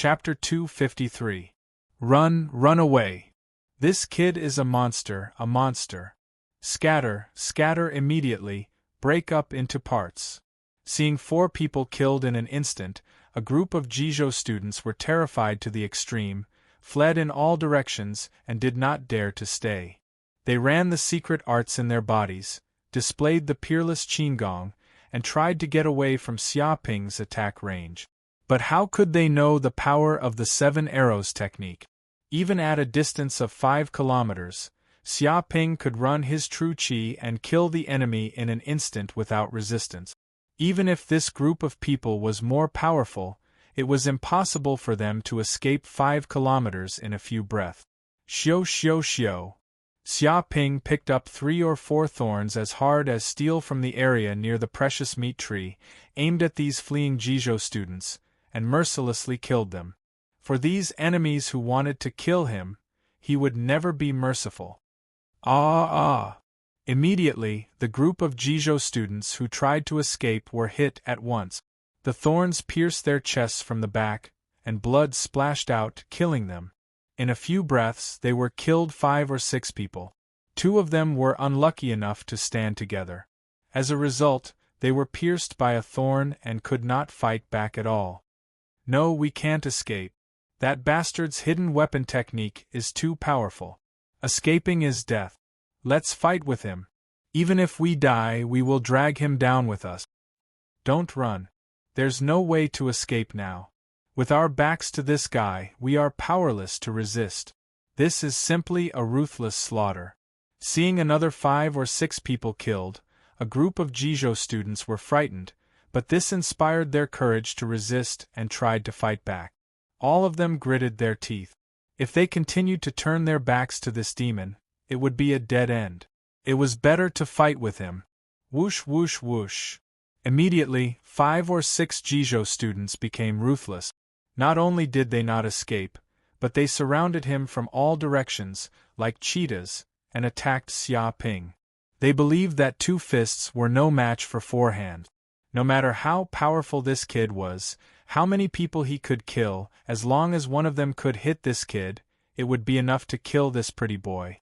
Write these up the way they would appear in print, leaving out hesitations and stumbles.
Chapter 253. Run, run away. This kid is a monster, a monster. Scatter, scatter immediately, break up into parts. Seeing 4 people killed in an instant, a group of Jijo students were terrified to the extreme, fled in all directions, and did not dare to stay. They ran the secret arts in their bodies, displayed the peerless Qinggong, and tried to get away from Xia Ping's attack range. But how could they know the power of the 7 arrows technique? Even at a distance of 5 kilometers, Xia Ping could run his true qi and kill the enemy in an instant without resistance. Even if this group of people was more powerful, it was impossible for them to escape 5 kilometers in a few breaths. Xiu xiu xiu. Xia Ping picked up 3 or 4 thorns as hard as steel from the area near the precious meat tree, aimed at these fleeing Jijo students, and mercilessly killed them. For these enemies who wanted to kill him, he would never be merciful. Ah! Immediately, the group of Jijo students who tried to escape were hit at once. The thorns pierced their chests from the back, and blood splashed out, killing them. In a few breaths, they were killed 5 or 6 people. 2 of them were unlucky enough to stand together. As a result, they were pierced by a thorn and could not fight back at all. No, we can't escape. That bastard's hidden weapon technique is too powerful. Escaping is death. Let's fight with him. Even if we die, we will drag him down with us. Don't run. There's no way to escape now. With our backs to this guy, we are powerless to resist. This is simply a ruthless slaughter. Seeing another 5 or 6 people killed, a group of Jijo students were frightened, but this inspired their courage to resist and tried to fight back. All of them gritted their teeth. If they continued to turn their backs to this demon, it would be a dead end. It was better to fight with him. Whoosh whoosh whoosh. Immediately, 5 or 6 Jijo students became ruthless. Not only did they not escape, but they surrounded him from all directions, like cheetahs, and attacked Xia Ping. They believed that 2 fists were no match for 4 hands. No matter how powerful this kid was, how many people he could kill, as long as one of them could hit this kid, it would be enough to kill this pretty boy.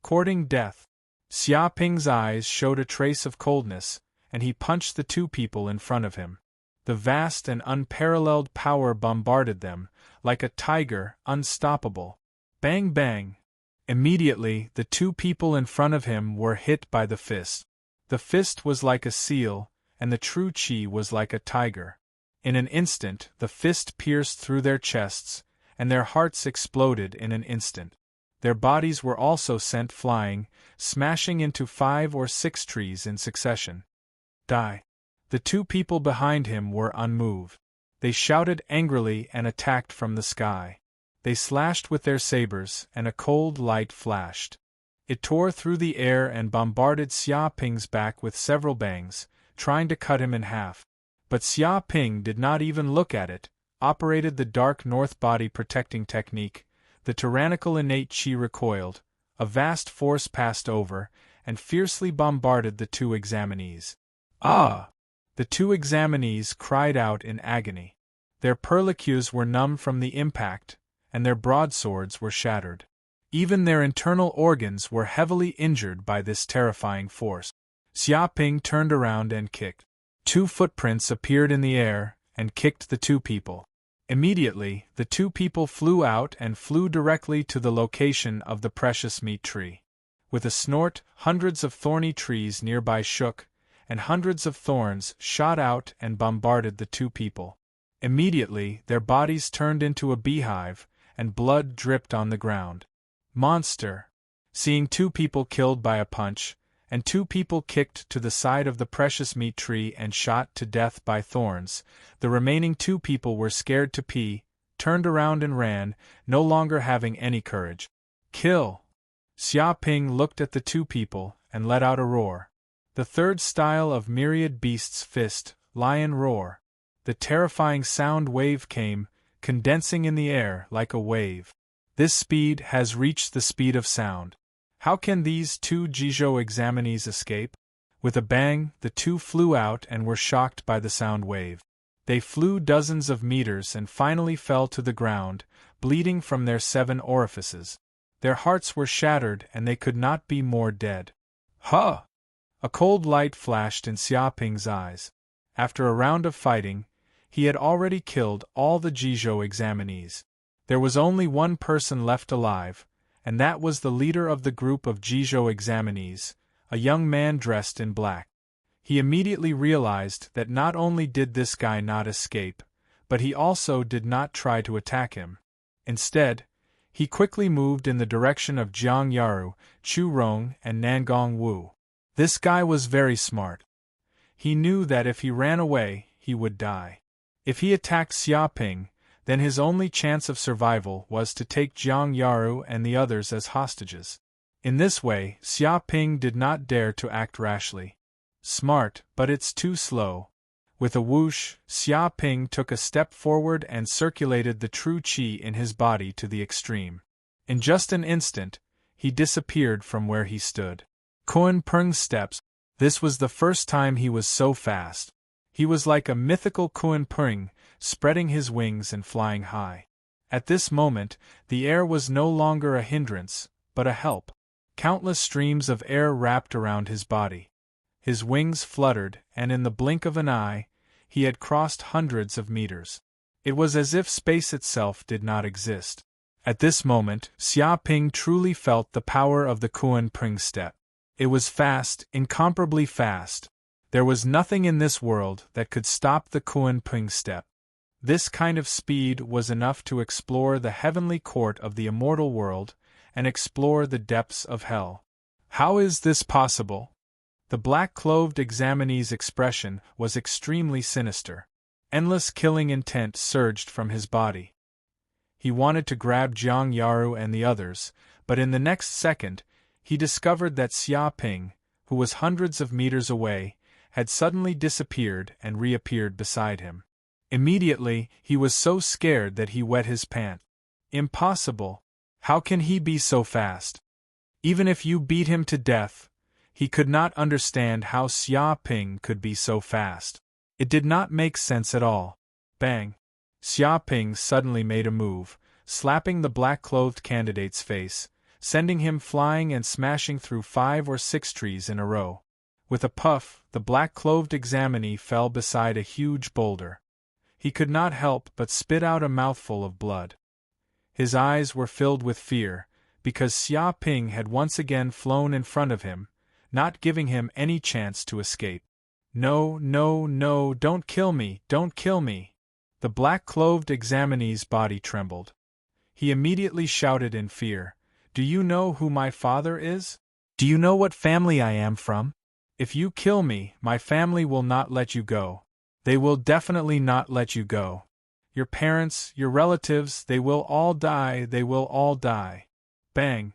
Courting death. Xia Ping's eyes showed a trace of coldness, and he punched the 2 people in front of him. The vast and unparalleled power bombarded them, like a tiger, unstoppable. Bang bang! Immediately, the 2 people in front of him were hit by the fist. The fist was like a seal, and the true qi was like a tiger. In an instant, the fist pierced through their chests, and their hearts exploded in an instant. Their bodies were also sent flying, smashing into 5 or 6 trees in succession. Die! The 2 people behind him were unmoved. They shouted angrily and attacked from the sky. They slashed with their sabers, and a cold light flashed. It tore through the air and bombarded Xia Ping's back with several bangs, trying to cut him in half. But Xia Ping did not even look at it, operated the dark north body protecting technique. The tyrannical innate qi recoiled, a vast force passed over, and fiercely bombarded the 2 examinees. Ah! The 2 examinees cried out in agony. Their perlicues were numb from the impact, and their broadswords were shattered. Even their internal organs were heavily injured by this terrifying force. Xia Ping turned around and kicked. 2 footprints appeared in the air, and kicked the 2 people. Immediately, the 2 people flew out and flew directly to the location of the precious meat tree. With a snort, hundreds of thorny trees nearby shook, and hundreds of thorns shot out and bombarded the 2 people. Immediately, their bodies turned into a beehive, and blood dripped on the ground. Monster! Seeing 2 people killed by a punch, and 2 people kicked to the side of the precious meat tree and shot to death by thorns, the remaining 2 people were scared to pee, turned around and ran, no longer having any courage. Kill! Xia Ping looked at the 2 people, and let out a roar. The 3rd style of myriad beasts fist, lion roar. The terrifying sound wave came, condensing in the air like a wave. This speed has reached the speed of sound. How can these 2 Jijo examinees escape? With a bang, the 2 flew out and were shocked by the sound wave. They flew dozens of meters and finally fell to the ground, bleeding from their 7 orifices. Their hearts were shattered and they could not be more dead. Huh! A cold light flashed in Xiaoping's eyes. After a round of fighting, he had already killed all the Jizhou examinees. There was only one person left alive, and that was the leader of the group of Jizhou examinees, a young man dressed in black. He immediately realized that not only did this guy not escape, but he also did not try to attack him. Instead, he quickly moved in the direction of Jiang Yaru, Chu Rong, and Nangong Wu. This guy was very smart. He knew that if he ran away, he would die. If he attacked Xiaoping, then his only chance of survival was to take Jiang Yaru and the others as hostages. In this way, Xiaoping did not dare to act rashly. Smart, but it's too slow. With a whoosh, Xiaoping took a step forward and circulated the true qi in his body to the extreme. In just an instant, he disappeared from where he stood. Kun Peng's steps. This was the first time he was so fast. He was like a mythical Kun Peng, spreading his wings and flying high. At this moment, the air was no longer a hindrance, but a help. Countless streams of air wrapped around his body. His wings fluttered, and in the blink of an eye, he had crossed hundreds of meters. It was as if space itself did not exist. At this moment, Xiaoping truly felt the power of the Kun Peng step. It was fast, incomparably fast. There was nothing in this world that could stop the Kun Peng step. This kind of speed was enough to explore the heavenly court of the immortal world and explore the depths of hell. How is this possible? The black-clothed examinee's expression was extremely sinister. Endless killing intent surged from his body. He wanted to grab Jiang Yaru and the others, but in the next second, he discovered that Xiaoping, who was hundreds of meters away, had suddenly disappeared and reappeared beside him. Immediately, he was so scared that he wet his pants. Impossible! How can he be so fast? Even if you beat him to death, he could not understand how Xiaoping could be so fast. It did not make sense at all. Bang! Xiaoping suddenly made a move, slapping the black-clothed candidate's face, sending him flying and smashing through 5 or 6 trees in a row. With a puff, the black-clothed examinee fell beside a huge boulder. He could not help but spit out a mouthful of blood. His eyes were filled with fear, because Xiaoping had once again flown in front of him, not giving him any chance to escape. No, no, no, don't kill me, don't kill me! The black-clothed examinee's body trembled. He immediately shouted in fear, "Do you know who my father is? Do you know what family I am from? If you kill me, my family will not let you go. They will definitely not let you go. Your parents, your relatives, they will all die, they will all die." Bang!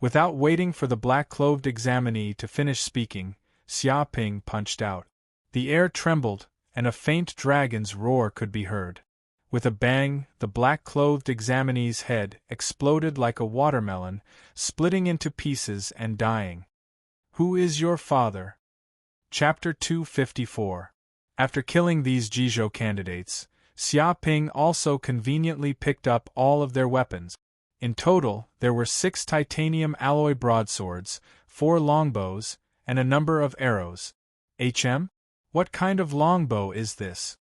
Without waiting for the black-clothed examinee to finish speaking, Xiaoping punched out. The air trembled, and a faint dragon's roar could be heard. With a bang, the black-clothed examinee's head exploded like a watermelon, splitting into pieces and dying. Who is your father? Chapter 254. After killing these Jizhou candidates, Xiaoping also conveniently picked up all of their weapons. In total, there were 6 titanium alloy broadswords, 4 longbows, and a number of arrows. What kind of longbow is this?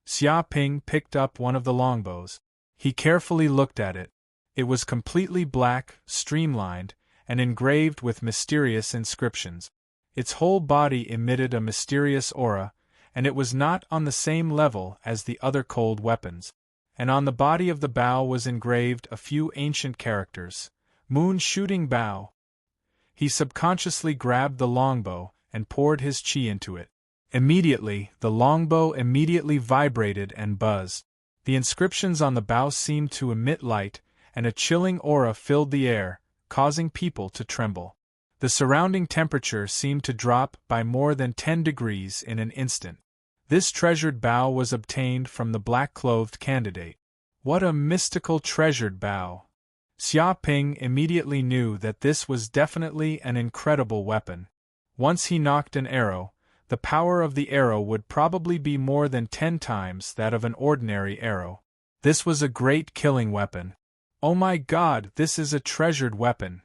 Xiaoping picked up one of the longbows. He carefully looked at it. It was completely black, streamlined, and engraved with mysterious inscriptions. Its whole body emitted a mysterious aura, and it was not on the same level as the other cold weapons. And on the body of the bow was engraved a few ancient characters. Moon shooting bow. He subconsciously grabbed the longbow and poured his qi into it. Immediately, the longbow immediately vibrated and buzzed. The inscriptions on the bow seemed to emit light, and a chilling aura filled the air, causing people to tremble. The surrounding temperature seemed to drop by more than 10 degrees in an instant. This treasured bow was obtained from the black-clothed candidate. What a mystical treasured bow! Xiaoping immediately knew that this was definitely an incredible weapon. Once he nocked an arrow, the power of the arrow would probably be more than 10 times that of an ordinary arrow. This was a great killing weapon. Oh my God, this is a treasured weapon!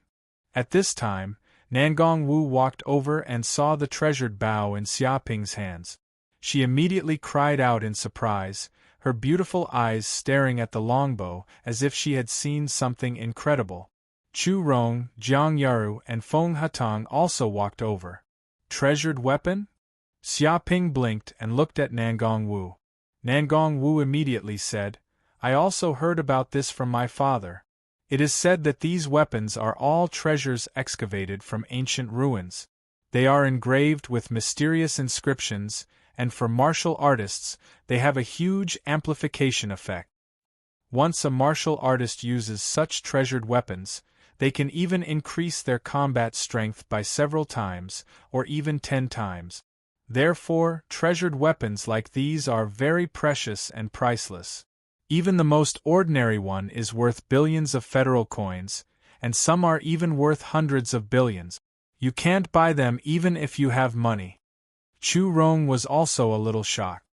At this time, Nangong Wu walked over and saw the treasured bow in Xia Ping's hands. She immediately cried out in surprise, her beautiful eyes staring at the longbow as if she had seen something incredible. Chu Rong, Jiang Yaru, and Feng Hatang also walked over. Treasured weapon? Xia Ping blinked and looked at Nangong Wu. Nangong Wu immediately said, I also heard about this from my father. It is said that these weapons are all treasures excavated from ancient ruins. They are engraved with mysterious inscriptions, and for martial artists, they have a huge amplification effect. Once a martial artist uses such treasured weapons, they can even increase their combat strength by several times, or even 10 times. Therefore, treasured weapons like these are very precious and priceless. Even the most ordinary one is worth billions of federal coins, and some are even worth hundreds of billions. You can't buy them even if you have money. Chu Rong was also a little shocked.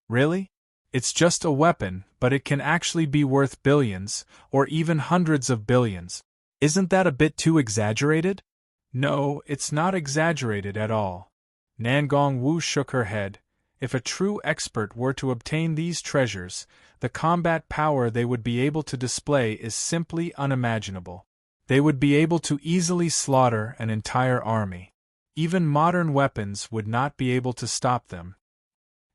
Really? It's just a weapon, but it can actually be worth billions, or even hundreds of billions. Isn't that a bit too exaggerated? No, it's not exaggerated at all. Nangong Wu shook her head. If a true expert were to obtain these treasures, the combat power they would be able to display is simply unimaginable. They would be able to easily slaughter an entire army. Even modern weapons would not be able to stop them.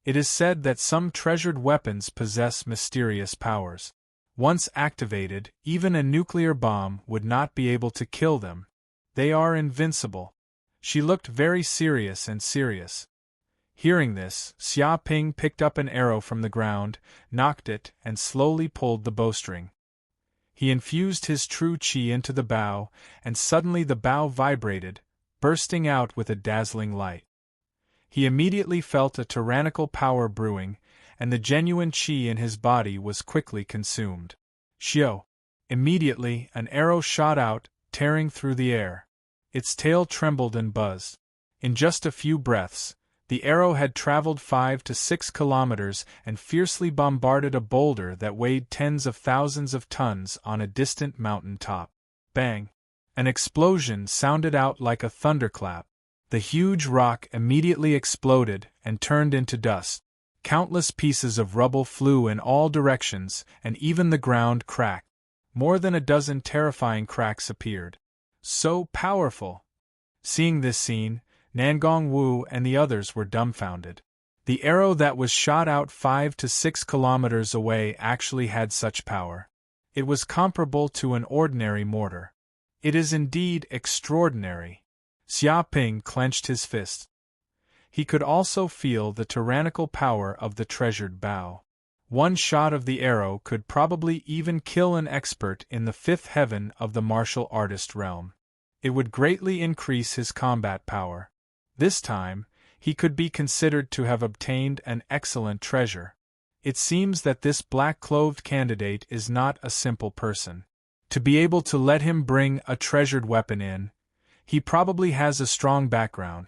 It is said that some treasured weapons possess mysterious powers. Once activated, even a nuclear bomb would not be able to kill them. They are invincible. She looked very serious. Hearing this, Xia Ping picked up an arrow from the ground, knocked it, and slowly pulled the bowstring. He infused his true qi into the bow, and suddenly the bow vibrated, bursting out with a dazzling light. He immediately felt a tyrannical power brewing, and the genuine qi in his body was quickly consumed. Xiao! Immediately, an arrow shot out, tearing through the air. Its tail trembled and buzzed. In just a few breaths, the arrow had traveled 5 to 6 kilometers and fiercely bombarded a boulder that weighed tens of thousands of tons on a distant mountain top. Bang! An explosion sounded out like a thunderclap. The huge rock immediately exploded and turned into dust. Countless pieces of rubble flew in all directions, and even the ground cracked. More than a dozen terrifying cracks appeared. So powerful! Seeing this scene, Nangong Wu and the others were dumbfounded. The arrow that was shot out 5 to 6 kilometers away actually had such power. It was comparable to an ordinary mortar. It is indeed extraordinary. Xia Ping clenched his fist. He could also feel the tyrannical power of the treasured bow. One shot of the arrow could probably even kill an expert in the 5th heaven of the martial artist realm. It would greatly increase his combat power. This time, he could be considered to have obtained an excellent treasure. It seems that this black-clothed candidate is not a simple person. To be able to let him bring a treasured weapon in, he probably has a strong background.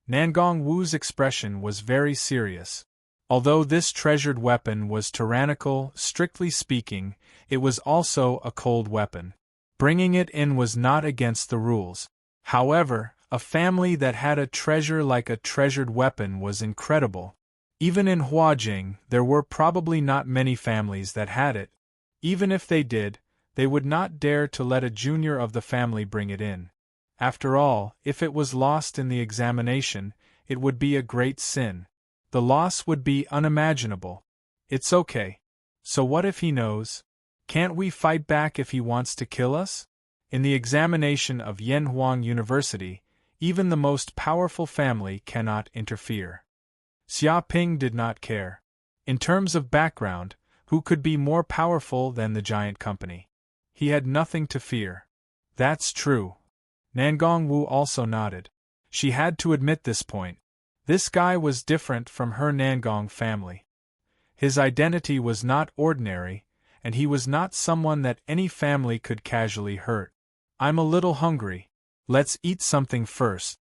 Nangong Wu's expression was very serious. Although this treasured weapon was tyrannical, strictly speaking, it was also a cold weapon. Bringing it in was not against the rules. However, a family that had a treasure like a treasured weapon was incredible. Even in Huajing, there were probably not many families that had it. Even if they did, they would not dare to let a junior of the family bring it in. After all, if it was lost in the examination, it would be a great sin. The loss would be unimaginable. It's okay. So what if he knows? Can't we fight back if he wants to kill us? In the examination of Yanhuang University, even the most powerful family cannot interfere. Xia Ping did not care. In terms of background, who could be more powerful than the giant company? He had nothing to fear. That's true. Nangong Wu also nodded. She had to admit this point. This guy was different from her Nangong family. His identity was not ordinary, and he was not someone that any family could casually hurt. I'm a little hungry. Let's eat something first.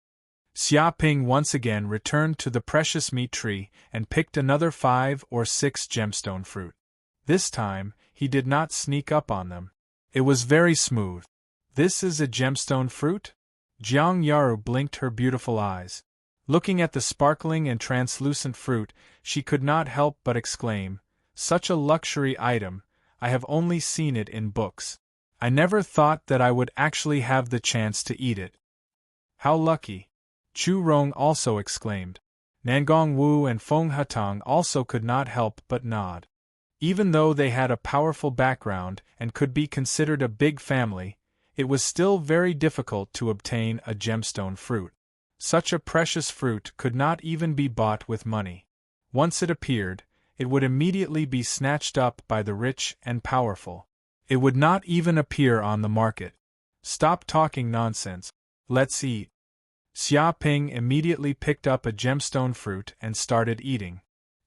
Xiaoping once again returned to the precious meat tree and picked another 5 or 6 gemstone fruit. This time, he did not sneak up on them. It was very smooth. This is a gemstone fruit? Jiang Yaru blinked her beautiful eyes. Looking at the sparkling and translucent fruit, she could not help but exclaim, "Such a luxury item, I have only seen it in books. I never thought that I would actually have the chance to eat it. How lucky!" Chu Rong also exclaimed. Nangong Wu and Feng Hatang also could not help but nod. Even though they had a powerful background and could be considered a big family, it was still very difficult to obtain a gemstone fruit. Such a precious fruit could not even be bought with money. Once it appeared, it would immediately be snatched up by the rich and powerful. It would not even appear on the market. Stop talking nonsense. Let's eat. Xiaoping immediately picked up a gemstone fruit and started eating.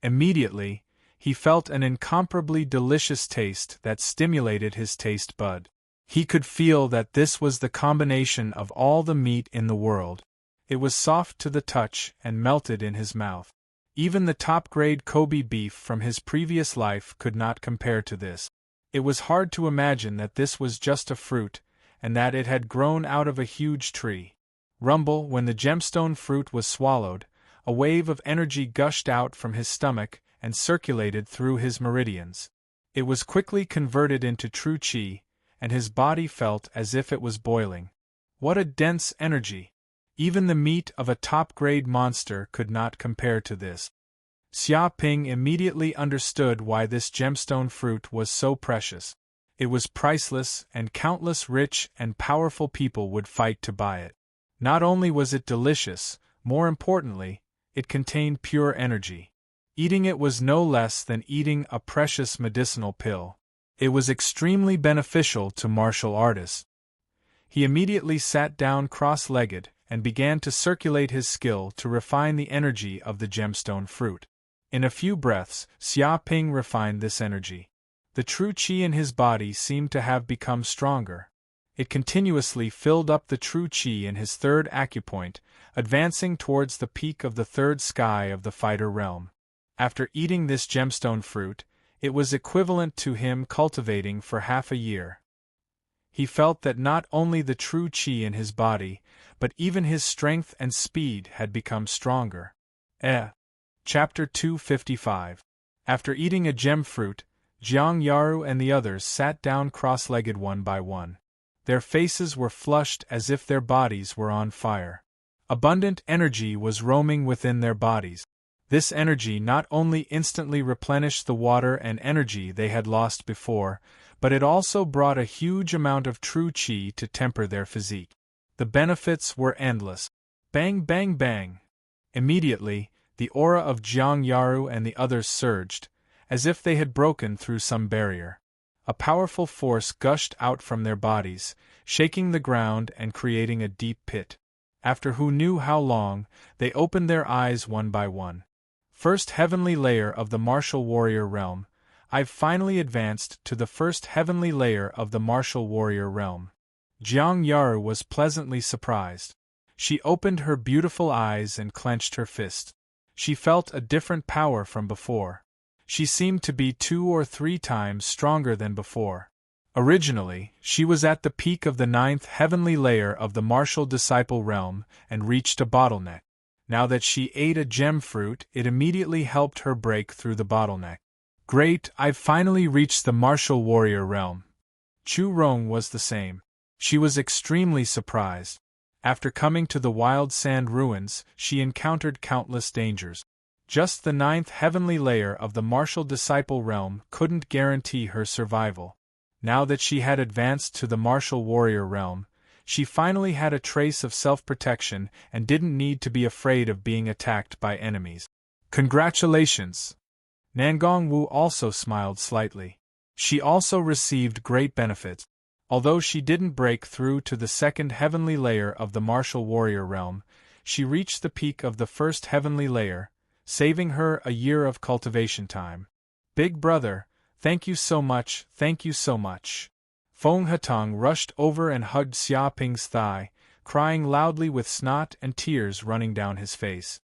Immediately, he felt an incomparably delicious taste that stimulated his taste bud. He could feel that this was the combination of all the meat in the world. It was soft to the touch and melted in his mouth. Even the top-grade Kobe beef from his previous life could not compare to this. It was hard to imagine that this was just a fruit, and that it had grown out of a huge tree. Rumble, when the gemstone fruit was swallowed, a wave of energy gushed out from his stomach and circulated through his meridians. It was quickly converted into true qi, and his body felt as if it was boiling. What a dense energy! Even the meat of a top-grade monster could not compare to this. Xiaoping immediately understood why this gemstone fruit was so precious. It was priceless, and countless rich and powerful people would fight to buy it. Not only was it delicious, more importantly, it contained pure energy. Eating it was no less than eating a precious medicinal pill. It was extremely beneficial to martial artists. He immediately sat down cross-legged and began to circulate his skill to refine the energy of the gemstone fruit. In a few breaths, Xiaoping refined this energy. The true qi in his body seemed to have become stronger. It continuously filled up the true qi in his third acupoint, advancing towards the peak of the third sky of the fighter realm. After eating this gemstone fruit, it was equivalent to him cultivating for half a year. He felt that not only the true qi in his body, but even his strength and speed had become stronger. Chapter 255. After eating a gem fruit, Jiang Yaru and the others sat down cross-legged one by one. Their faces were flushed as if their bodies were on fire. Abundant energy was roaming within their bodies. This energy not only instantly replenished the water and energy they had lost before, but it also brought a huge amount of true qi to temper their physique. The benefits were endless. Bang, bang, bang! Immediately, the aura of Jiang Yaru and the others surged, as if they had broken through some barrier. A powerful force gushed out from their bodies, shaking the ground and creating a deep pit. After who knew how long, they opened their eyes one by one. First heavenly layer of the martial warrior realm. I've finally advanced to the first heavenly layer of the martial warrior realm. Jiang Yaru was pleasantly surprised. She opened her beautiful eyes and clenched her fist. She felt a different power from before. She seemed to be 2 or 3 times stronger than before. Originally, she was at the peak of the 9th heavenly layer of the martial disciple realm and reached a bottleneck. Now that she ate a gem fruit, it immediately helped her break through the bottleneck. Great, I've finally reached the martial warrior realm. Chu Rong was the same. She was extremely surprised. After coming to the wild sand ruins, she encountered countless dangers. Just the 9th heavenly layer of the martial disciple realm couldn't guarantee her survival. Now that she had advanced to the martial warrior realm, she finally had a trace of self-protection and didn't need to be afraid of being attacked by enemies. Congratulations! Nangong Wu also smiled slightly. She also received great benefits. Although she didn't break through to the 2nd heavenly layer of the martial warrior realm, she reached the peak of the 1st heavenly layer, saving her a year of cultivation time. Big brother, thank you so much, thank you so much. Feng Hatang rushed over and hugged Xiaoping's thigh, crying loudly with snot and tears running down his face.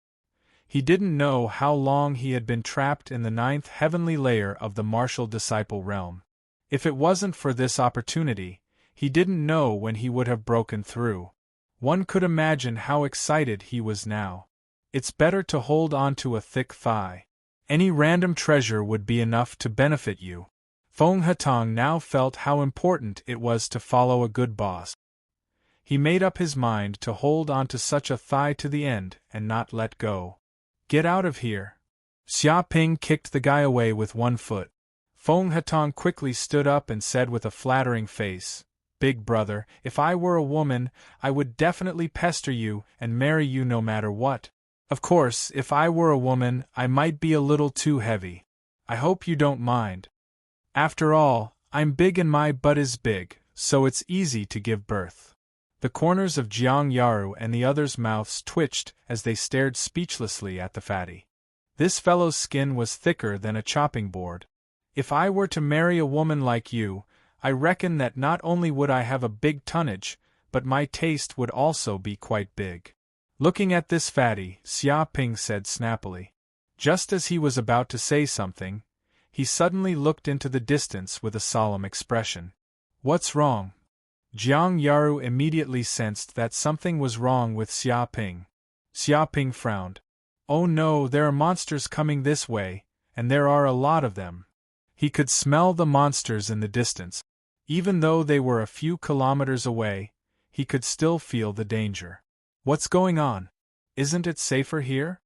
He didn't know how long he had been trapped in the 9th heavenly layer of the martial disciple realm. If it wasn't for this opportunity, he didn't know when he would have broken through. One could imagine how excited he was now. It's better to hold on to a thick thigh. Any random treasure would be enough to benefit you. Feng Hatong now felt how important it was to follow a good boss. He made up his mind to hold on to such a thigh to the end and not let go. Get out of here. Xia Ping kicked the guy away with one foot. Feng Hatong quickly stood up and said with a flattering face, "Big brother, if I were a woman, I would definitely pester you and marry you no matter what. Of course, if I were a woman, I might be a little too heavy. I hope you don't mind. After all, I'm big and my butt is big, so it's easy to give birth." The corners of Jiang Yaru and the others' mouths twitched as they stared speechlessly at the fatty. This fellow's skin was thicker than a chopping board. If I were to marry a woman like you, I reckon that not only would I have a big tonnage, but my taste would also be quite big. Looking at this fatty, Xia Ping said snappily. Just as he was about to say something, he suddenly looked into the distance with a solemn expression. What's wrong? Jiang Yaru immediately sensed that something was wrong with Xia Ping. Xia Ping frowned. Oh no, there are monsters coming this way, and there are a lot of them. He could smell the monsters in the distance. Even though they were a few kilometers away, he could still feel the danger. What's going on? Isn't it safer here?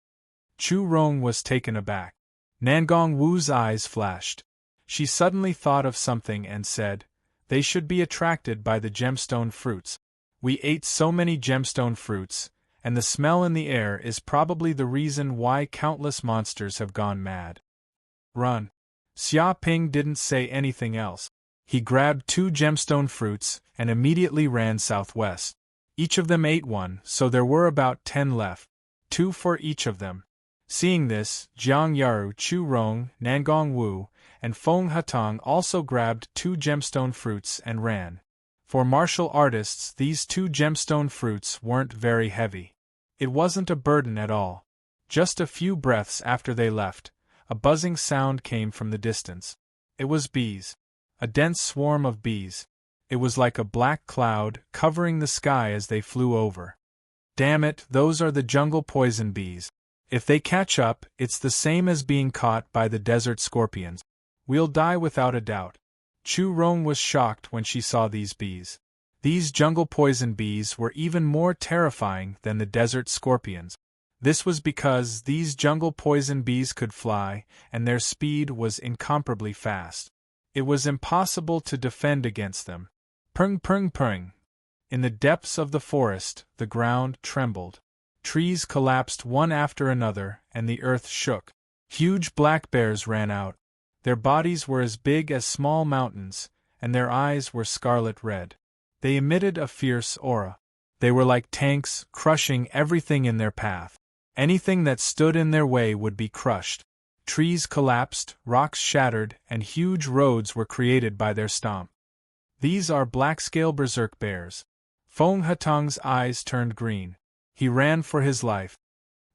Chu Rong was taken aback. Nangong Wu's eyes flashed. She suddenly thought of something and said, "They should be attracted by the gemstone fruits. We ate so many gemstone fruits, and the smell in the air is probably the reason why countless monsters have gone mad. Run." Xia Ping didn't say anything else. He grabbed 2 gemstone fruits and immediately ran southwest. Each of them ate one, so there were about 10 left. 2 for each of them. Seeing this, Jiang Yaru, Chu Rong, Nangong Wu, and Feng Hatong also grabbed 2 gemstone fruits and ran. For martial artists, these 2 gemstone fruits weren't very heavy. It wasn't a burden at all. Just a few breaths after they left, a buzzing sound came from the distance. It was bees. A dense swarm of bees. It was like a black cloud covering the sky as they flew over. Damn it, those are the jungle poison bees. If they catch up, it's the same as being caught by the desert scorpions. We'll die without a doubt. Chu Rong was shocked when she saw these bees. These jungle poison bees were even more terrifying than the desert scorpions. This was because these jungle poison bees could fly, and their speed was incomparably fast. It was impossible to defend against them. Pung pung pung. In the depths of the forest, the ground trembled. Trees collapsed one after another, and the earth shook. Huge black bears ran out. Their bodies were as big as small mountains, and their eyes were scarlet red. They emitted a fierce aura. They were like tanks, crushing everything in their path. Anything that stood in their way would be crushed. Trees collapsed, rocks shattered, and huge roads were created by their stomp. These are black-scale berserk bears. Feng Hatong's eyes turned green. He ran for his life.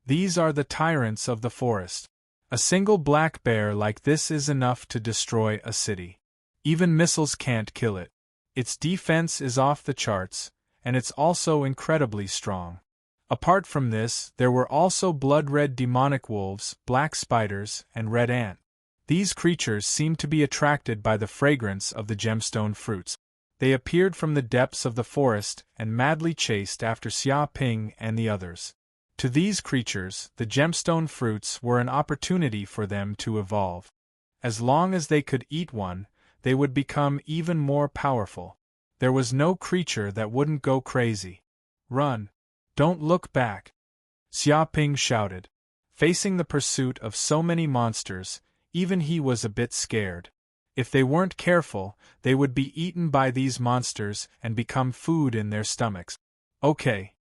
These are the tyrants of the forest. A single black bear like this is enough to destroy a city. Even missiles can't kill it. Its defense is off the charts, and it's also incredibly strong. Apart from this, there were also blood-red demonic wolves, black spiders, and red ant. These creatures seemed to be attracted by the fragrance of the gemstone fruits. They appeared from the depths of the forest and madly chased after Xia Ping and the others. To these creatures, the gemstone fruits were an opportunity for them to evolve. As long as they could eat one, they would become even more powerful. There was no creature that wouldn't go crazy. Run! Don't look back! Xia Ping shouted. Facing the pursuit of so many monsters, even he was a bit scared. If they weren't careful, they would be eaten by these monsters and become food in their stomachs. Okay.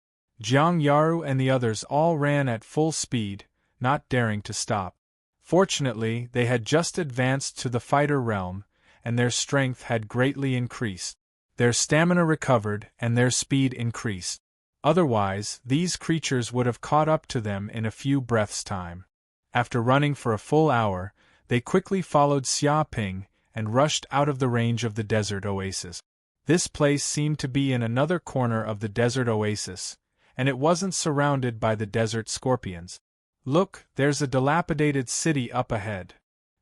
Jiang Yaru and the others all ran at full speed, not daring to stop. Fortunately, they had just advanced to the fighter realm, and their strength had greatly increased. Their stamina recovered and their speed increased. Otherwise, these creatures would have caught up to them in a few breaths' time. After running for a full hour, they quickly followed Xia Ping and rushed out of the range of the desert oasis. This place seemed to be in another corner of the desert oasis, and it wasn't surrounded by the desert scorpions. Look, there's a dilapidated city up ahead.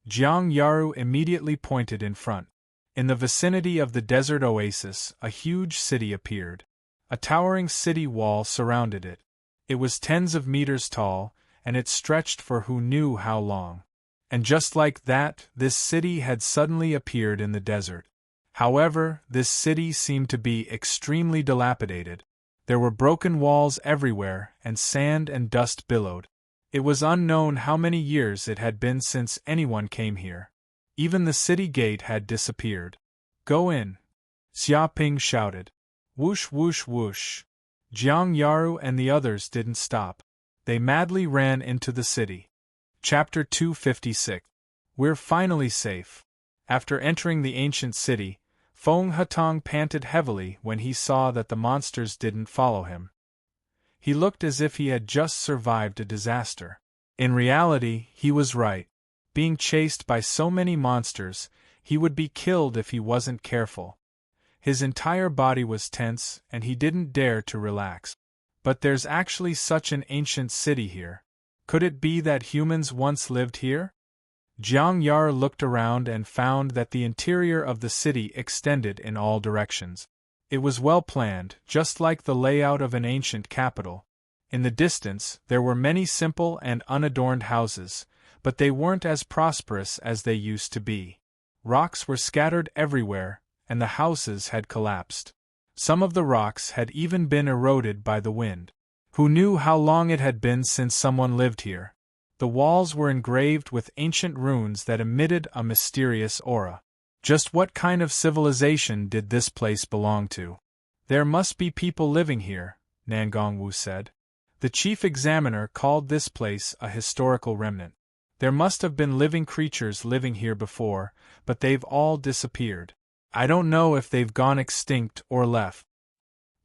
Jiang Yaru immediately pointed in front. In the vicinity of the desert oasis, a huge city appeared. A towering city wall surrounded it. It was tens of meters tall, and it stretched for who knew how long. And just like that, this city had suddenly appeared in the desert. However, this city seemed to be extremely dilapidated. There were broken walls everywhere, and sand and dust billowed. It was unknown how many years it had been since anyone came here. Even the city gate had disappeared. "Go in!" Xia Ping shouted. Whoosh whoosh whoosh. Jiang Yaru and the others didn't stop. They madly ran into the city. Chapter 256. We're finally safe. After entering the ancient city, Feng Hatong panted heavily when he saw that the monsters didn't follow him. He looked as if he had just survived a disaster. In reality, he was right. Being chased by so many monsters, he would be killed if he wasn't careful. His entire body was tense, and he didn't dare to relax. But there's actually such an ancient city here. Could it be that humans once lived here? Jiang Yar looked around and found that the interior of the city extended in all directions. It was well planned, just like the layout of an ancient capital. In the distance, there were many simple and unadorned houses, but they weren't as prosperous as they used to be. Rocks were scattered everywhere, and the houses had collapsed. Some of the rocks had even been eroded by the wind. Who knew how long it had been since someone lived here? The walls were engraved with ancient runes that emitted a mysterious aura. Just what kind of civilization did this place belong to? There must be people living here, Nangongwu said. The chief examiner called this place a historical remnant. There must have been living creatures living here before, but they've all disappeared. I don't know if they've gone extinct or left.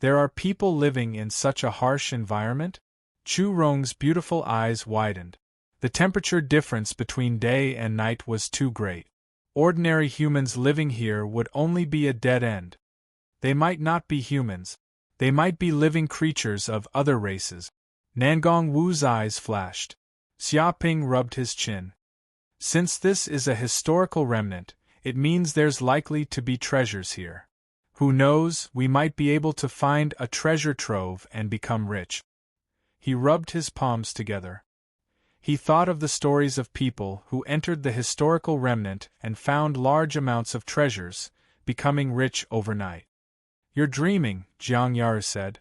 There are people living in such a harsh environment? Chu Rong's beautiful eyes widened. The temperature difference between day and night was too great. Ordinary humans living here would only be a dead end. They might not be humans. They might be living creatures of other races. Nangong Wu's eyes flashed. Xia Ping rubbed his chin. Since this is a historical remnant, it means there's likely to be treasures here. Who knows, we might be able to find a treasure trove and become rich. He rubbed his palms together. He thought of the stories of people who entered the historical remnant and found large amounts of treasures, becoming rich overnight. You're dreaming, Jiang Yara said.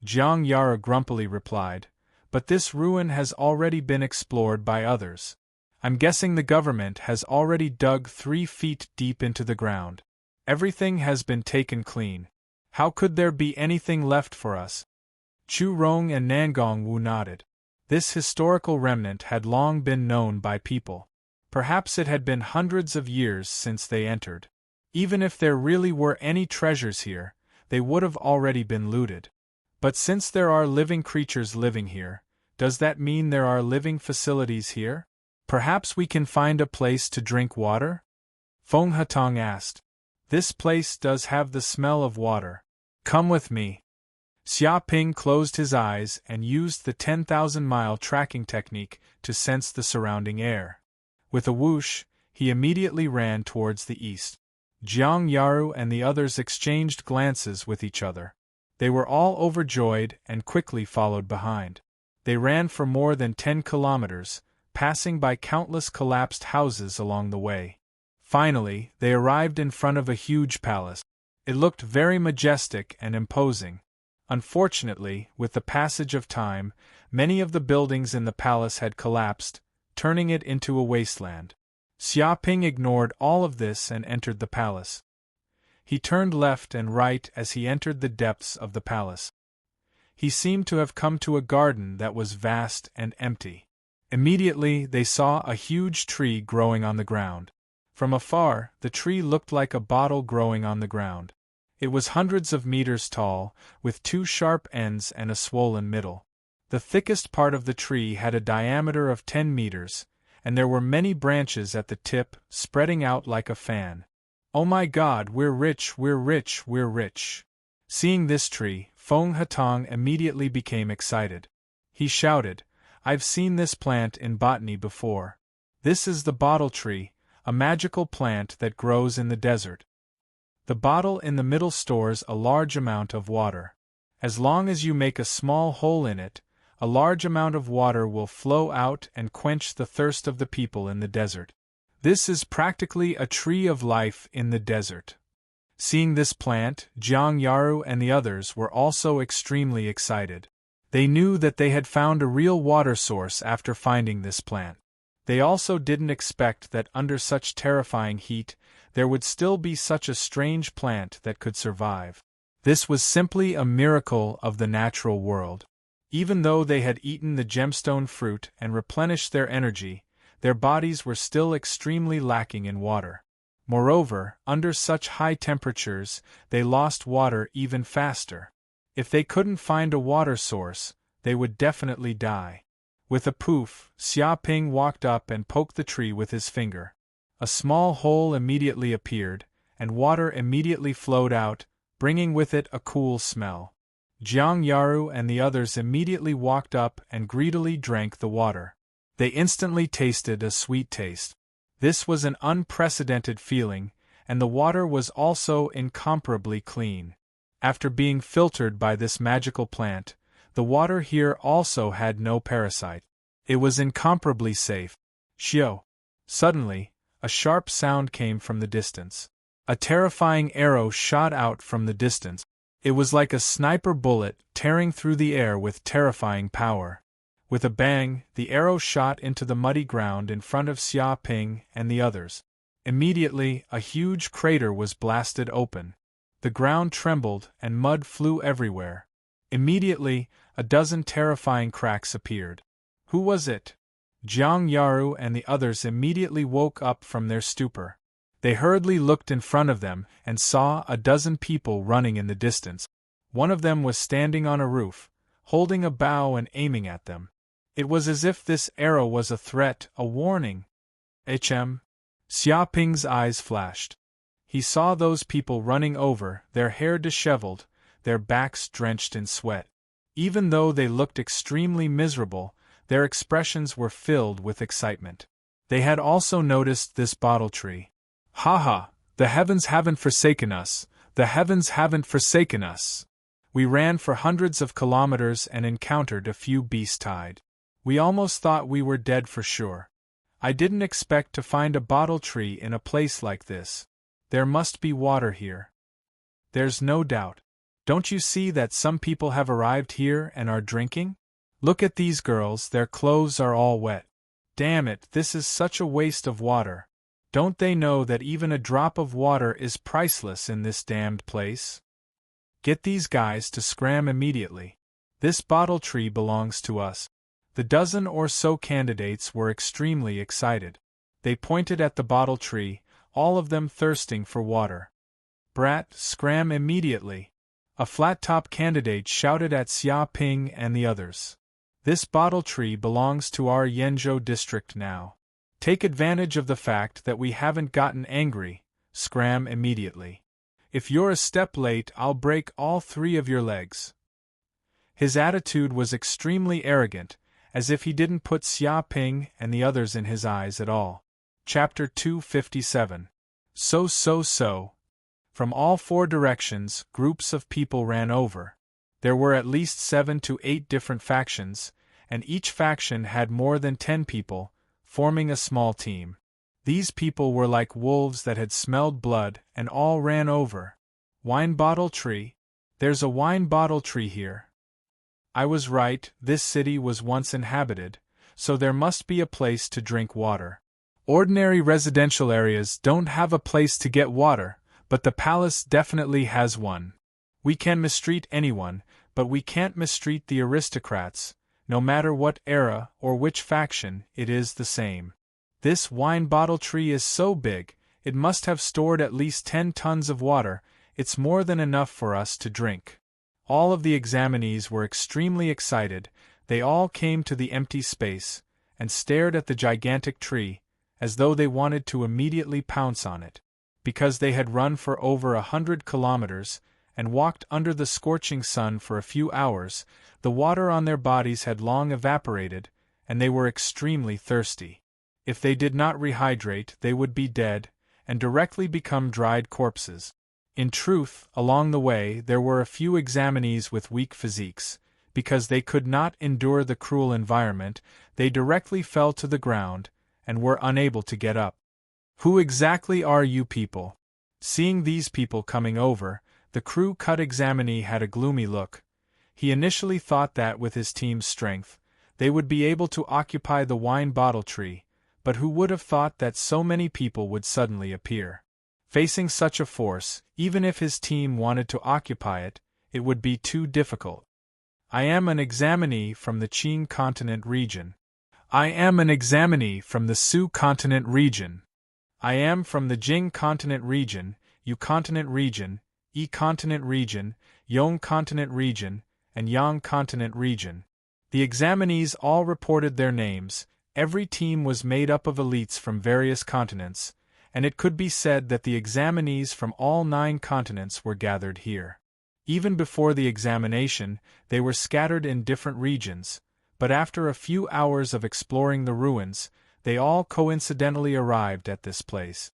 Jiang Yara grumpily replied, but this ruin has already been explored by others. I'm guessing the government has already dug 3 feet deep into the ground. Everything has been taken clean. How could there be anything left for us? Chu Rong and Nangong Wu nodded. This historical remnant had long been known by people. Perhaps it had been hundreds of years since they entered. Even if there really were any treasures here, they would have already been looted. But since there are living creatures living here, does that mean there are living facilities here? Perhaps we can find a place to drink water? Feng Hatong asked. This place does have the smell of water. Come with me. Xia Ping closed his eyes and used the 10,000-mile tracking technique to sense the surrounding air. With a whoosh, he immediately ran towards the east. Jiang Yaru and the others exchanged glances with each other. They were all overjoyed and quickly followed behind. They ran for more than 10 kilometers, passing by countless collapsed houses along the way. Finally, they arrived in front of a huge palace. It looked very majestic and imposing. Unfortunately, with the passage of time, many of the buildings in the palace had collapsed, turning it into a wasteland. Xia Ping ignored all of this and entered the palace. He turned left and right as he entered the depths of the palace. He seemed to have come to a garden that was vast and empty. Immediately, they saw a huge tree growing on the ground. From afar, the tree looked like a bottle growing on the ground. It was hundreds of meters tall, with two sharp ends and a swollen middle. The thickest part of the tree had a diameter of 10 meters, and there were many branches at the tip, spreading out like a fan. "Oh my God, we're rich, we're rich, we're rich!" Seeing this tree, Feng Hatong immediately became excited. He shouted, "I've seen this plant in botany before. This is the bottle tree, a magical plant that grows in the desert. The bottle in the middle stores a large amount of water. As long as you make a small hole in it, a large amount of water will flow out and quench the thirst of the people in the desert. This is practically a tree of life in the desert." Seeing this plant, Jiang Yaru and the others were also extremely excited. They knew that they had found a real water source after finding this plant. They also didn't expect that under such terrifying heat, there would still be such a strange plant that could survive. This was simply a miracle of the natural world. Even though they had eaten the gemstone fruit and replenished their energy, their bodies were still extremely lacking in water. Moreover, under such high temperatures, they lost water even faster. If they couldn't find a water source, they would definitely die. With a poof, Xia Ping walked up and poked the tree with his finger. A small hole immediately appeared, and water immediately flowed out, bringing with it a cool smell. Jiang Yaru and the others immediately walked up and greedily drank the water. They instantly tasted a sweet taste. This was an unprecedented feeling, and the water was also incomparably clean. After being filtered by this magical plant, the water here also had no parasite. It was incomparably safe. Xiao! Suddenly, a sharp sound came from the distance. A terrifying arrow shot out from the distance. It was like a sniper bullet tearing through the air with terrifying power. With a bang, the arrow shot into the muddy ground in front of Xia Ping and the others. Immediately, a huge crater was blasted open. The ground trembled and mud flew everywhere. Immediately, a dozen terrifying cracks appeared. Who was it? Jiang Yaru and the others immediately woke up from their stupor. They hurriedly looked in front of them and saw a dozen people running in the distance. One of them was standing on a roof, holding a bow and aiming at them. It was as if this arrow was a threat, a warning. Xia Ping's eyes flashed. He saw those people running over, their hair disheveled, their backs drenched in sweat. Even though they looked extremely miserable, their expressions were filled with excitement. They had also noticed this bottle tree. "Ha ha! The heavens haven't forsaken us! The heavens haven't forsaken us! We ran for hundreds of kilometers and encountered a few beast tide. We almost thought we were dead for sure. I didn't expect to find a bottle tree in a place like this. There must be water here. There's no doubt. Don't you see that some people have arrived here and are drinking? Look at these girls, their clothes are all wet. Damn it, this is such a waste of water. Don't they know that even a drop of water is priceless in this damned place? Get these guys to scram immediately. This bottle tree belongs to us." The dozen or so candidates were extremely excited. They pointed at the bottle tree, all of them thirsting for water. "Brat, scram immediately!" A flat-top candidate shouted at Xia Ping and the others. "This bottle tree belongs to our Yenzhou district now. Take advantage of the fact that we haven't gotten angry, scram immediately. If you're a step late, I'll break all 3 of your legs." His attitude was extremely arrogant, as if he didn't put Xia Ping and the others in his eyes at all. Chapter 257. So. From all 4 directions, groups of people ran over. There were at least 7 to 8 different factions, and each faction had more than 10 people, forming a small team. These people were like wolves that had smelled blood and all ran over. "Wine bottle tree? There's a wine bottle tree here. I was right, this city was once inhabited, so there must be a place to drink water. Ordinary residential areas don't have a place to get water, but the palace definitely has one. We can mistreat anyone, but we can't mistreat the aristocrats. No matter what era or which faction, it is the same. This wine bottle tree is so big, it must have stored at least 10 tons of water, it's more than enough for us to drink. All of the examinees were extremely excited. They all came to the empty space, and stared at the gigantic tree, as though they wanted to immediately pounce on it. Because they had run for over 100 kilometers, and walked under the scorching sun for a few hours, the water on their bodies had long evaporated, and they were extremely thirsty. If they did not rehydrate, they would be dead, and directly become dried corpses. In truth, along the way there were a few examinees with weak physiques. Because they could not endure the cruel environment, they directly fell to the ground, and were unable to get up. Who exactly are you people? Seeing these people coming over, the crew cut examinee had a gloomy look. He initially thought that with his team's strength, they would be able to occupy the wine bottle tree, but who would have thought that so many people would suddenly appear? Facing such a force, even if his team wanted to occupy it, it would be too difficult. I am an examinee from the Qing continent region. I am an examinee from the Su continent region. I am from the Jing continent region, Yu continent region, Yi continent region, Yong continent region, and Yang continent region. The examinees all reported their names. Every team was made up of elites from various continents, and it could be said that the examinees from all 9 continents were gathered here. Even before the examination, they were scattered in different regions, but after a few hours of exploring the ruins, they all coincidentally arrived at this place.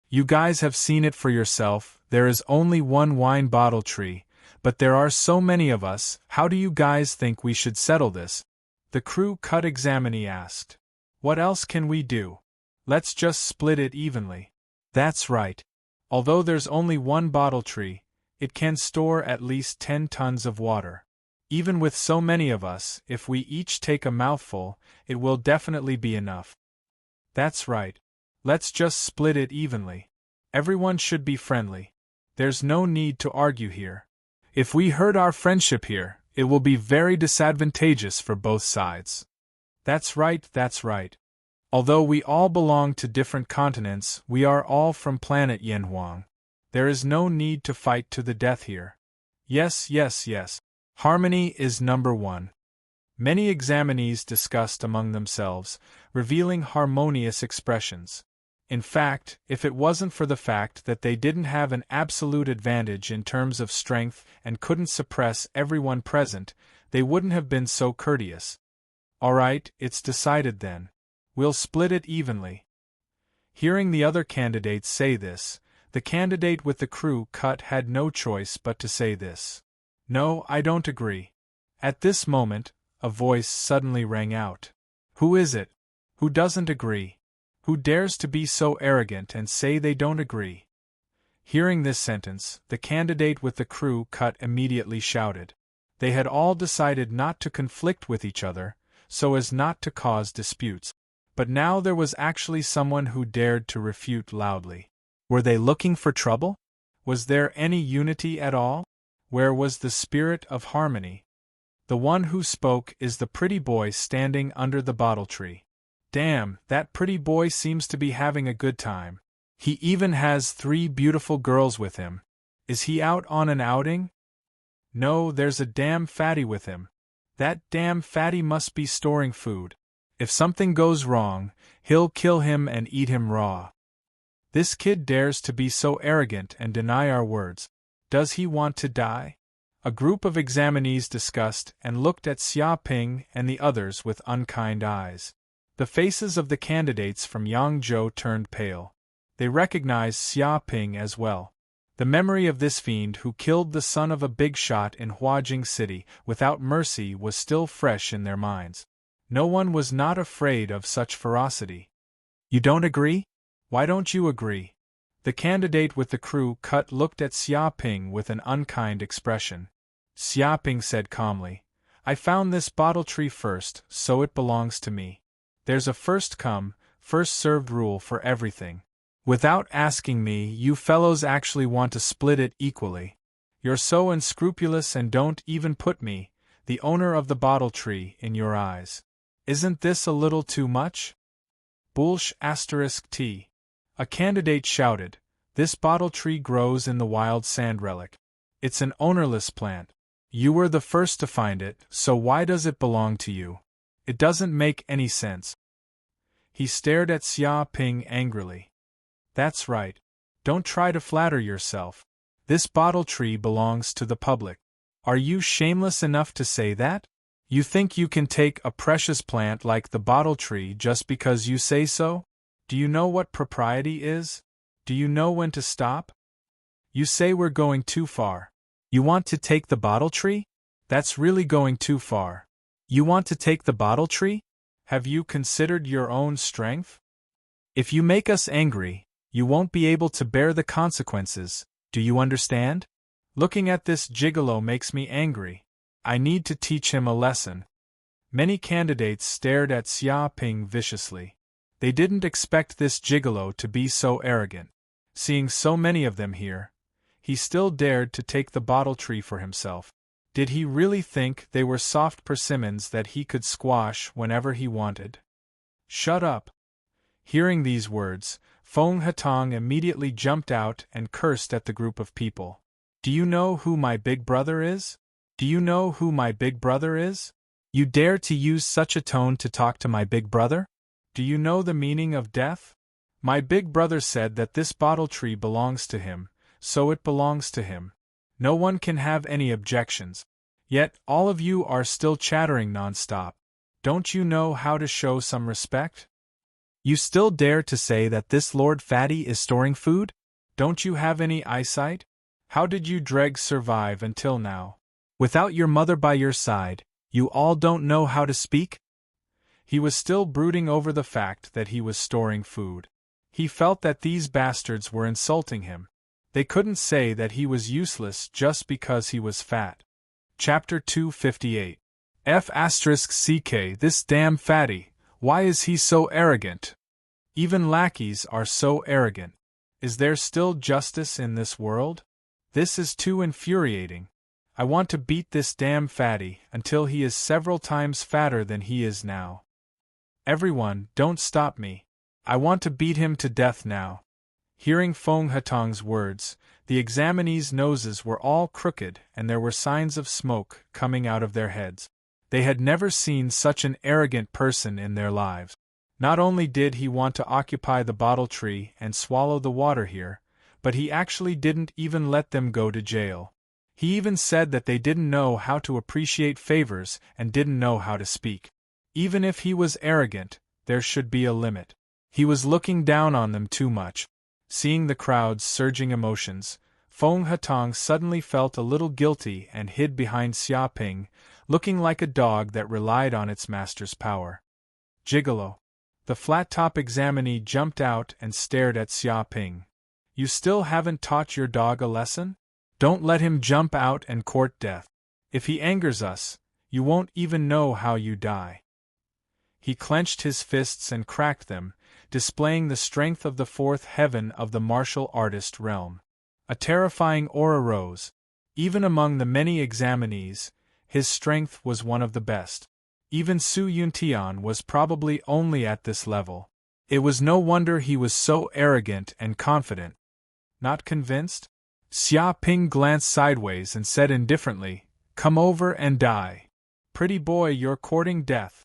You guys have seen it for yourself. There is only one wine bottle tree, but there are so many of us. How do you guys think we should settle this? The crew cut examinee asked. What else can we do? Let's just split it evenly. That's right. Although there's only one bottle tree, it can store at least 10 tons of water. Even with so many of us, if we each take a mouthful, it will definitely be enough. That's right. Let's just split it evenly. Everyone should be friendly. There's no need to argue here. If we hurt our friendship here, it will be very disadvantageous for both sides. That's right, that's right. Although we all belong to different continents, we are all from planet Yanhuang. There is no need to fight to the death here. Yes, yes, yes. Harmony is number one. Many examinees discussed among themselves, revealing harmonious expressions. In fact, if it wasn't for the fact that they didn't have an absolute advantage in terms of strength and couldn't suppress everyone present, they wouldn't have been so courteous. All right, it's decided then. We'll split it evenly. Hearing the other candidates say this, the candidate with the crew cut had no choice but to say this. No, I don't agree. At this moment, a voice suddenly rang out. Who is it? Who doesn't agree? Who dares to be so arrogant and say they don't agree? Hearing this sentence, the candidate with the crew cut immediately shouted. They had all decided not to conflict with each other, so as not to cause disputes. But now there was actually someone who dared to refute loudly. Were they looking for trouble? Was there any unity at all? Where was the spirit of harmony? The one who spoke is the pretty boy standing under the bottle tree. Damn, that pretty boy seems to be having a good time. He even has 3 beautiful girls with him. Is he out on an outing? No, there's a damn fatty with him. That damn fatty must be storing food. If something goes wrong, he'll kill him and eat him raw. This kid dares to be so arrogant and deny our words. Does he want to die? A group of examinees discussed and looked at Xia Ping and the others with unkind eyes. The faces of the candidates from Yangzhou turned pale. They recognized Xia Ping as well. The memory of this fiend who killed the son of a big shot in Huajing City without mercy was still fresh in their minds. No one was not afraid of such ferocity. You don't agree? Why don't you agree? The candidate with the crew cut looked at Xia Ping with an unkind expression. Xia Ping said calmly, I found this bottle tree first, so it belongs to me. There's a first come, first served rule for everything. Without asking me, you fellows actually want to split it equally. You're so unscrupulous and don't even put me, the owner of the bottle tree, in your eyes. Isn't this a little too much? Bullsh *T. A candidate shouted, This bottle tree grows in the wild sand relic. It's an ownerless plant. You were the first to find it, so why does it belong to you? It doesn't make any sense. He stared at Xia Ping angrily. That's right. Don't try to flatter yourself. This bottle tree belongs to the public. Are you shameless enough to say that? You think you can take a precious plant like the bottle tree just because you say so? Do you know what propriety is? Do you know when to stop? You say we're going too far. You want to take the bottle tree? That's really going too far. You want to take the bottle tree? Have you considered your own strength? If you make us angry, you won't be able to bear the consequences, do you understand? Looking at this gigolo makes me angry. I need to teach him a lesson. Many candidates stared at Xia Ping viciously. They didn't expect this gigolo to be so arrogant. Seeing so many of them here, he still dared to take the bottle tree for himself. Did he really think they were soft persimmons that he could squash whenever he wanted? Shut up! Hearing these words, Feng Hatong immediately jumped out and cursed at the group of people. Do you know who my big brother is? Do you know who my big brother is? You dare to use such a tone to talk to my big brother? Do you know the meaning of death? My big brother said that this bottle tree belongs to him, so it belongs to him. No one can have any objections. Yet all of you are still chattering non-stop. Don't you know how to show some respect? You still dare to say that this Lord Fatty is storing food? Don't you have any eyesight? How did you dregs survive until now? Without your mother by your side, you all don't know how to speak? He was still brooding over the fact that he was storing food. He felt that these bastards were insulting him. They couldn't say that he was useless just because he was fat. Chapter 258. F***ck, this damn fatty, why is he so arrogant? Even lackeys are so arrogant. Is there still justice in this world? This is too infuriating. I want to beat this damn fatty until he is several times fatter than he is now. Everyone, don't stop me. I want to beat him to death now. Hearing Feng Hatong's words, the examinees' noses were all crooked and there were signs of smoke coming out of their heads. They had never seen such an arrogant person in their lives. Not only did he want to occupy the bottle tree and swallow the water here, but he actually didn't even let them go to jail. He even said that they didn't know how to appreciate favors and didn't know how to speak. Even if he was arrogant, there should be a limit. He was looking down on them too much. Seeing the crowd's surging emotions, Feng Hatong suddenly felt a little guilty and hid behind Xia Ping, looking like a dog that relied on its master's power. Gigolo. The flat-top examinee jumped out and stared at Xia Ping. You still haven't taught your dog a lesson? Don't let him jump out and court death. If he angers us, you won't even know how you die. He clenched his fists and cracked them, displaying the strength of the fourth heaven of the martial artist realm. A terrifying aura rose. Even among the many examinees, his strength was one of the best. Even Su Yuntian was probably only at this level. It was no wonder he was so arrogant and confident. Not convinced? Xia Ping glanced sideways and said indifferently, "Come over and die. Pretty boy, you're courting death."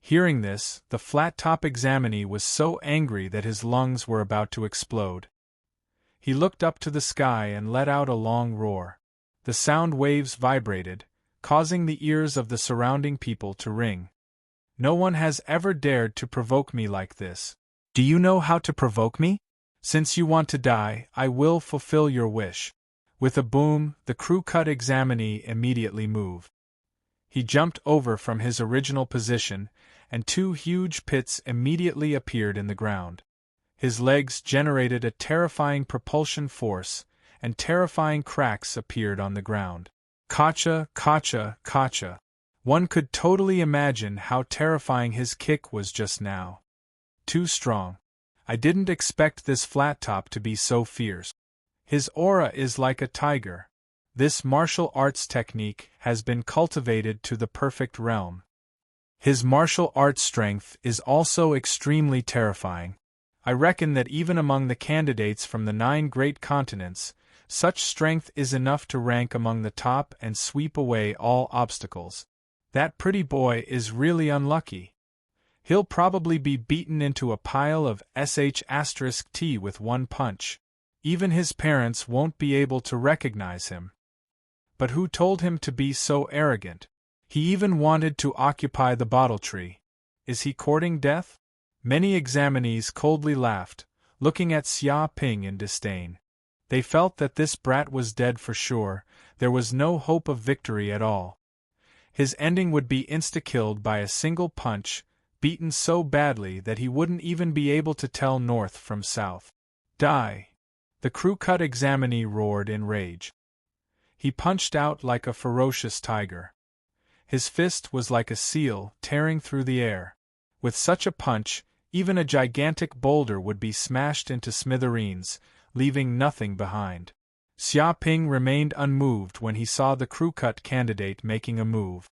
Hearing this, the flat-top examinee was so angry that his lungs were about to explode. He looked up to the sky and let out a long roar. The sound waves vibrated, causing the ears of the surrounding people to ring. No one has ever dared to provoke me like this. Do you know how to provoke me? Since you want to die, I will fulfill your wish. With a boom, the crew-cut examinee immediately moved. He jumped over from his original position, and two huge pits immediately appeared in the ground. His legs generated a terrifying propulsion force, and terrifying cracks appeared on the ground. Kacha, kacha, kacha. One could totally imagine how terrifying his kick was just now. Too strong. I didn't expect this flat top to be so fierce. His aura is like a tiger. This martial arts technique has been cultivated to the perfect realm. His martial arts strength is also extremely terrifying. I reckon that even among the candidates from the 9 great continents, such strength is enough to rank among the top and sweep away all obstacles. That pretty boy is really unlucky. He'll probably be beaten into a pile of sh*t with one punch. Even his parents won't be able to recognize him. But who told him to be so arrogant? He even wanted to occupy the bottle tree. Is he courting death? Many examinees coldly laughed, looking at Xia Ping in disdain. They felt that this brat was dead for sure, there was no hope of victory at all. His ending would be insta-killed by a single punch, beaten so badly that he wouldn't even be able to tell north from south. Die! The crew-cut examinee roared in rage. He punched out like a ferocious tiger. His fist was like a seal, tearing through the air. With such a punch, even a gigantic boulder would be smashed into smithereens, leaving nothing behind. Xia Ping remained unmoved when he saw the crew-cut candidate making a move.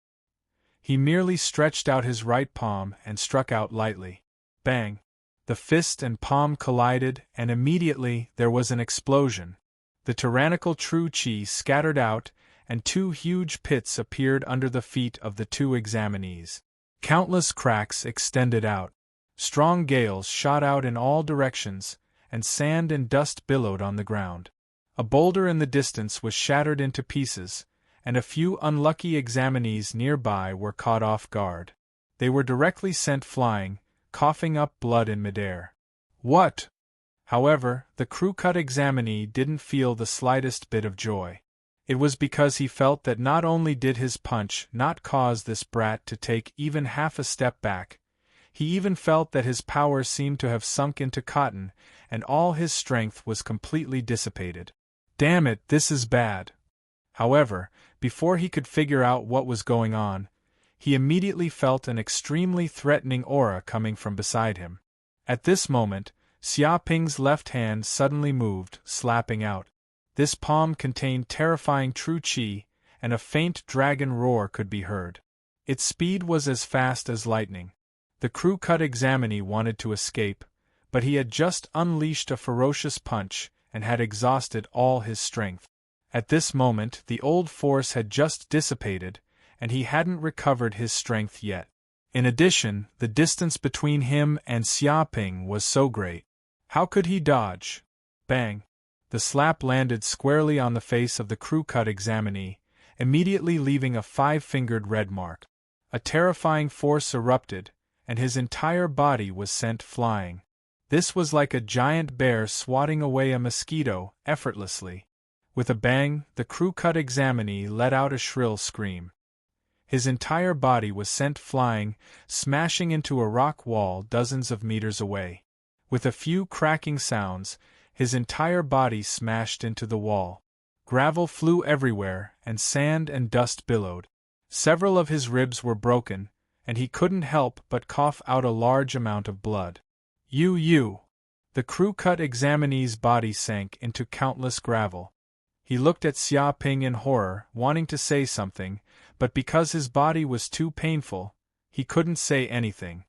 He merely stretched out his right palm and struck out lightly. Bang! The fist and palm collided, and immediately there was an explosion. The tyrannical Tru Chi scattered out, and 2 huge pits appeared under the feet of the 2 examinees. Countless cracks extended out. Strong gales shot out in all directions, and sand and dust billowed on the ground. A boulder in the distance was shattered into pieces, and a few unlucky examinees nearby were caught off guard. They were directly sent flying, coughing up blood in midair. What? However, the crew-cut examinee didn't feel the slightest bit of joy. It was because he felt that not only did his punch not cause this brat to take even half a step back, he even felt that his power seemed to have sunk into cotton, and all his strength was completely dissipated. Damn it, this is bad. However, before he could figure out what was going on, he immediately felt an extremely threatening aura coming from beside him. At this moment, Xia Ping's left hand suddenly moved, slapping out. This palm contained terrifying Tru Chi, and a faint dragon roar could be heard. Its speed was as fast as lightning. The crew-cut examinee wanted to escape, but he had just unleashed a ferocious punch and had exhausted all his strength. At this moment the old force had just dissipated, and he hadn't recovered his strength yet. In addition, the distance between him and Xia Ping was so great. How could he dodge? Bang! The slap landed squarely on the face of the crew-cut examinee, immediately leaving a 5-fingered red mark. A terrifying force erupted, and his entire body was sent flying. This was like a giant bear swatting away a mosquito, effortlessly. With a bang, the crew-cut examinee let out a shrill scream. His entire body was sent flying, smashing into a rock wall dozens of meters away. With a few cracking sounds, his entire body smashed into the wall. Gravel flew everywhere, and sand and dust billowed. Several of his ribs were broken, and he couldn't help but cough out a large amount of blood. You! The crew-cut examinee's body sank into countless gravel. He looked at Xia Ping in horror, wanting to say something, but because his body was too painful, he couldn't say anything.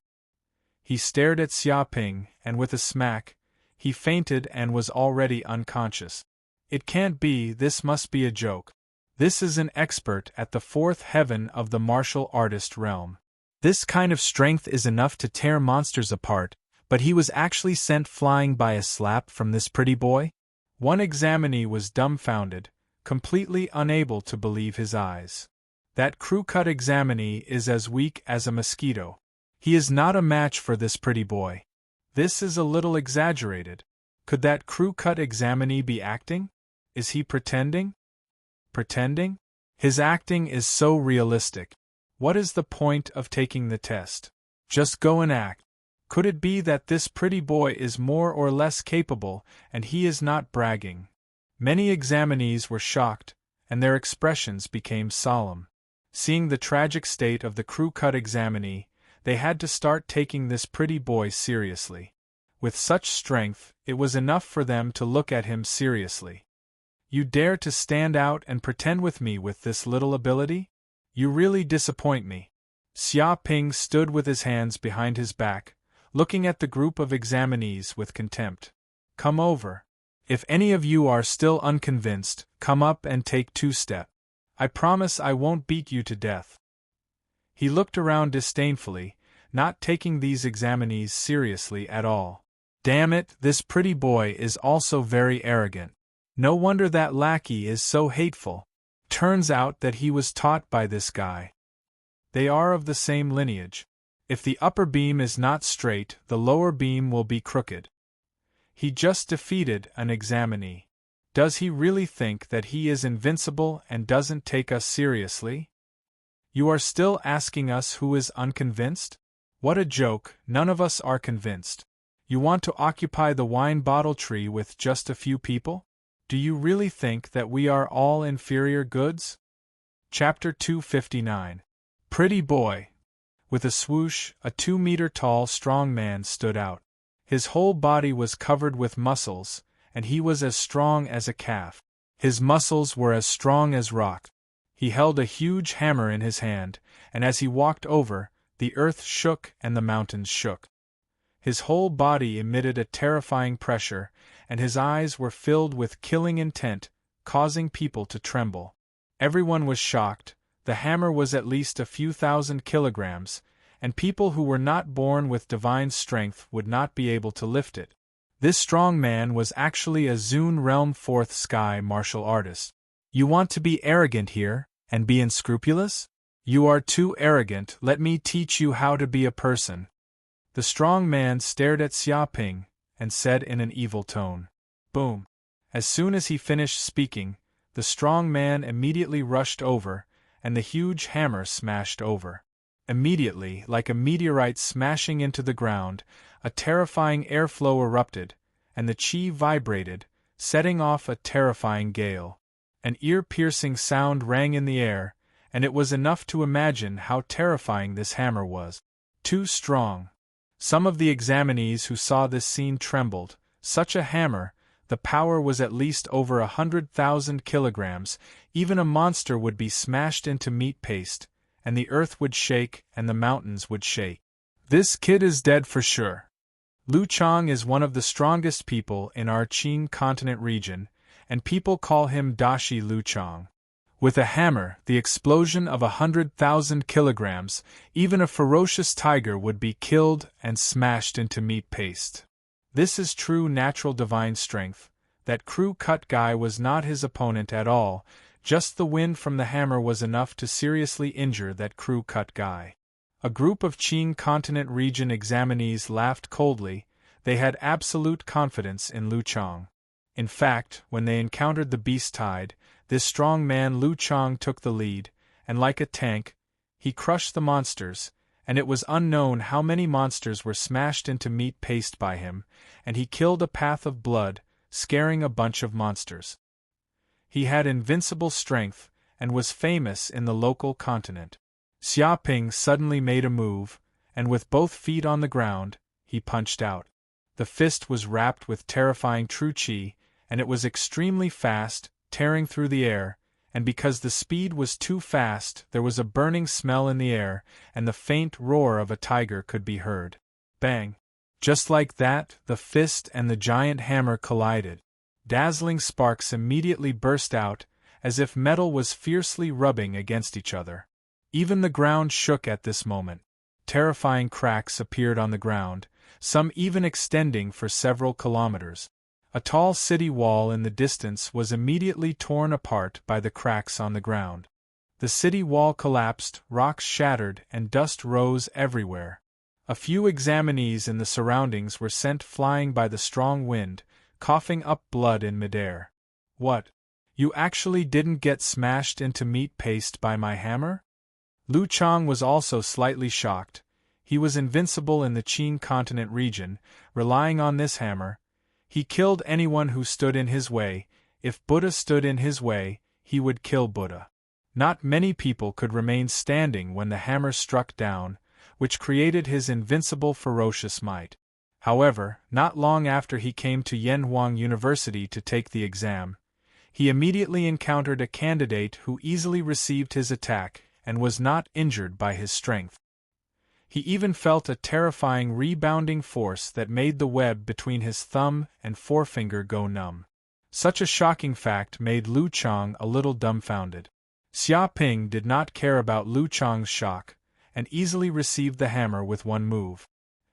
He stared at Xia Ping, and with a smack, he fainted and was already unconscious. It can't be, this must be a joke. This is an expert at the 4th heaven of the martial artist realm. This kind of strength is enough to tear monsters apart, but he was actually sent flying by a slap from this pretty boy? One examinee was dumbfounded, completely unable to believe his eyes. That crew-cut examinee is as weak as a mosquito. He is not a match for this pretty boy. This is a little exaggerated. Could that crew-cut examinee be acting? Is he pretending? Pretending? His acting is so realistic. What is the point of taking the test? Just go and act. Could it be that this pretty boy is more or less capable, and he is not bragging? Many examinees were shocked, and their expressions became solemn. Seeing the tragic state of the crew-cut examinee, they had to start taking this pretty boy seriously. With such strength, it was enough for them to look at him seriously. You dare to stand out and pretend with me with this little ability? You really disappoint me. Xia Ping stood with his hands behind his back, looking at the group of examinees with contempt. Come over. If any of you are still unconvinced, come up and take 2 steps. I promise I won't beat you to death. He looked around disdainfully, not taking these examinees seriously at all. Damn it, this pretty boy is also very arrogant. No wonder that lackey is so hateful. Turns out that he was taught by this guy. They are of the same lineage. If the upper beam is not straight, the lower beam will be crooked. He just defeated an examinee. Does he really think that he is invincible and doesn't take us seriously? You are still asking us who is unconvinced? What a joke, none of us are convinced. You want to occupy the wine bottle tree with just a few people? Do you really think that we are all inferior goods? Chapter 259. Pretty boy. With a swoosh, a 2-meter-tall strong man stood out. His whole body was covered with muscles, and he was as strong as a calf. His muscles were as strong as rock. He held a huge hammer in his hand, and as he walked over, the earth shook and the mountains shook. His whole body emitted a terrifying pressure, and his eyes were filled with killing intent, causing people to tremble. Everyone was shocked. The hammer was at least a few thousand kilograms, and people who were not born with divine strength would not be able to lift it. This strong man was actually a Zune Realm 4th Sky martial artist. You want to be arrogant here, and be unscrupulous? You are too arrogant, let me teach you how to be a person. The strong man stared at Xiaoping, and said in an evil tone. Boom! As soon as he finished speaking, the strong man immediately rushed over, and the huge hammer smashed over. Immediately, like a meteorite smashing into the ground, a terrifying airflow erupted, and the chi vibrated, setting off a terrifying gale. An ear-piercing sound rang in the air, and it was enough to imagine how terrifying this hammer was. Too strong. Some of the examinees who saw this scene trembled. Such a hammer, the power was at least over 100,000 kilograms, even a monster would be smashed into meat paste, and the earth would shake and the mountains would shake. This kid is dead for sure. Lu Chang is one of the strongest people in our Qing continent region, and people call him Dashi Lu Chang. With a hammer, the explosion of 100,000 kilograms, even a ferocious tiger would be killed and smashed into meat paste. This is true natural divine strength. That crew-cut guy was not his opponent at all, just the wind from the hammer was enough to seriously injure that crew-cut guy. A group of Qing continent region examinees laughed coldly. They had absolute confidence in Lu Chang. In fact, when they encountered the beast tide, this strong man Lu Chang took the lead, and like a tank, he crushed the monsters, and it was unknown how many monsters were smashed into meat paste by him, and he killed a path of blood, scaring a bunch of monsters. He had invincible strength, and was famous in the local continent. Xiaoping suddenly made a move, and with both feet on the ground, he punched out. The fist was wrapped with terrifying true qi, and it was extremely fast, tearing through the air, and because the speed was too fast, there was a burning smell in the air, and the faint roar of a tiger could be heard. Bang! Just like that, the fist and the giant hammer collided. Dazzling sparks immediately burst out, as if metal was fiercely rubbing against each other. Even the ground shook at this moment. Terrifying cracks appeared on the ground, some even extending for several kilometers. A tall city wall in the distance was immediately torn apart by the cracks on the ground. The city wall collapsed, rocks shattered, and dust rose everywhere. A few examinees in the surroundings were sent flying by the strong wind, coughing up blood in midair. What? You actually didn't get smashed into meat paste by my hammer? Lu Chang was also slightly shocked. He was invincible in the Qing continent region, relying on this hammer. He killed anyone who stood in his way. If Buddha stood in his way, he would kill Buddha. Not many people could remain standing when the hammer struck down, which created his invincible ferocious might. However, not long after he came to Yanhuang University to take the exam, he immediately encountered a candidate who easily received his attack and was not injured by his strength. He even felt a terrifying rebounding force that made the web between his thumb and forefinger go numb. Such a shocking fact made Lu Chang a little dumbfounded. Xia Ping did not care about Lu Chang's shock, and easily received the hammer with one move.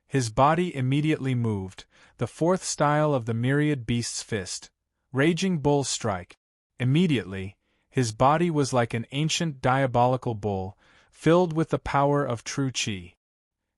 His body immediately moved, the fourth style of the myriad beast's fist, Raging Bull Strike. Immediately, his body was like an ancient diabolical bull, filled with the power of true qi.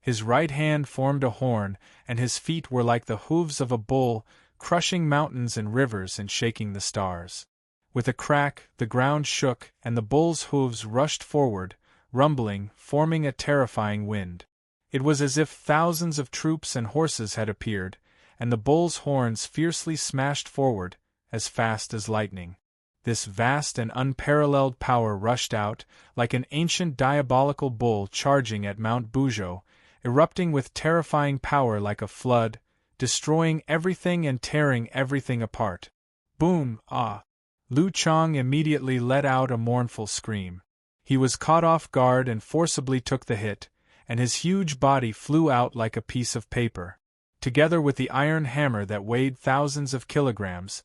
His right hand formed a horn, and his feet were like the hooves of a bull, crushing mountains and rivers and shaking the stars. With a crack, the ground shook, and the bull's hooves rushed forward, rumbling, forming a terrifying wind. It was as if thousands of troops and horses had appeared, and the bull's horns fiercely smashed forward, as fast as lightning. This vast and unparalleled power rushed out, like an ancient diabolical bull charging at Mount Buzhou, erupting with terrifying power like a flood, destroying everything and tearing everything apart. Boom! Ah! Lu Chang immediately let out a mournful scream. He was caught off guard and forcibly took the hit, and his huge body flew out like a piece of paper. Together with the iron hammer that weighed thousands of kilograms,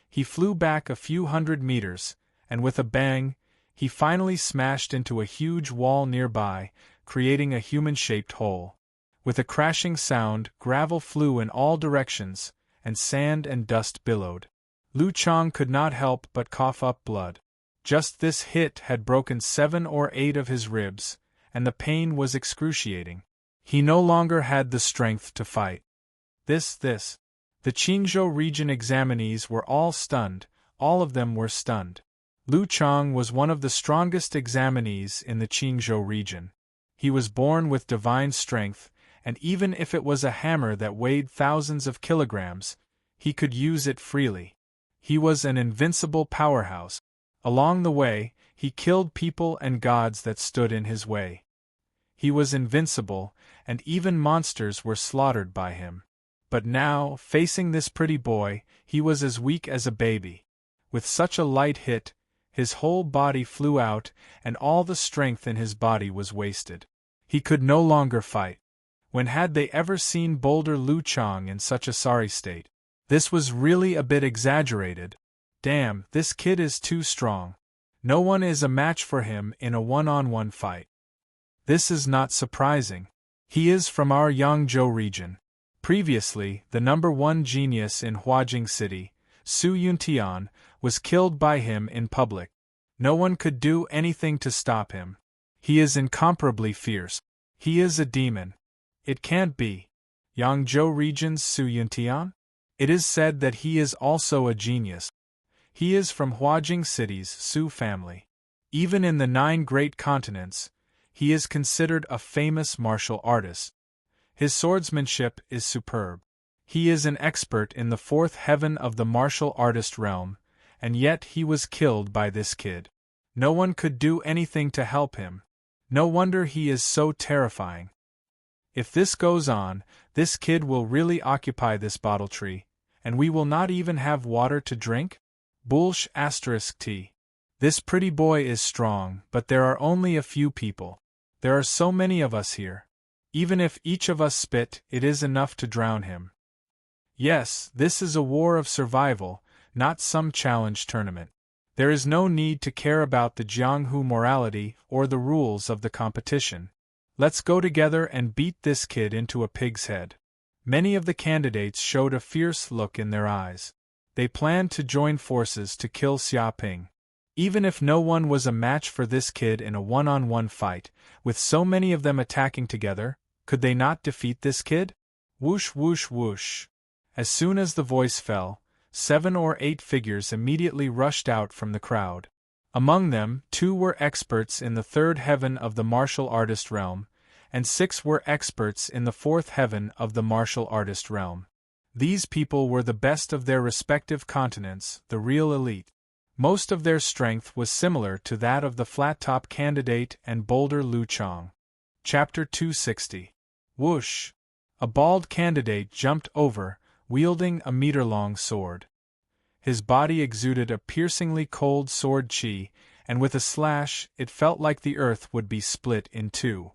he flew back a few hundred meters, and with a bang, he finally smashed into a huge wall nearby, creating a human-shaped hole. With a crashing sound, gravel flew in all directions, and sand and dust billowed. Lu Chang could not help but cough up blood. Just this hit had broken 7 or 8 of his ribs, and the pain was excruciating. He no longer had the strength to fight. The Qingzhou region examinees were all stunned, all of them were stunned. Lu Chang was one of the strongest examinees in the Qingzhou region. He was born with divine strength, and even if it was a hammer that weighed thousands of kilograms, he could use it freely. He was an invincible powerhouse. Along the way, he killed people and gods that stood in his way. He was invincible, and even monsters were slaughtered by him. But now, facing this pretty boy, he was as weak as a baby. With such a light hit, his whole body flew out, and all the strength in his body was wasted. He could no longer fight. When had they ever seen Boulder Lu Chang in such a sorry state? This was really a bit exaggerated. Damn, this kid is too strong. No one is a match for him in a one-on-one fight. This is not surprising. He is from our Yangzhou region. Previously, the #1 genius in Huajing City, Su Yuntian, was killed by him in public. No one could do anything to stop him. He is incomparably fierce. He is a demon. It can't be. Yangzhou region's Su Yuntian? It is said that he is also a genius. He is from Huajing City's Su family. Even in the 9 great continents, he is considered a famous martial artist. His swordsmanship is superb. He is an expert in the 4th heaven of the martial artist realm, and yet he was killed by this kid. No one could do anything to help him. No wonder he is so terrifying. If this goes on, this kid will really occupy this bottle tree, and we will not even have water to drink? Bullsh *t. This pretty boy is strong, but there are only a few people. There are so many of us here. Even if each of us spit, it is enough to drown him. Yes, this is a war of survival, not some challenge tournament. There is no need to care about the Jianghu morality or the rules of the competition. Let's go together and beat this kid into a pig's head. Many of the candidates showed a fierce look in their eyes. They planned to join forces to kill Xia Ping. Even if no one was a match for this kid in a one-on-one fight, with so many of them attacking together, could they not defeat this kid? Whoosh whoosh whoosh. As soon as the voice fell, 7 or 8 figures immediately rushed out from the crowd. Among them, 2 were experts in the 3rd heaven of the martial artist realm, and 6 were experts in the 4th heaven of the martial artist realm. These people were the best of their respective continents, the real elite. Most of their strength was similar to that of the flat-top candidate and Boulder Lu Chang. Chapter 260. Whoosh! A bald candidate jumped over, wielding a meter-long sword. His body exuded a piercingly cold sword chi, and with a slash, it felt like the earth would be split in 2.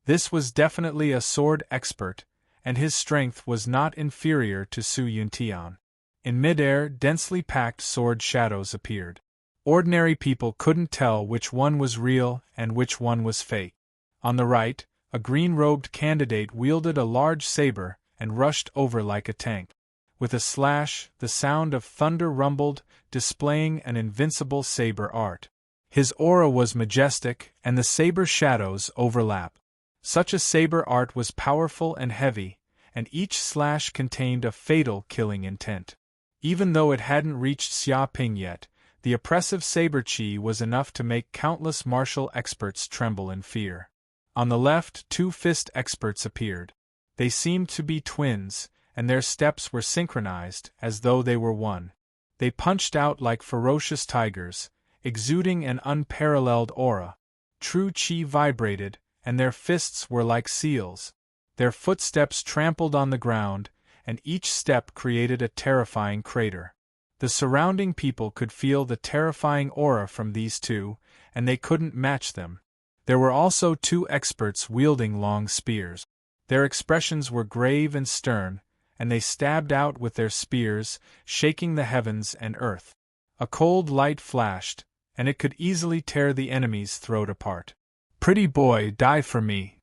This was definitely a sword expert, and his strength was not inferior to Su Yuntian. In midair, densely packed sword shadows appeared. Ordinary people couldn't tell which one was real and which one was fake. On the right, a green-robed candidate wielded a large saber and rushed over like a tank. With a slash, the sound of thunder rumbled, displaying an invincible saber art. His aura was majestic, and the saber shadows overlap. Such a saber art was powerful and heavy, and each slash contained a fatal killing intent. Even though it hadn't reached Xia Ping yet, the oppressive saber chi was enough to make countless martial experts tremble in fear. On the left, two fist experts appeared. They seemed to be twins, and their steps were synchronized, as though they were one. They punched out like ferocious tigers, exuding an unparalleled aura. True chi vibrated, and their fists were like seals. Their footsteps trampled on the ground, and each step created a terrifying crater. The surrounding people could feel the terrifying aura from these two, and they couldn't match them. There were also two experts wielding long spears. Their expressions were grave and stern, and they stabbed out with their spears, shaking the heavens and earth. A cold light flashed, and it could easily tear the enemy's throat apart. "Pretty boy, die for me.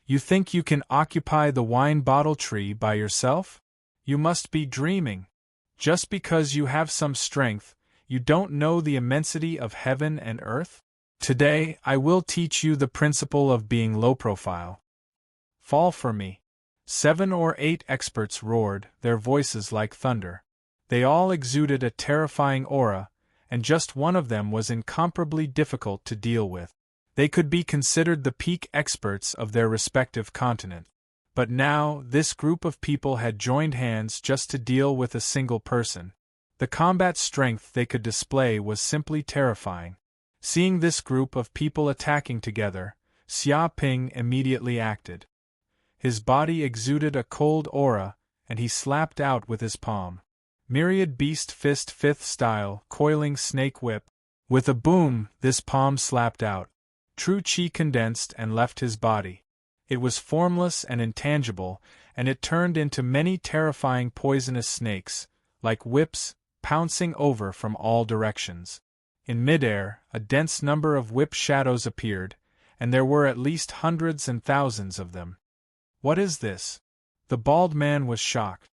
You think you can occupy the wine bottle tree by yourself? You must be dreaming. Just because you have some strength, you don't know the immensity of heaven and earth? Today, I will teach you the principle of being low profile. Fall for me." 7 or 8 experts roared, their voices like thunder. They all exuded a terrifying aura, and just one of them was incomparably difficult to deal with. They could be considered the peak experts of their respective continent. But now, this group of people had joined hands just to deal with a single person. The combat strength they could display was simply terrifying. Seeing this group of people attacking together, Xia Ping immediately acted. His body exuded a cold aura, and he slapped out with his palm. Myriad Beast Fist 5th style, coiling snake whip. With a boom, this palm slapped out. True chi condensed and left his body. It was formless and intangible, and it turned into many terrifying poisonous snakes, like whips, pouncing over from all directions. In midair, a dense number of whip shadows appeared, and there were at least hundreds and thousands of them. "What is this?" The bald man was shocked.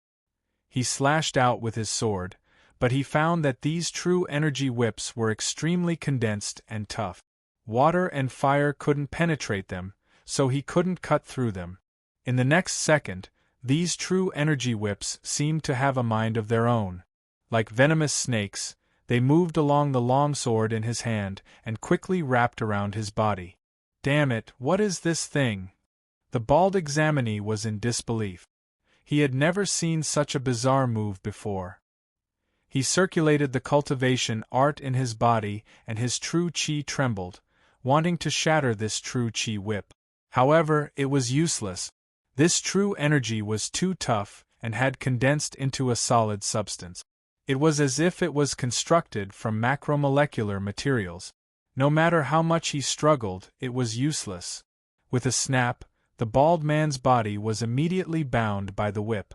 He slashed out with his sword, but he found that these true energy whips were extremely condensed and tough. Water and fire couldn't penetrate them, so he couldn't cut through them. In the next second, these true energy whips seemed to have a mind of their own. Like venomous snakes, they moved along the longsword in his hand and quickly wrapped around his body. "Damn it, what is this thing?" The bald examinee was in disbelief. He had never seen such a bizarre move before. He circulated the cultivation art in his body, and his true chi trembled, wanting to shatter this true chi whip. However, it was useless. This true energy was too tough and had condensed into a solid substance. It was as if it was constructed from macromolecular materials. No matter how much he struggled, it was useless. With a snap, the bald man's body was immediately bound by the whip.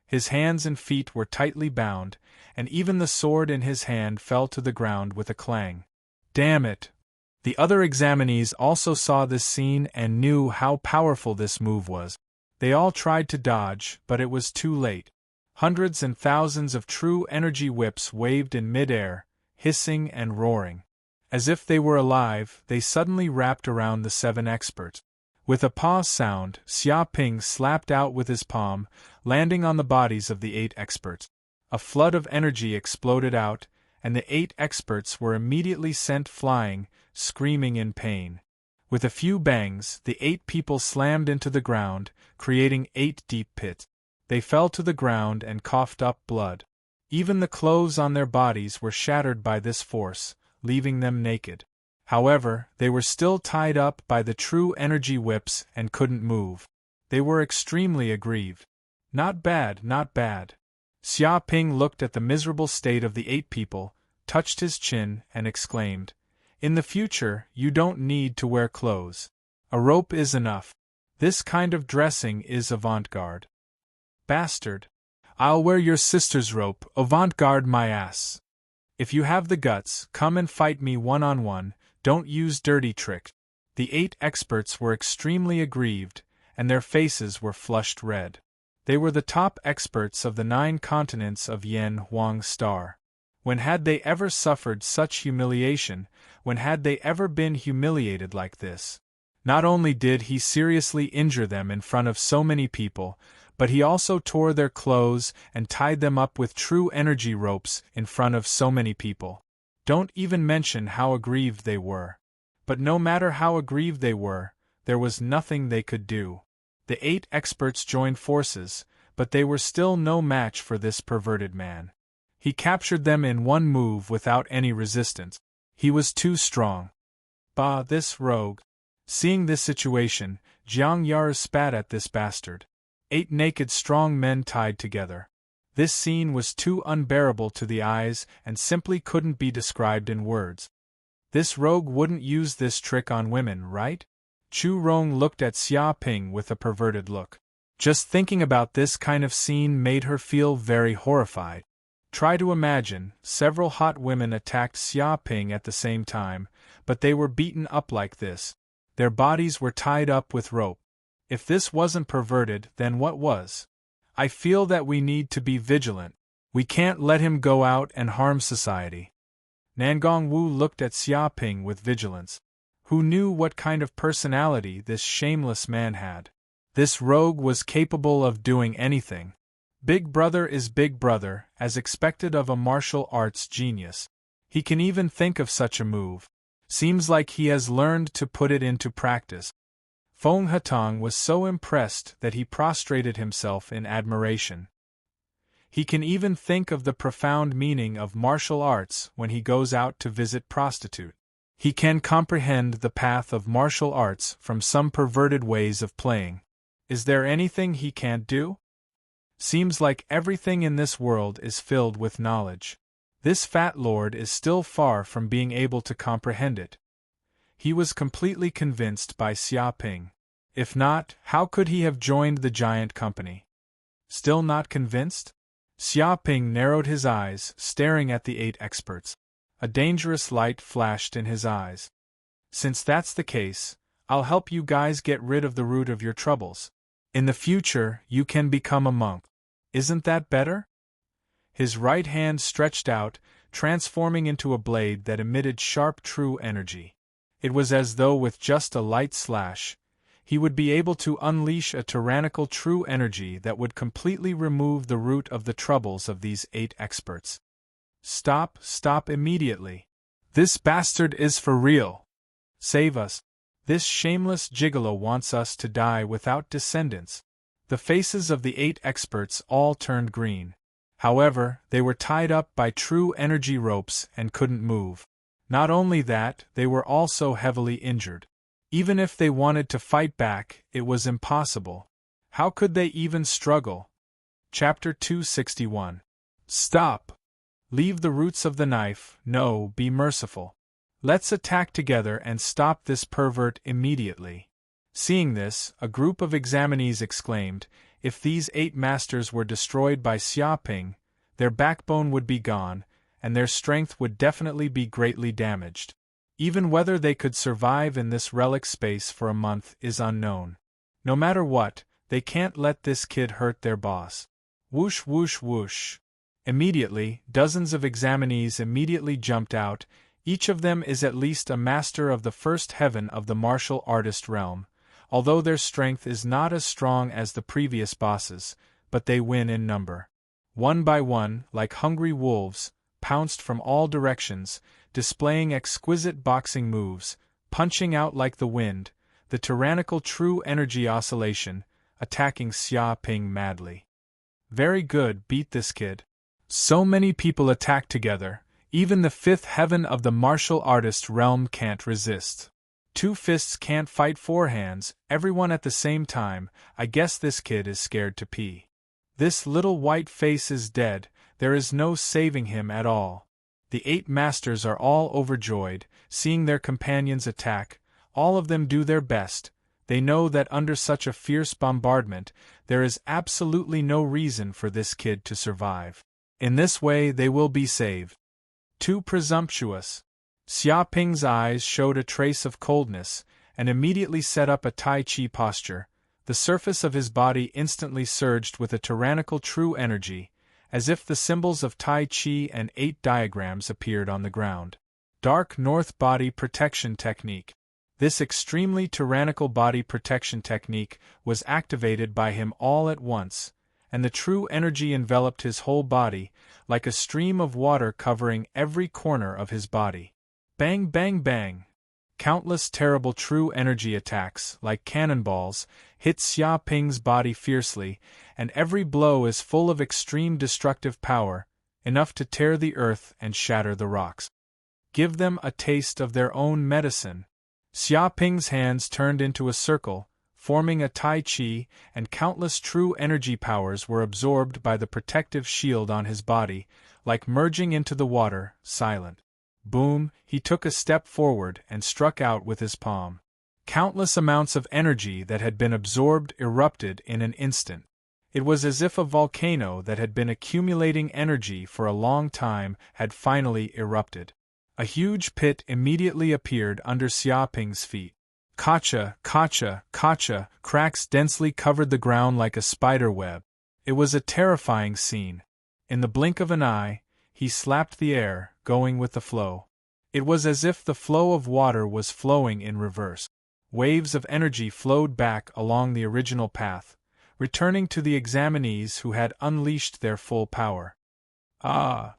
His hands and feet were tightly bound, and even the sword in his hand fell to the ground with a clang. "Damn it!" The other examinees also saw this scene and knew how powerful this move was. They all tried to dodge, but it was too late. Hundreds and thousands of true energy whips waved in midair, hissing and roaring. As if they were alive, they suddenly wrapped around the 7 experts. With a pause sound, Xia Ping slapped out with his palm, landing on the bodies of the 8 experts. A flood of energy exploded out, and the 8 experts were immediately sent flying, screaming in pain. With a few bangs, the 8 people slammed into the ground, creating 8 deep pits. They fell to the ground and coughed up blood. Even the clothes on their bodies were shattered by this force, leaving them naked. However, they were still tied up by the true energy whips and couldn't move. They were extremely aggrieved. "Not bad, not bad." Xia Ping looked at the miserable state of the 8 people, touched his chin, and exclaimed, "In the future, you don't need to wear clothes. A rope is enough. This kind of dressing is avant-garde. Bastard. I'll wear your sister's rope, avant-garde my ass. If you have the guts, come and fight me one-on-one, don't use dirty tricks. The 8 experts were extremely aggrieved, and their faces were flushed red. They were the top experts of the 9 continents of Yen Huang Star. When had they ever suffered such humiliation? When had they ever been humiliated like this? Not only did he seriously injure them in front of so many people, but he also tore their clothes and tied them up with true energy ropes in front of so many people. Don't even mention how aggrieved they were. But no matter how aggrieved they were, there was nothing they could do. The 8 experts joined forces, but they were still no match for this perverted man. He captured them in one move without any resistance. He was too strong. Bah, this rogue. Seeing this situation, Jiang Yar spat at this bastard. 8 naked strong men tied together. This scene was too unbearable to the eyes and simply couldn't be described in words. This rogue wouldn't use this trick on women, right? Chu Rong looked at Xia Ping with a perverted look. Just thinking about this kind of scene made her feel very horrified. Try to imagine, several hot women attacked Xia Ping at the same time, but they were beaten up like this. Their bodies were tied up with rope. If this wasn't perverted, then what was? I feel that we need to be vigilant. We can't let him go out and harm society. Nangong Wu looked at Xia Ping with vigilance. Who knew what kind of personality this shameless man had? This rogue was capable of doing anything. Big Brother is Big Brother, as expected of a martial arts genius. He can even think of such a move. Seems like he has learned to put it into practice. Feng Hatong was so impressed that he prostrated himself in admiration. He can even think of the profound meaning of martial arts when he goes out to visit prostitute. He can comprehend the path of martial arts from some perverted ways of playing. Is there anything he can't do? Seems like everything in this world is filled with knowledge. This fat lord is still far from being able to comprehend it. He was completely convinced by Xia Ping. If not, how could he have joined the giant company? Still not convinced? Xia Ping narrowed his eyes, staring at the 8 experts. A dangerous light flashed in his eyes. Since that's the case, I'll help you guys get rid of the root of your troubles. In the future, you can become a monk. Isn't that better? His right hand stretched out, transforming into a blade that emitted sharp true energy. It was as though with just a light slash, he would be able to unleash a tyrannical true energy that would completely remove the root of the troubles of these 8 experts. Stop immediately. This bastard is for real. Save us. This shameless gigolo wants us to die without descendants. The faces of the 8 experts all turned green. However, they were tied up by true energy ropes and couldn't move. Not only that, they were also heavily injured. Even if they wanted to fight back, it was impossible. How could they even struggle? Chapter 261. Stop! Leave the roots of the knife, no, be merciful. Let's attack together and stop this pervert immediately. Seeing this, a group of examinees exclaimed, if these 8 masters were destroyed by Xia Ping, their backbone would be gone, and their strength would definitely be greatly damaged. Even whether they could survive in this relic space for a month is unknown. No matter what, they can't let this kid hurt their boss. Whoosh whoosh whoosh. Immediately, dozens of examinees immediately jumped out. Each of them is at least a master of the first heaven of the martial artist realm, although their strength is not as strong as the previous bosses, but they win in number. One by one, like hungry wolves, pounced from all directions, displaying exquisite boxing moves, punching out like the wind, the tyrannical true energy oscillation, attacking Xia Ping madly. Very good, beat this kid. So many people attack together, even the 5th heaven of the martial artist realm can't resist. 2 fists can't fight 4 hands, everyone at the same time. I guess this kid is scared to pee. This little white face is dead, there is no saving him at all. The 8 masters are all overjoyed, seeing their companions attack, all of them do their best, They know that under such a fierce bombardment, there is absolutely no reason for this kid to survive. In this way they will be saved. Too presumptuous. Xiaoping's eyes showed a trace of coldness, and immediately set up a Tai Chi posture. The surface of his body instantly surged with a tyrannical true energy, as if the symbols of Tai Chi and 8 diagrams appeared on the ground. Dark North Body Protection Technique. This extremely tyrannical body protection technique was activated by him all at once, and the true energy enveloped his whole body, like a stream of water covering every corner of his body. Bang bang bang! Countless terrible true energy attacks, like cannonballs, hit Xiaoping's body fiercely, and every blow is full of extreme destructive power, enough to tear the earth and shatter the rocks. Give them a taste of their own medicine. Xiaoping's hands turned into a circle, forming a Tai Chi, and countless true energy powers were absorbed by the protective shield on his body, like merging into the water, silent. Boom, he took a step forward and struck out with his palm. Countless amounts of energy that had been absorbed erupted in an instant. It was as if a volcano that had been accumulating energy for a long time had finally erupted. A huge pit immediately appeared under Xiaoping's feet. Kacha, kacha, kacha, cracks densely covered the ground like a spider web. It was a terrifying scene. In the blink of an eye, he slapped the air, going with the flow. It was as if the flow of water was flowing in reverse. Waves of energy flowed back along the original path, returning to the examinees who had unleashed their full power. Ah!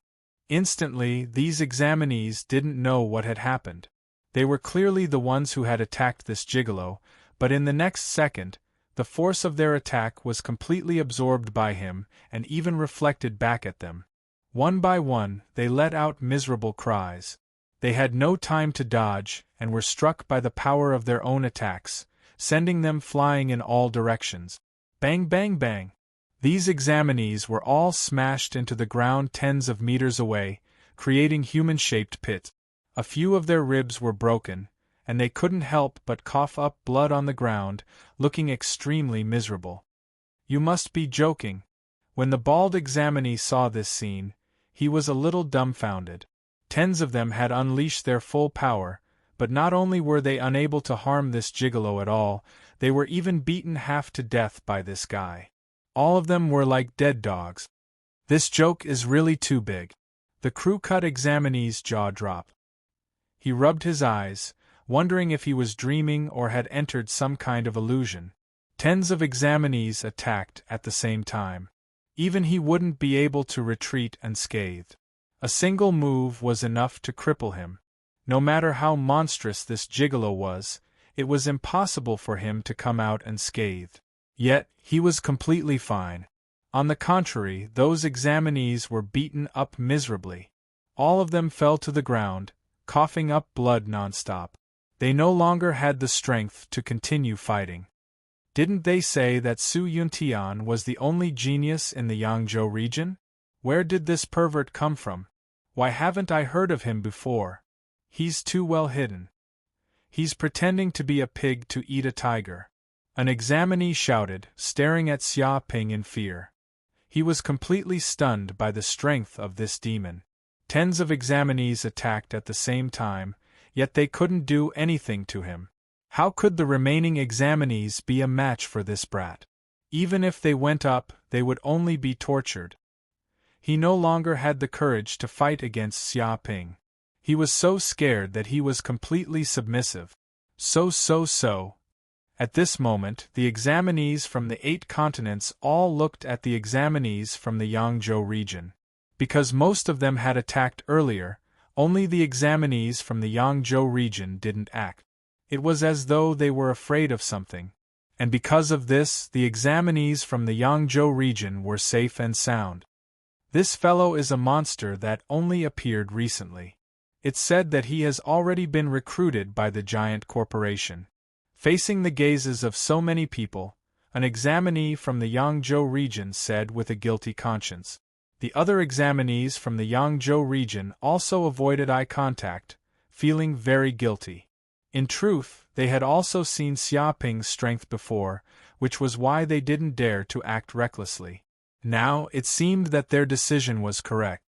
Instantly, these examinees didn't know what had happened. They were clearly the ones who had attacked this gigolo, but in the next second, the force of their attack was completely absorbed by him and even reflected back at them. One by one, they let out miserable cries. They had no time to dodge, and were struck by the power of their own attacks, sending them flying in all directions. Bang bang bang! These examinees were all smashed into the ground tens of meters away, creating human-shaped pits. A few of their ribs were broken, and they couldn't help but cough up blood on the ground, looking extremely miserable. You must be joking. When the bald examinee saw this scene, he was a little dumbfounded. Tens of them had unleashed their full power, but not only were they unable to harm this gigolo at all, they were even beaten half to death by this guy. All of them were like dead dogs. This joke is really too big. The crew-cut examinee's jaw dropped. He rubbed his eyes, wondering if he was dreaming or had entered some kind of illusion. Tens of examinees attacked at the same time. Even he wouldn't be able to retreat unscathed. A single move was enough to cripple him. No matter how monstrous this gigolo was, it was impossible for him to come out unscathed. Yet, he was completely fine. On the contrary, those examinees were beaten up miserably. All of them fell to the ground, coughing up blood nonstop. They no longer had the strength to continue fighting. Didn't they say that Su Yuntian was the only genius in the Yangzhou region? Where did this pervert come from? Why haven't I heard of him before? He's too well hidden. He's pretending to be a pig to eat a tiger. An examinee shouted, staring at Xiaoping in fear. He was completely stunned by the strength of this demon. Tens of examinees attacked at the same time, yet they couldn't do anything to him. How could the remaining examinees be a match for this brat? Even if they went up, they would only be tortured. He no longer had the courage to fight against Xiaoping. He was so scared that he was completely submissive. So. At this moment, the examinees from the 8 continents all looked at the examinees from the Yangzhou region. Because most of them had attacked earlier, only the examinees from the Yangzhou region didn't act. It was as though they were afraid of something. And because of this, the examinees from the Yangzhou region were safe and sound. This fellow is a monster that only appeared recently. It's said that he has already been recruited by the giant corporation. Facing the gazes of so many people, an examinee from the Yangzhou region said with a guilty conscience. The other examinees from the Yangzhou region also avoided eye contact, feeling very guilty. In truth, they had also seen Xiaoping's strength before, which was why they didn't dare to act recklessly. Now, it seemed that their decision was correct.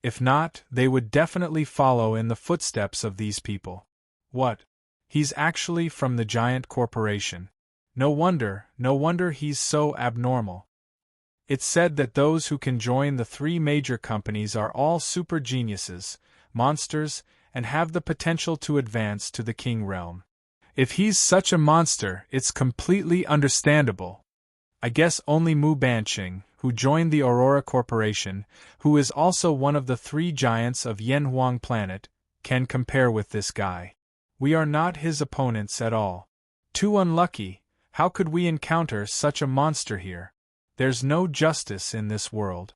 If not, they would definitely follow in the footsteps of these people. What? He's actually from the giant corporation. No wonder he's so abnormal. It's said that those who can join the 3 major companies are all super geniuses, monsters, and have the potential to advance to the king realm. If he's such a monster, it's completely understandable. I guess only Mu Banqing, who joined the Aurora Corporation, who is also one of the 3 giants of Yanhuang Planet, can compare with this guy. We are not his opponents at all. Too unlucky. How could we encounter such a monster here? There's no justice in this world.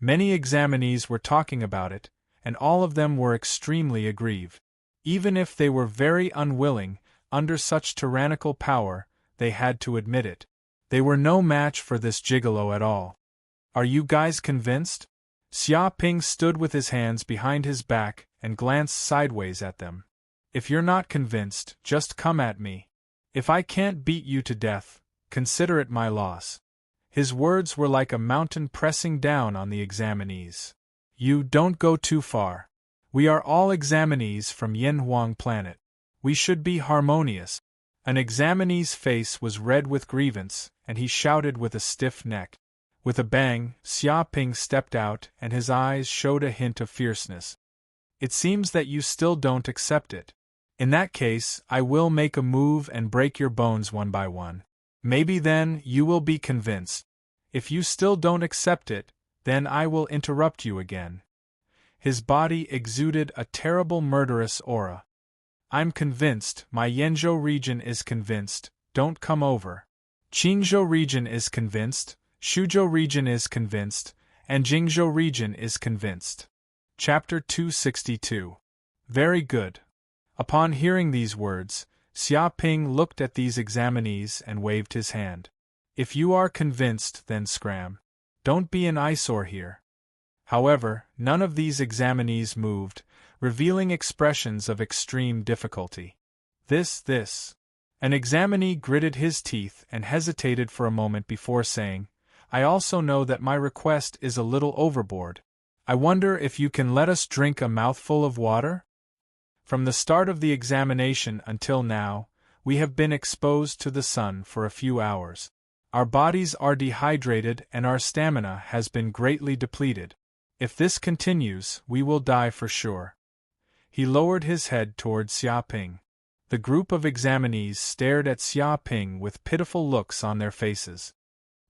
Many examinees were talking about it, and all of them were extremely aggrieved. Even if they were very unwilling, under such tyrannical power, they had to admit it. They were no match for this gigolo at all. Are you guys convinced? Xiaoping stood with his hands behind his back and glanced sideways at them. If you're not convinced, just come at me. If I can't beat you to death, consider it my loss. His words were like a mountain pressing down on the examinees. You don't go too far. We are all examinees from Yanhuang Planet. We should be harmonious. An examinee's face was red with grievance, and he shouted with a stiff neck. With a bang, Xiaoping stepped out, and his eyes showed a hint of fierceness. It seems that you still don't accept it. In that case, I will make a move and break your bones one by one. Maybe then you will be convinced. If you still don't accept it, then I will interrupt you again. His body exuded a terrible murderous aura. I'm convinced, my Yanzhou region is convinced, don't come over. Qingzhou region is convinced, Shuzhou region is convinced, and Jingzhou region is convinced. Chapter 262. Very good. Upon hearing these words, Xiaoping looked at these examinees and waved his hand. If you are convinced, then scram. Don't be an eyesore here. However, none of these examinees moved, revealing expressions of extreme difficulty. This. An examinee gritted his teeth and hesitated for a moment before saying, I also know that my request is a little overboard. I wonder if you can let us drink a mouthful of water? From the start of the examination until now, we have been exposed to the sun for a few hours. Our bodies are dehydrated and our stamina has been greatly depleted. If this continues, we will die for sure. He lowered his head toward Xiaoping. The group of examinees stared at Xiaoping with pitiful looks on their faces.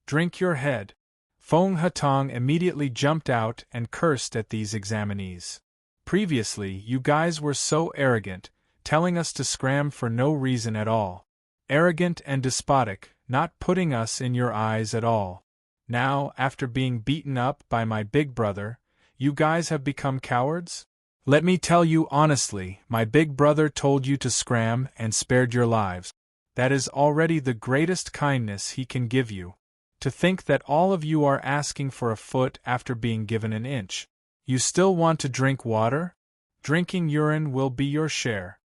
Drink your head. Feng Hatong immediately jumped out and cursed at these examinees. Previously, you guys were so arrogant, telling us to scram for no reason at all. Arrogant and despotic, not putting us in your eyes at all. Now, after being beaten up by my big brother, you guys have become cowards? Let me tell you honestly, my big brother told you to scram and spared your lives. That is already the greatest kindness he can give you. To think that all of you are asking for a foot after being given an inch. You still want to drink water? Drinking urine will be your share.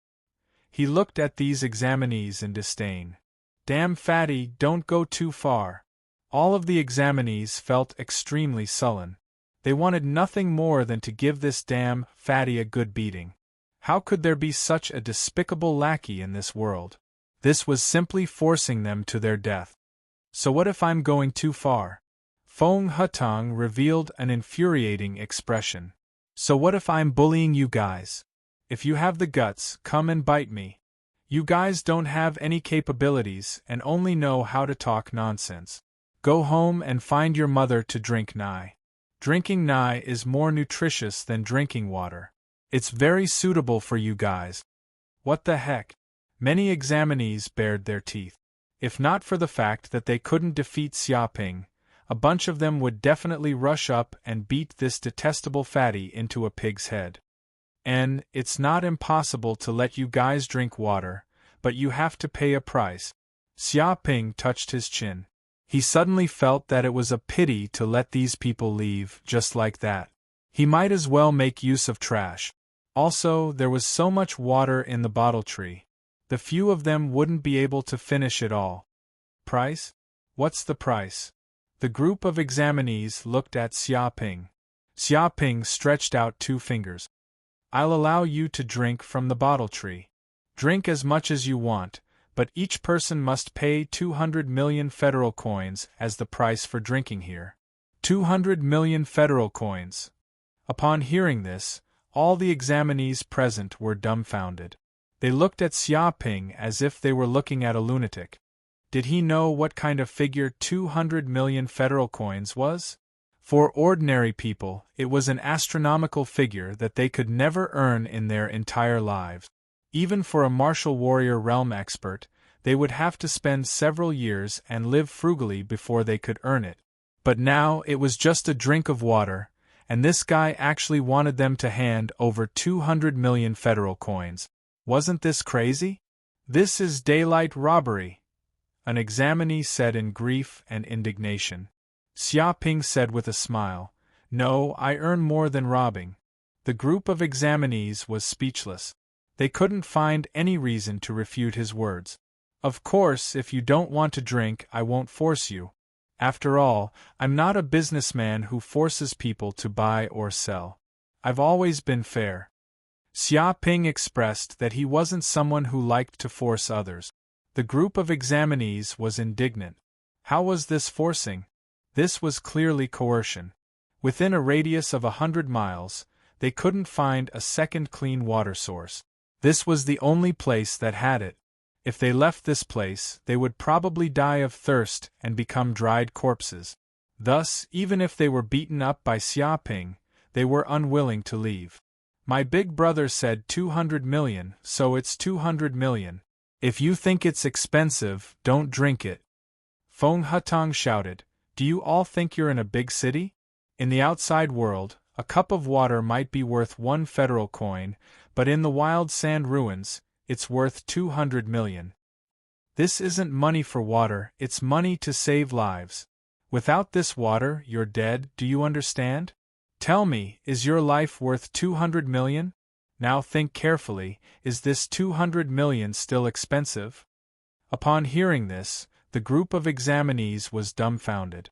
He looked at these examinees in disdain. Damn fatty, don't go too far. All of the examinees felt extremely sullen. They wanted nothing more than to give this damn fatty a good beating. How could there be such a despicable lackey in this world? This was simply forcing them to their death. So what if I'm going too far? Feng Hatong revealed an infuriating expression. So what if I'm bullying you guys? If you have the guts, come and bite me. You guys don't have any capabilities and only know how to talk nonsense. Go home and find your mother to drink nai. Drinking nai is more nutritious than drinking water. It's very suitable for you guys. What the heck? Many examinees bared their teeth. If not for the fact that they couldn't defeat Xiaoping, a bunch of them would definitely rush up and beat this detestable fatty into a pig's head. And it's not impossible to let you guys drink water, but you have to pay a price. Xiaoping touched his chin. He suddenly felt that it was a pity to let these people leave just like that. He might as well make use of trash. Also, there was so much water in the bottle tree. The few of them wouldn't be able to finish it all. Price? What's the price? The group of examinees looked at Xia Ping. Xia Ping stretched out 2 fingers. I'll allow you to drink from the bottle tree. Drink as much as you want, but each person must pay 200 million federal coins as the price for drinking here. 200 million federal coins. Upon hearing this, all the examinees present were dumbfounded. They looked at Xia Ping as if they were looking at a lunatic. Did he know what kind of figure 200 million federal coins was? For ordinary people, it was an astronomical figure that they could never earn in their entire lives. Even for a martial warrior realm expert, they would have to spend several years and live frugally before they could earn it. But now it was just a drink of water, and this guy actually wanted them to hand over 200 million federal coins. Wasn't this crazy? This is daylight robbery, an examinee said in grief and indignation. Xia Ping said with a smile, No, I earn more than robbing. The group of examinees was speechless. They couldn't find any reason to refute his words. Of course, if you don't want to drink, I won't force you. After all, I'm not a businessman who forces people to buy or sell. I've always been fair. Xia Ping expressed that he wasn't someone who liked to force others. The group of examinees was indignant. How was this forcing? This was clearly coercion. Within a radius of 100 miles, they couldn't find a second clean water source. This was the only place that had it. If they left this place, they would probably die of thirst and become dried corpses. Thus, even if they were beaten up by Xia Ping, they were unwilling to leave. My big brother said 200 million, so it's 200 million. If you think it's expensive, don't drink it. Feng Hutong shouted, Do you all think you're in a big city? In the outside world, a cup of water might be worth 1 federal coin, but in the wild sand ruins, it's worth 200 million. This isn't money for water, it's money to save lives. Without this water, you're dead, do you understand? Tell me, is your life worth 200 million? Now think carefully, is this 200 million still expensive? Upon hearing this, the group of examinees was dumbfounded.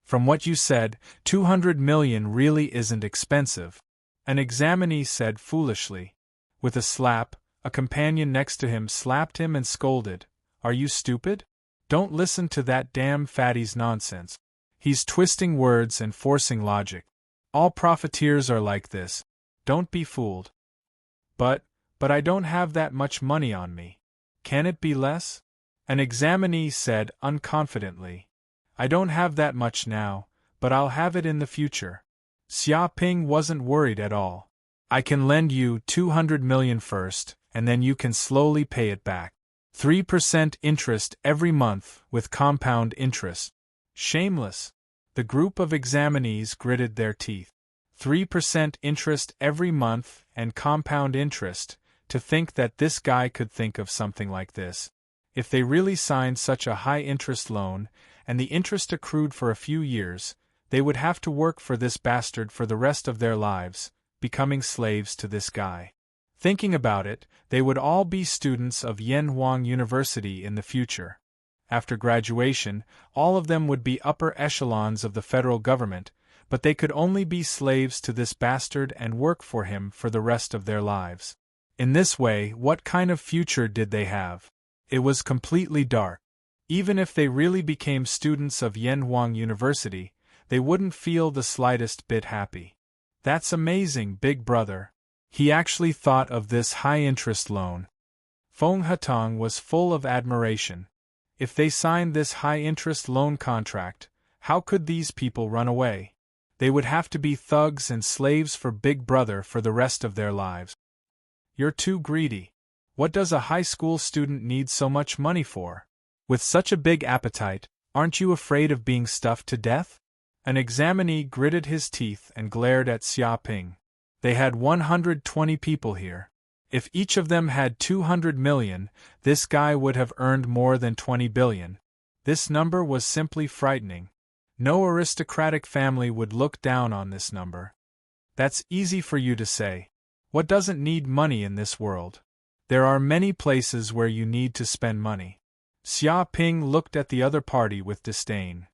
From what you said, 200 million really isn't expensive. An examinee said foolishly. With a slap, a companion next to him slapped him and scolded, Are you stupid? Don't listen to that damn fatty's nonsense. He's twisting words and forcing logic. All profiteers are like this. Don't be fooled. But I don't have that much money on me. Can it be less? An examinee said unconfidently. I don't have that much now, but I'll have it in the future. Xia Ping wasn't worried at all. I can lend you 200 million first, and then you can slowly pay it back. 3% interest every month with compound interest. Shameless. The group of examinees gritted their teeth. 3% interest every month and compound interest, to think that this guy could think of something like this. If they really signed such a high-interest loan, and the interest accrued for a few years, they would have to work for this bastard for the rest of their lives, becoming slaves to this guy. Thinking about it, they would all be students of Yanhuang University in the future. After graduation, all of them would be upper echelons of the federal government, but they could only be slaves to this bastard and work for him for the rest of their lives. In this way, what kind of future did they have? It was completely dark. Even if they really became students of Yanhuang University, they wouldn't feel the slightest bit happy. That's amazing, big brother. He actually thought of this high-interest loan. Feng Hutong was full of admiration. If they signed this high-interest loan contract, how could these people run away? They would have to be thugs and slaves for Big Brother for the rest of their lives. You're too greedy. What does a high school student need so much money for? With such a big appetite, aren't you afraid of being stuffed to death? An examinee gritted his teeth and glared at Xia Ping. They had 120 people here. If each of them had 200 million, this guy would have earned more than 20 billion. This number was simply frightening. No aristocratic family would look down on this number. That's easy for you to say. What doesn't need money in this world? There are many places where you need to spend money. Xia Ping looked at the other party with disdain.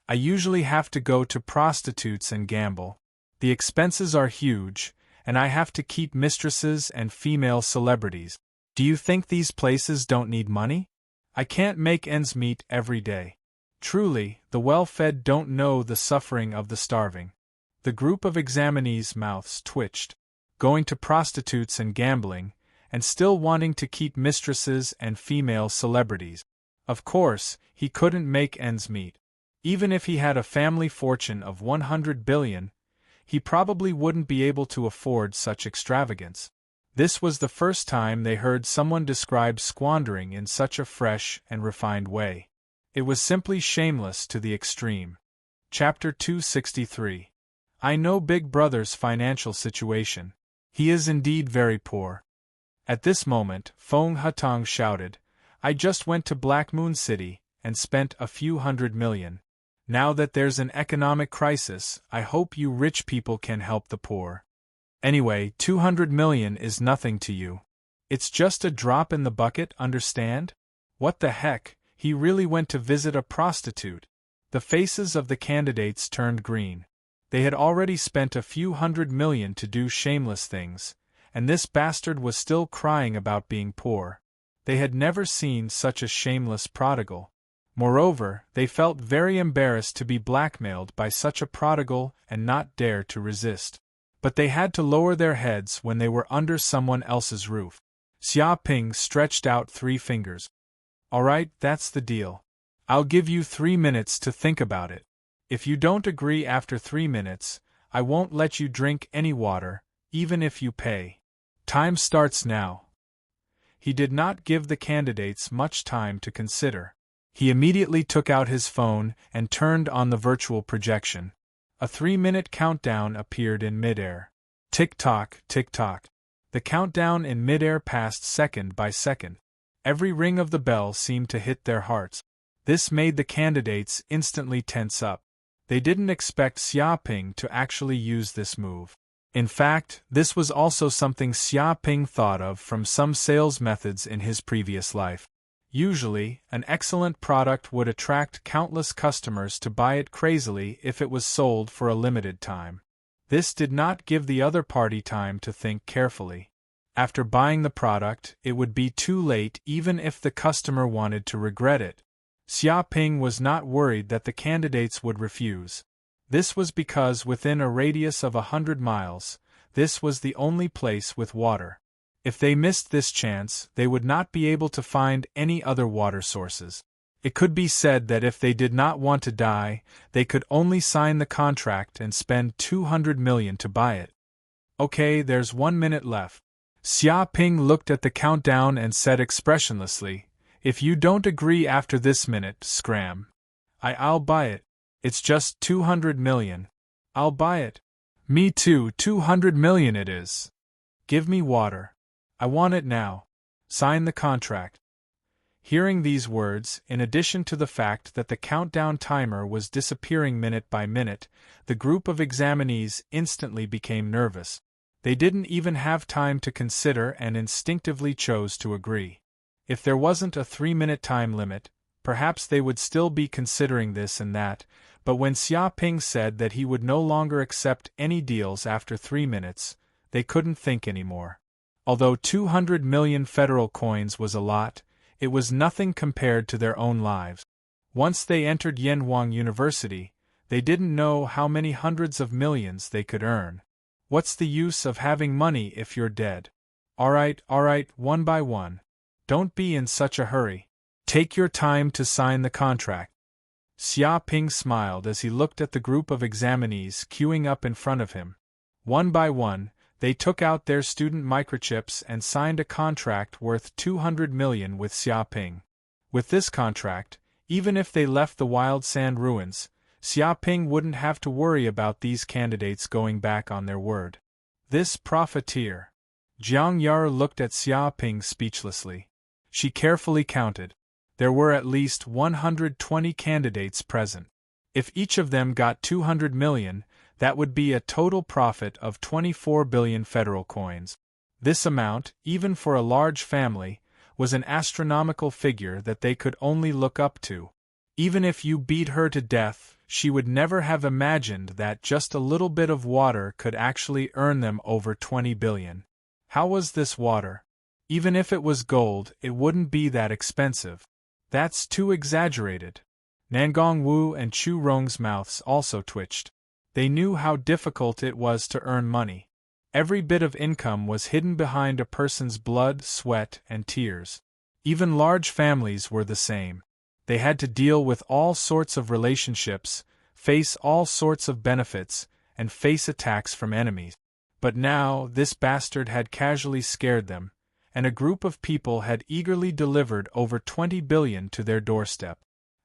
I usually have to go to prostitutes and gamble. The expenses are huge, and I have to keep mistresses and female celebrities. Do you think these places don't need money? I can't make ends meet every day. Truly, the well-fed don't know the suffering of the starving. The group of examinees' mouths twitched. Going to prostitutes and gambling, and still wanting to keep mistresses and female celebrities. Of course, he couldn't make ends meet. Even if he had a family fortune of 100 billion, he probably wouldn't be able to afford such extravagance. This was the first time they heard someone describe squandering in such a fresh and refined way. It was simply shameless to the extreme. Chapter 263. I know Big Brother's financial situation. He is indeed very poor. At this moment, Feng Hutong shouted, I just went to Black Moon City and spent a few $100 million. Now that there's an economic crisis, I hope you rich people can help the poor. Anyway, 200 million is nothing to you. It's just a drop in the bucket, understand? What the heck, he really went to visit a prostitute. The faces of the candidates turned green. They had already spent a few $100 million to do shameless things, and this bastard was still crying about being poor. They had never seen such a shameless prodigal. Moreover, they felt very embarrassed to be blackmailed by such a prodigal and not dare to resist. But they had to lower their heads when they were under someone else's roof. Xia Ping stretched out 3 fingers. All right, that's the deal. I'll give you 3 minutes to think about it. If you don't agree after 3 minutes, I won't let you drink any water, even if you pay. Time starts now. He did not give the candidates much time to consider. He immediately took out his phone and turned on the virtual projection. A 3-minute countdown appeared in midair. Tick-tock, tick-tock. The countdown in midair passed second by second. Every ring of the bell seemed to hit their hearts. This made the candidates instantly tense up. They didn't expect Xia Ping to actually use this move. In fact, this was also something Xia Ping thought of from some sales methods in his previous life. Usually, an excellent product would attract countless customers to buy it crazily if it was sold for a limited time. This did not give the other party time to think carefully. After buying the product, it would be too late even if the customer wanted to regret it. Xia Ping was not worried that the candidates would refuse. This was because within a radius of 100 miles, this was the only place with water. If they missed this chance, they would not be able to find any other water sources. It could be said that if they did not want to die, they could only sign the contract and spend 200 million to buy it. Okay, there's 1 minute left. Xia Ping looked at the countdown and said expressionlessly, if you don't agree after this minute, scram. I'll buy it. It's just 200 million. I'll buy it. Me too, 200 million it is. Give me water. I want it now. Sign the contract. Hearing these words, in addition to the fact that the countdown timer was disappearing minute by minute, the group of examinees instantly became nervous. They didn't even have time to consider and instinctively chose to agree. If there wasn't a 3-minute time limit, perhaps they would still be considering this and that, but when Xia Ping said that he would no longer accept any deals after 3 minutes, they couldn't think anymore. Although 200 million federal coins was a lot, it was nothing compared to their own lives. Once they entered Yanhuang University, they didn't know how many hundreds of millions they could earn. What's the use of having money if you're dead? All right, one by one. Don't be in such a hurry. Take your time to sign the contract. Xia Ping smiled as he looked at the group of examinees queuing up in front of him. One by one, they took out their student microchips and signed a contract worth 200 million with Xia Ping. With this contract, even if they left the wild sand ruins, Xia Ping wouldn't have to worry about these candidates going back on their word. This profiteer. Jiang Yar looked at Xia Ping speechlessly. She carefully counted. There were at least 120 candidates present. If each of them got 200 million, that would be a total profit of 24 billion federal coins. This amount, even for a large family, was an astronomical figure that they could only look up to. Even if you beat her to death, she would never have imagined that just a little bit of water could actually earn them over 20 billion. How was this water? Even if it was gold, it wouldn't be that expensive. That's too exaggerated. Nangong Wu and Chu Rong's mouths also twitched. They knew how difficult it was to earn money. Every bit of income was hidden behind a person's blood, sweat, and tears. Even large families were the same. They had to deal with all sorts of relationships, face all sorts of benefits, and face attacks from enemies. But now, this bastard had casually scared them, and a group of people had eagerly delivered over 20 billion to their doorstep.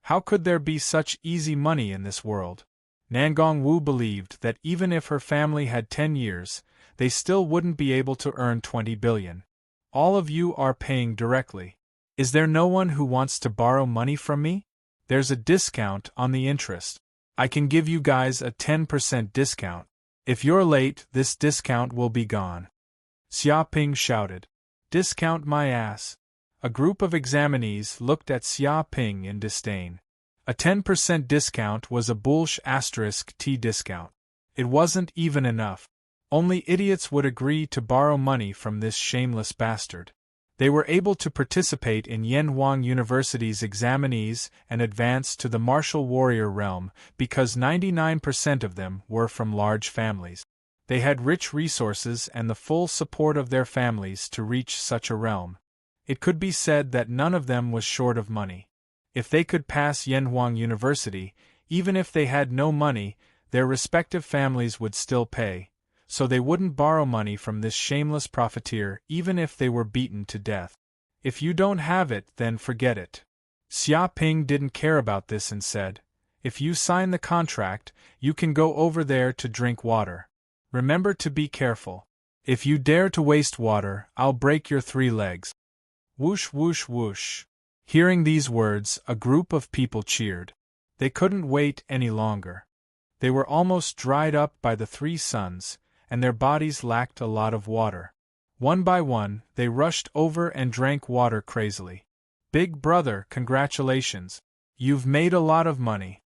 How could there be such easy money in this world? Nangong Wu believed that even if her family had 10 years, they still wouldn't be able to earn 20 billion. All of you are paying directly. Is there no one who wants to borrow money from me? There's a discount on the interest. I can give you guys a 10% discount. If you're late, this discount will be gone. Xia Ping shouted. Discount my ass. A group of examinees looked at Xia Ping in disdain. A 10% discount was a *T discount. It wasn't even enough. Only idiots would agree to borrow money from this shameless bastard. They were able to participate in Yanhuang University's examinees and advance to the martial warrior realm because 99% of them were from large families. They had rich resources and the full support of their families to reach such a realm. It could be said that none of them was short of money. If they could pass Yanhuang University, even if they had no money, their respective families would still pay, so they wouldn't borrow money from this shameless profiteer even if they were beaten to death. If you don't have it, then forget it. Xia Ping didn't care about this and said, if you sign the contract, you can go over there to drink water. Remember to be careful. If you dare to waste water, I'll break your 3 legs. Whoosh whoosh whoosh. Hearing these words, a group of people cheered. They couldn't wait any longer. They were almost dried up by the 3 suns, and their bodies lacked a lot of water. One by one, they rushed over and drank water crazily. Big brother, congratulations. You've made a lot of money.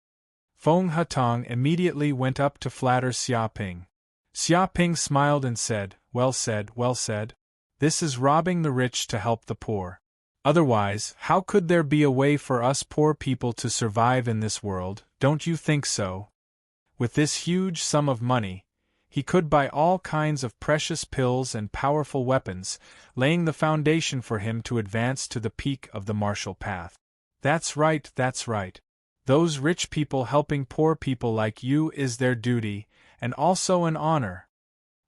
Feng Hatong immediately went up to flatter Xia Ping. Xia Ping smiled and said, well said, well said. This is robbing the rich to help the poor. Otherwise, how could there be a way for us poor people to survive in this world, don't you think so? With this huge sum of money, he could buy all kinds of precious pills and powerful weapons, laying the foundation for him to advance to the peak of the martial path. That's right, that's right. Those rich people helping poor people like you is their duty, and also an honor.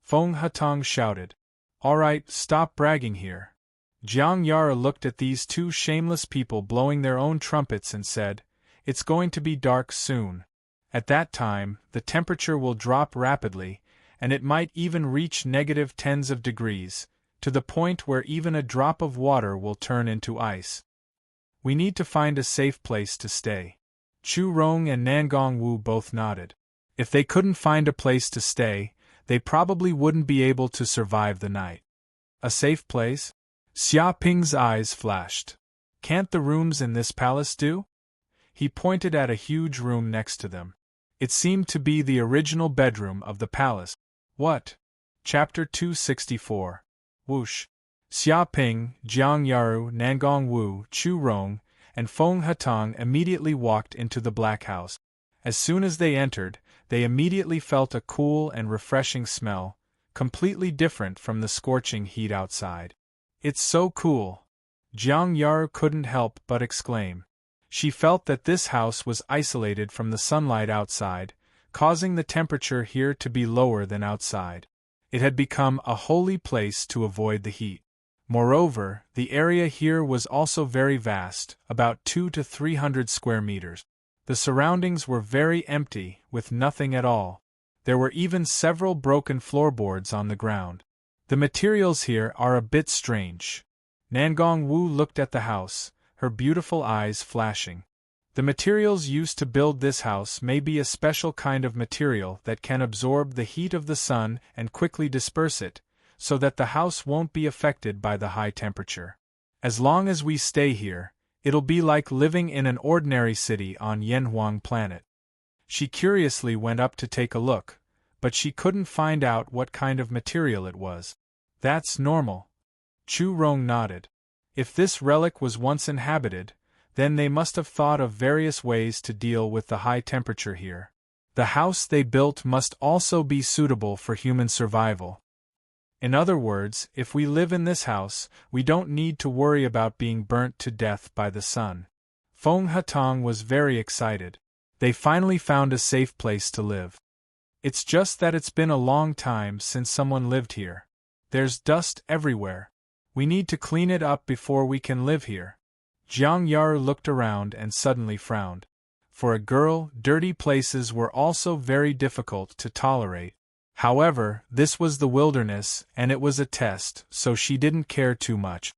Feng Hatong shouted. All right, stop bragging here. Jiang Yara looked at these 2 shameless people blowing their own trumpets and said, it's going to be dark soon. At that time, the temperature will drop rapidly, and it might even reach negative tens of degrees, to the point where even a drop of water will turn into ice. We need to find a safe place to stay. Chu Rong and Nangong Wu both nodded. If they couldn't find a place to stay, they probably wouldn't be able to survive the night. A safe place? Xia Ping's eyes flashed. Can't the rooms in this palace do? He pointed at a huge room next to them. It seemed to be the original bedroom of the palace. What? Chapter 264. Whoosh. Xia Ping, Jiang Yaru, Nangong Wu, Chu Rong, and Feng Hatong immediately walked into the black house. As soon as they entered, they immediately felt a cool and refreshing smell, completely different from the scorching heat outside. It's so cool. Jiang Yaru couldn't help but exclaim. She felt that this house was isolated from the sunlight outside, causing the temperature here to be lower than outside. It had become a holy place to avoid the heat. Moreover, the area here was also very vast, about 200 to 300 square meters. The surroundings were very empty, with nothing at all. There were even several broken floorboards on the ground. The materials here are a bit strange. Nangong Wu looked at the house, her beautiful eyes flashing. The materials used to build this house may be a special kind of material that can absorb the heat of the sun and quickly disperse it, so that the house won't be affected by the high temperature. As long as we stay here, it'll be like living in an ordinary city on Yanhuang planet. She curiously went up to take a look, but she couldn't find out what kind of material it was. That's normal. Chu Rong nodded. If this relic was once inhabited, then they must have thought of various ways to deal with the high temperature here. The house they built must also be suitable for human survival. In other words, if we live in this house, we don't need to worry about being burnt to death by the sun. Feng Hatong was very excited. They finally found a safe place to live. It's just that it's been a long time since someone lived here. There's dust everywhere. We need to clean it up before we can live here. Jiang Yar looked around and suddenly frowned. For a girl, dirty places were also very difficult to tolerate. However, this was the wilderness, and it was a test, so she didn't care too much.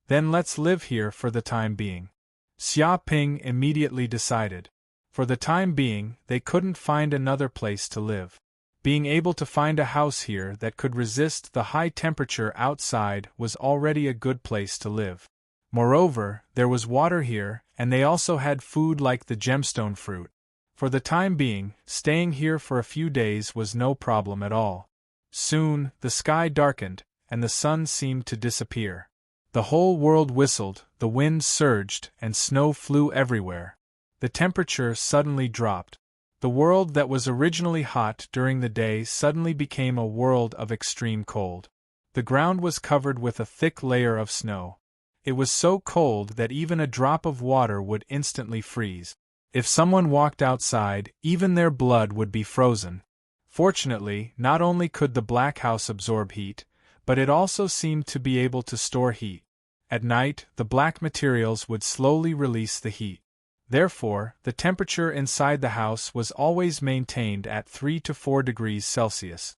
Then let's live here for the time being. Xia Ping immediately decided. For the time being, they couldn't find another place to live. Being able to find a house here that could resist the high temperature outside was already a good place to live. Moreover, there was water here, and they also had food like the gemstone fruit. For the time being, staying here for a few days was no problem at all. Soon, the sky darkened, and the sun seemed to disappear. The whole world whistled, the wind surged, and snow flew everywhere. The temperature suddenly dropped. The world that was originally hot during the day suddenly became a world of extreme cold. The ground was covered with a thick layer of snow. It was so cold that even a drop of water would instantly freeze. If someone walked outside, even their blood would be frozen. Fortunately, not only could the black house absorb heat, but it also seemed to be able to store heat. At night, the black materials would slowly release the heat. Therefore, the temperature inside the house was always maintained at 3 to 4 degrees Celsius.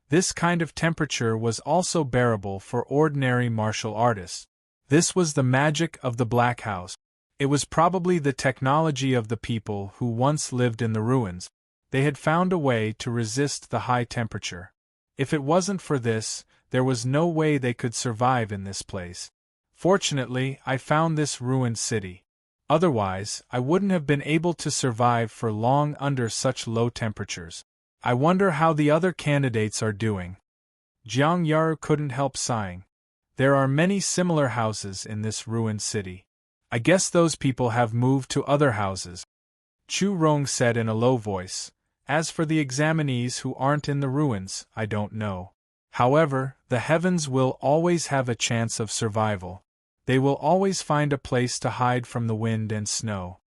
This kind of temperature was also bearable for ordinary martial artists. This was the magic of the Black House. It was probably the technology of the people who once lived in the ruins. They had found a way to resist the high temperature. If it wasn't for this, there was no way they could survive in this place. Fortunately, I found this ruined city. Otherwise, I wouldn't have been able to survive for long under such low temperatures. I wonder how the other candidates are doing. Jiang Yar couldn't help sighing. There are many similar houses in this ruined city. I guess those people have moved to other houses. Chu Rong said in a low voice. As for the examinees who aren't in the ruins, I don't know. However, the heavens will always have a chance of survival. They will always find a place to hide from the wind and snow.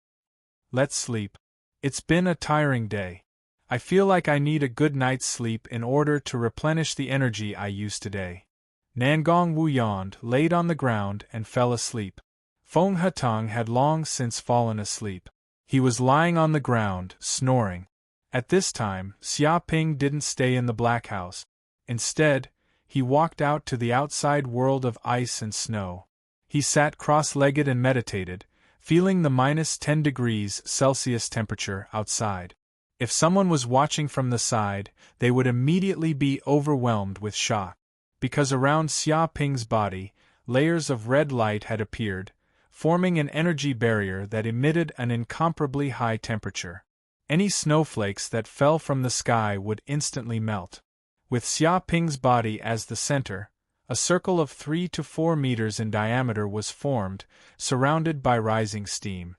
Let's sleep. It's been a tiring day. I feel like I need a good night's sleep in order to replenish the energy I used today. Nangong Wu yawned, laid on the ground, and fell asleep. Feng Hatong had long since fallen asleep. He was lying on the ground, snoring. At this time, Xia Ping didn't stay in the Black House. Instead, he walked out to the outside world of ice and snow. He sat cross-legged and meditated, feeling the -10 degrees Celsius temperature outside. If someone was watching from the side, they would immediately be overwhelmed with shock. Because around Xia Ping's body, layers of red light had appeared, forming an energy barrier that emitted an incomparably high temperature. Any snowflakes that fell from the sky would instantly melt. With Xia Ping's body as the center, a circle of 3 to 4 meters in diameter was formed, surrounded by rising steam.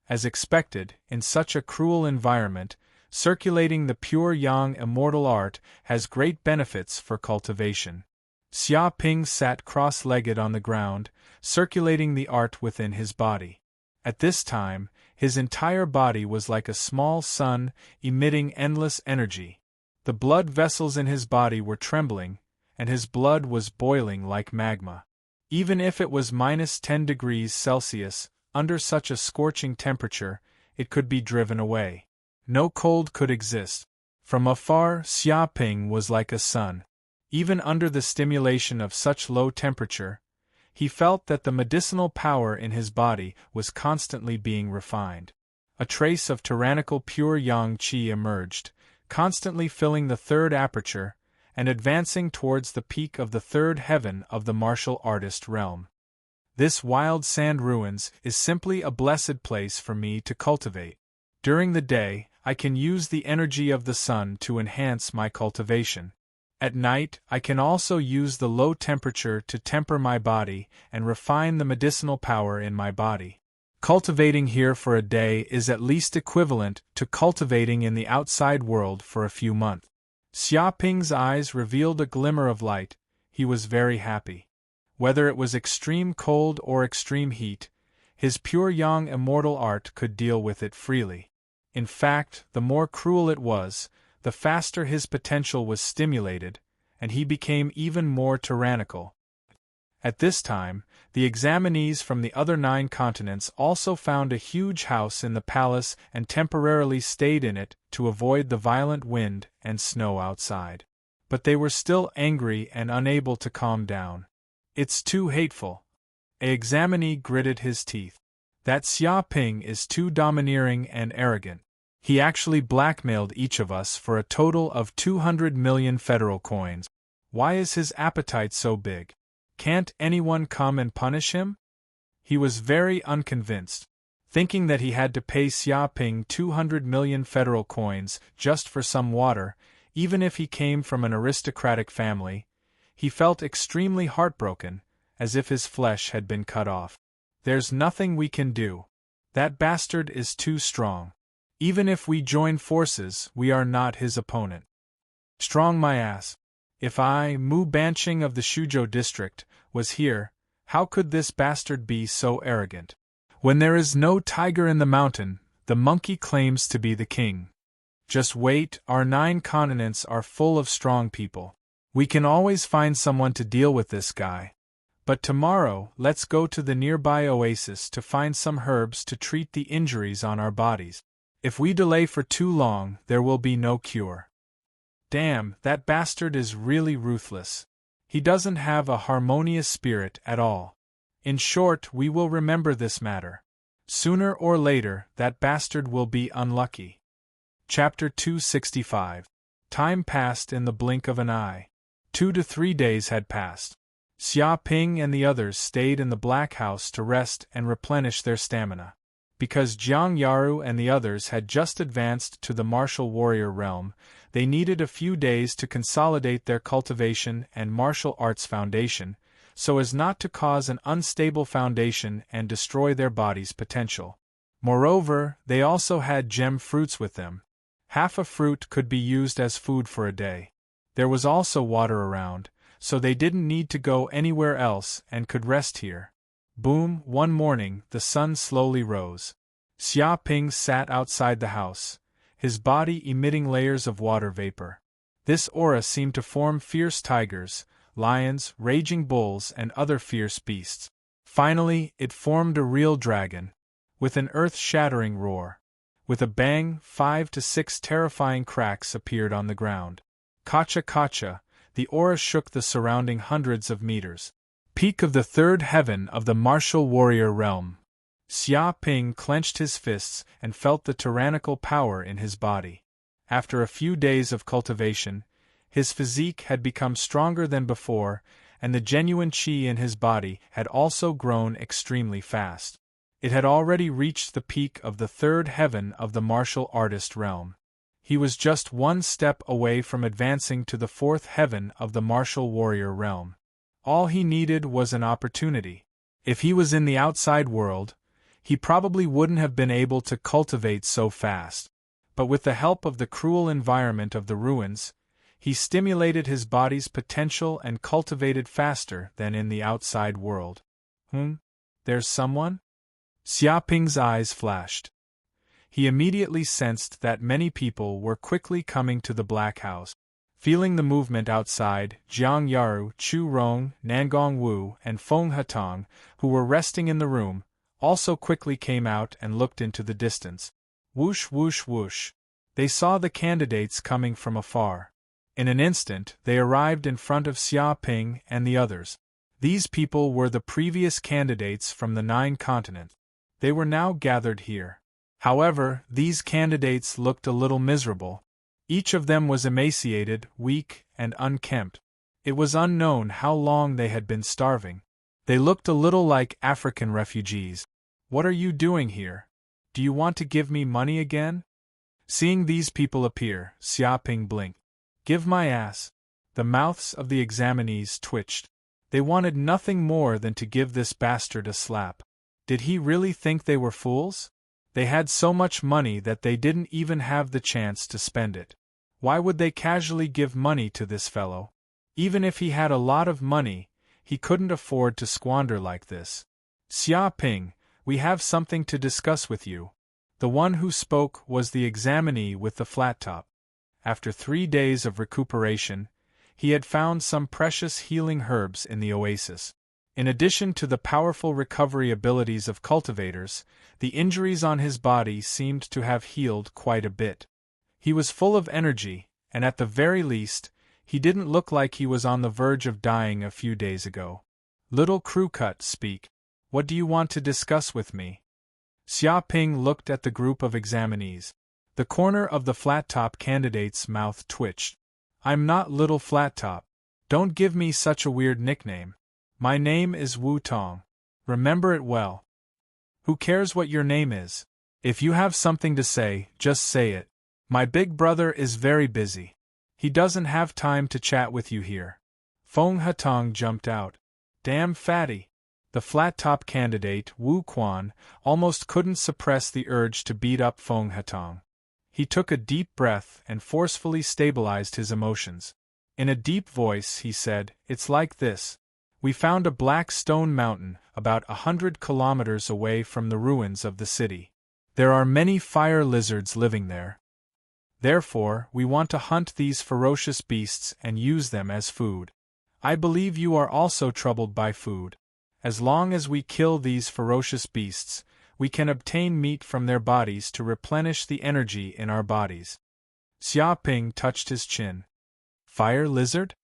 As expected, in such a cruel environment, circulating the pure yang immortal art has great benefits for cultivation. Xia Ping sat cross-legged on the ground, circulating the art within his body. At this time, his entire body was like a small sun, emitting endless energy. The blood vessels in his body were trembling, and his blood was boiling like magma. Even if it was -10 degrees Celsius, under such a scorching temperature, it could be driven away. No cold could exist. From afar, Xia Ping was like a sun. Even under the stimulation of such low temperature, he felt that the medicinal power in his body was constantly being refined. A trace of tyrannical pure yang qi emerged, constantly filling the third aperture, and advancing towards the peak of the third heaven of the martial artist realm. This wild sand ruins is simply a blessed place for me to cultivate. During the day, I can use the energy of the sun to enhance my cultivation. At night, I can also use the low temperature to temper my body and refine the medicinal power in my body. Cultivating here for a day is at least equivalent to cultivating in the outside world for a few months. Xia Ping's eyes revealed a glimmer of light. He was very happy. Whether it was extreme cold or extreme heat, his pure yang immortal art could deal with it freely. In fact, the more cruel it was, the faster his potential was stimulated, and he became even more tyrannical. At this time, the examinees from the other 9 continents also found a huge house in the palace and temporarily stayed in it to avoid the violent wind and snow outside. But they were still angry and unable to calm down. "It's too hateful." A examinee gritted his teeth. "That Xia Ping is too domineering and arrogant. He actually blackmailed each of us for a total of 200 million federal coins. Why is his appetite so big? Can't anyone come and punish him?" He was very unconvinced. Thinking that he had to pay Xia Ping 200 million federal coins just for some water, even if he came from an aristocratic family, he felt extremely heartbroken, as if his flesh had been cut off. "There's nothing we can do. That bastard is too strong. Even if we join forces, we are not his opponent." Strong my ass. If I, Mu Banqing of the Shuzhou district, was here, how could this bastard be so arrogant? When there is no tiger in the mountain, the monkey claims to be the king. Just wait, our 9 continents are full of strong people. We can always find someone to deal with this guy. But tomorrow, let's go to the nearby oasis to find some herbs to treat the injuries on our bodies. If we delay for too long, there will be no cure. Damn, that bastard is really ruthless. He doesn't have a harmonious spirit at all. In short, we will remember this matter. Sooner or later, that bastard will be unlucky. Chapter 265. Time passed in the blink of an eye. 2 to 3 days had passed. Xia Ping and the others stayed in the Black House to rest and replenish their stamina. Because Jiang Yaru and the others had just advanced to the martial warrior realm, they needed a few days to consolidate their cultivation and martial arts foundation, so as not to cause an unstable foundation and destroy their body's potential. Moreover, they also had gem fruits with them. Half a fruit could be used as food for a day. There was also water around, so they didn't need to go anywhere else and could rest here. Boom, one morning, the sun slowly rose. Xia Ping sat outside the house, his body emitting layers of water vapor. This aura seemed to form fierce tigers, lions, raging bulls, and other fierce beasts. Finally, it formed a real dragon, with an earth-shattering roar. With a bang, 5 to 6 terrifying cracks appeared on the ground. Kacha kacha, the aura shook the surrounding hundreds of meters. Peak of the third heaven of the martial warrior realm. Xia Ping clenched his fists and felt the tyrannical power in his body. After a few days of cultivation, his physique had become stronger than before, and the genuine qi in his body had also grown extremely fast. It had already reached the peak of the third heaven of the martial artist realm. He was just one step away from advancing to the fourth heaven of the martial warrior realm. All he needed was an opportunity. If he was in the outside world, he probably wouldn't have been able to cultivate so fast. But with the help of the cruel environment of the ruins, he stimulated his body's potential and cultivated faster than in the outside world. There's someone? Xia Ping's eyes flashed. He immediately sensed that many people were quickly coming to the Black House. Feeling the movement outside, Jiang Yaru, Chu Rong, Nangong Wu, and Feng Hatong, who were resting in the room, also quickly came out and looked into the distance. Whoosh whoosh whoosh. They saw the candidates coming from afar. In an instant, they arrived in front of Xia Ping and the others. These people were the previous candidates from the 9 continents. They were now gathered here. However, these candidates looked a little miserable. Each of them was emaciated, weak, and unkempt. It was unknown how long they had been starving. They looked a little like African refugees. "What are you doing here? Do you want to give me money again?" Seeing these people appear, Xiaoping blinked. "Give my ass." The mouths of the examinees twitched. They wanted nothing more than to give this bastard a slap. Did he really think they were fools? They had so much money that they didn't even have the chance to spend it. Why would they casually give money to this fellow? Even if he had a lot of money, he couldn't afford to squander like this. "Xiaoping, we have something to discuss with you." The one who spoke was the examinee with the flat top. After 3 days of recuperation, he had found some precious healing herbs in the oasis. In addition to the powerful recovery abilities of cultivators, the injuries on his body seemed to have healed quite a bit. He was full of energy, and at the very least, he didn't look like he was on the verge of dying a few days ago. "Little crewcut, speak. What do you want to discuss with me?" Xiaoping looked at the group of examinees. The corner of the flat-top candidate's mouth twitched. "I'm not Little Flat-top. Don't give me such a weird nickname. My name is Wu Tong. Remember it well." "Who cares what your name is? If you have something to say, just say it. My big brother is very busy. He doesn't have time to chat with you here." Feng Hatong jumped out. "Damn fatty." The flat-top candidate, Wu Quan, almost couldn't suppress the urge to beat up Feng Hatong. He took a deep breath and forcefully stabilized his emotions. In a deep voice he said, "It's like this. We found a black stone mountain about 100 kilometers away from the ruins of the city. There are many fire lizards living there. Therefore, we want to hunt these ferocious beasts and use them as food. I believe you are also troubled by food. As long as we kill these ferocious beasts, we can obtain meat from their bodies to replenish the energy in our bodies." Xiaoping touched his chin. Fire lizard?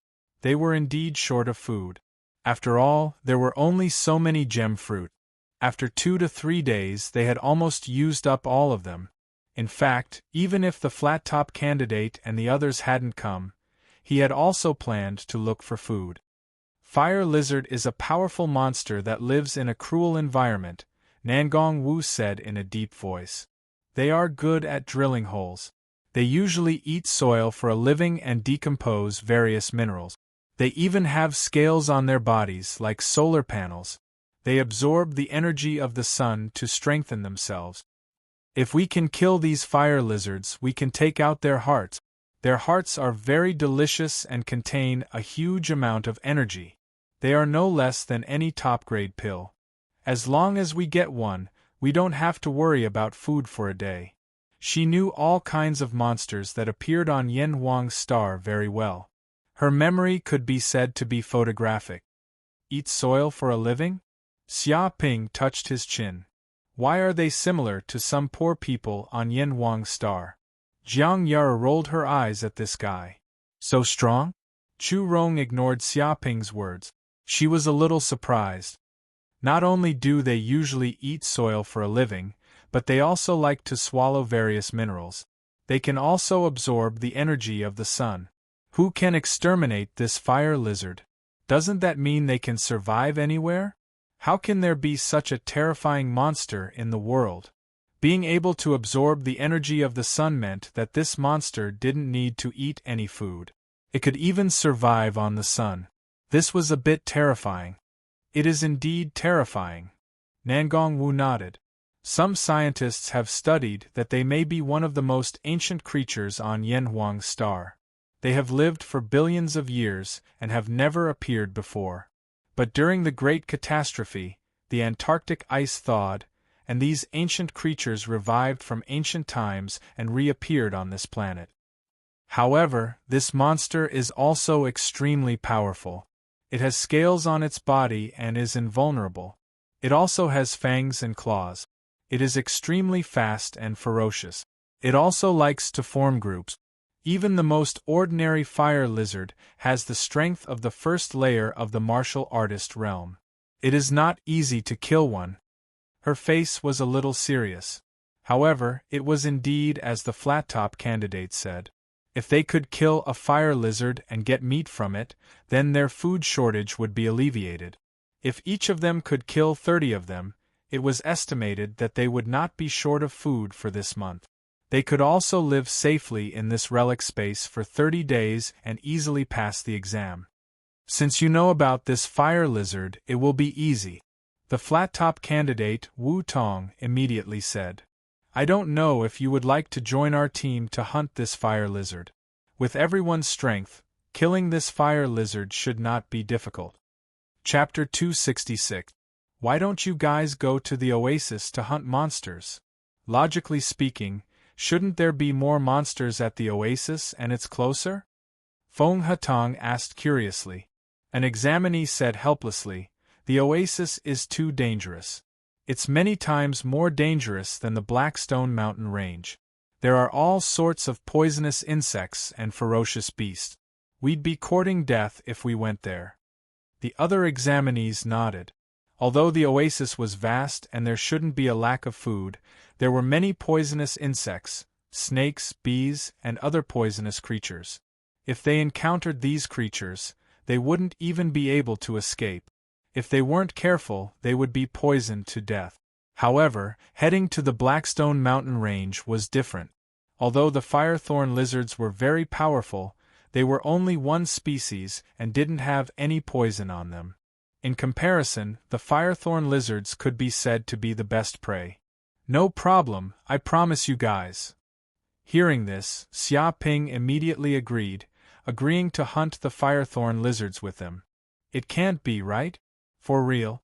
They were indeed short of food. After all, there were only so many gem fruit. After 2 to 3 days they had almost used up all of them. In fact, even if the flat-top candidate and the others hadn't come, he had also planned to look for food. Fire lizard is a powerful monster that lives in a cruel environment, Nangong Wu said in a deep voice. They are good at drilling holes. They usually eat soil for a living and decompose various minerals. They even have scales on their bodies like solar panels. They absorb the energy of the sun to strengthen themselves. If we can kill these fire lizards, we can take out their hearts. Their hearts are very delicious and contain a huge amount of energy. They are no less than any top-grade pill. As long as we get one, we don't have to worry about food for a day. She knew all kinds of monsters that appeared on Yen Huang's star very well. Her memory could be said to be photographic. Eat soil for a living? Xiaoping touched his chin. Why are they similar to some poor people on Yen Huang's star? Jiang Yara rolled her eyes at this guy. So strong? Chu Rong ignored Xiaoping's words. She was a little surprised. Not only do they usually eat soil for a living, but they also like to swallow various minerals. They can also absorb the energy of the sun. Who can exterminate this fire lizard? Doesn't that mean they can survive anywhere? How can there be such a terrifying monster in the world? Being able to absorb the energy of the sun meant that this monster didn't need to eat any food. It could even survive on the sun. This was a bit terrifying. It is indeed terrifying. Nangong Wu nodded. Some scientists have studied that they may be one of the most ancient creatures on Yen Huang's star. They have lived for billions of years and have never appeared before. But during the Great Catastrophe, the Antarctic ice thawed, and these ancient creatures revived from ancient times and reappeared on this planet. However, this monster is also extremely powerful. It has scales on its body and is invulnerable. It also has fangs and claws. It is extremely fast and ferocious. It also likes to form groups. Even the most ordinary fire lizard has the strength of the first layer of the martial artist realm. It is not easy to kill one. Her face was a little serious. However, it was indeed as the flat-top candidate said. If they could kill a fire lizard and get meat from it, then their food shortage would be alleviated. If each of them could kill 30 of them, it was estimated that they would not be short of food for this month. They could also live safely in this relic space for 30 days and easily pass the exam. Since you know about this fire lizard, it will be easy. The flat-top candidate, Wu Tong, immediately said. I don't know if you would like to join our team to hunt this fire lizard. With everyone's strength, killing this fire lizard should not be difficult. Chapter 266. Why don't you guys go to the oasis to hunt monsters? Logically speaking, shouldn't there be more monsters at the oasis and it's closer? Feng Hatong asked curiously. An examinee said helplessly, the oasis is too dangerous. It's many times more dangerous than the Blackstone Mountain Range. There are all sorts of poisonous insects and ferocious beasts. We'd be courting death if we went there. The other examinees nodded. Although the oasis was vast and there shouldn't be a lack of food, there were many poisonous insects, snakes, bees, and other poisonous creatures. If they encountered these creatures, they wouldn't even be able to escape. If they weren't careful, they would be poisoned to death. However, heading to the Blackstone Mountain Range was different. Although the firethorn lizards were very powerful, they were only one species and didn't have any poison on them. In comparison, the firethorn lizards could be said to be the best prey. No problem, I promise you guys. Hearing this, Xia Ping immediately agreeing to hunt the firethorn lizards with them. It can't be, right? For real?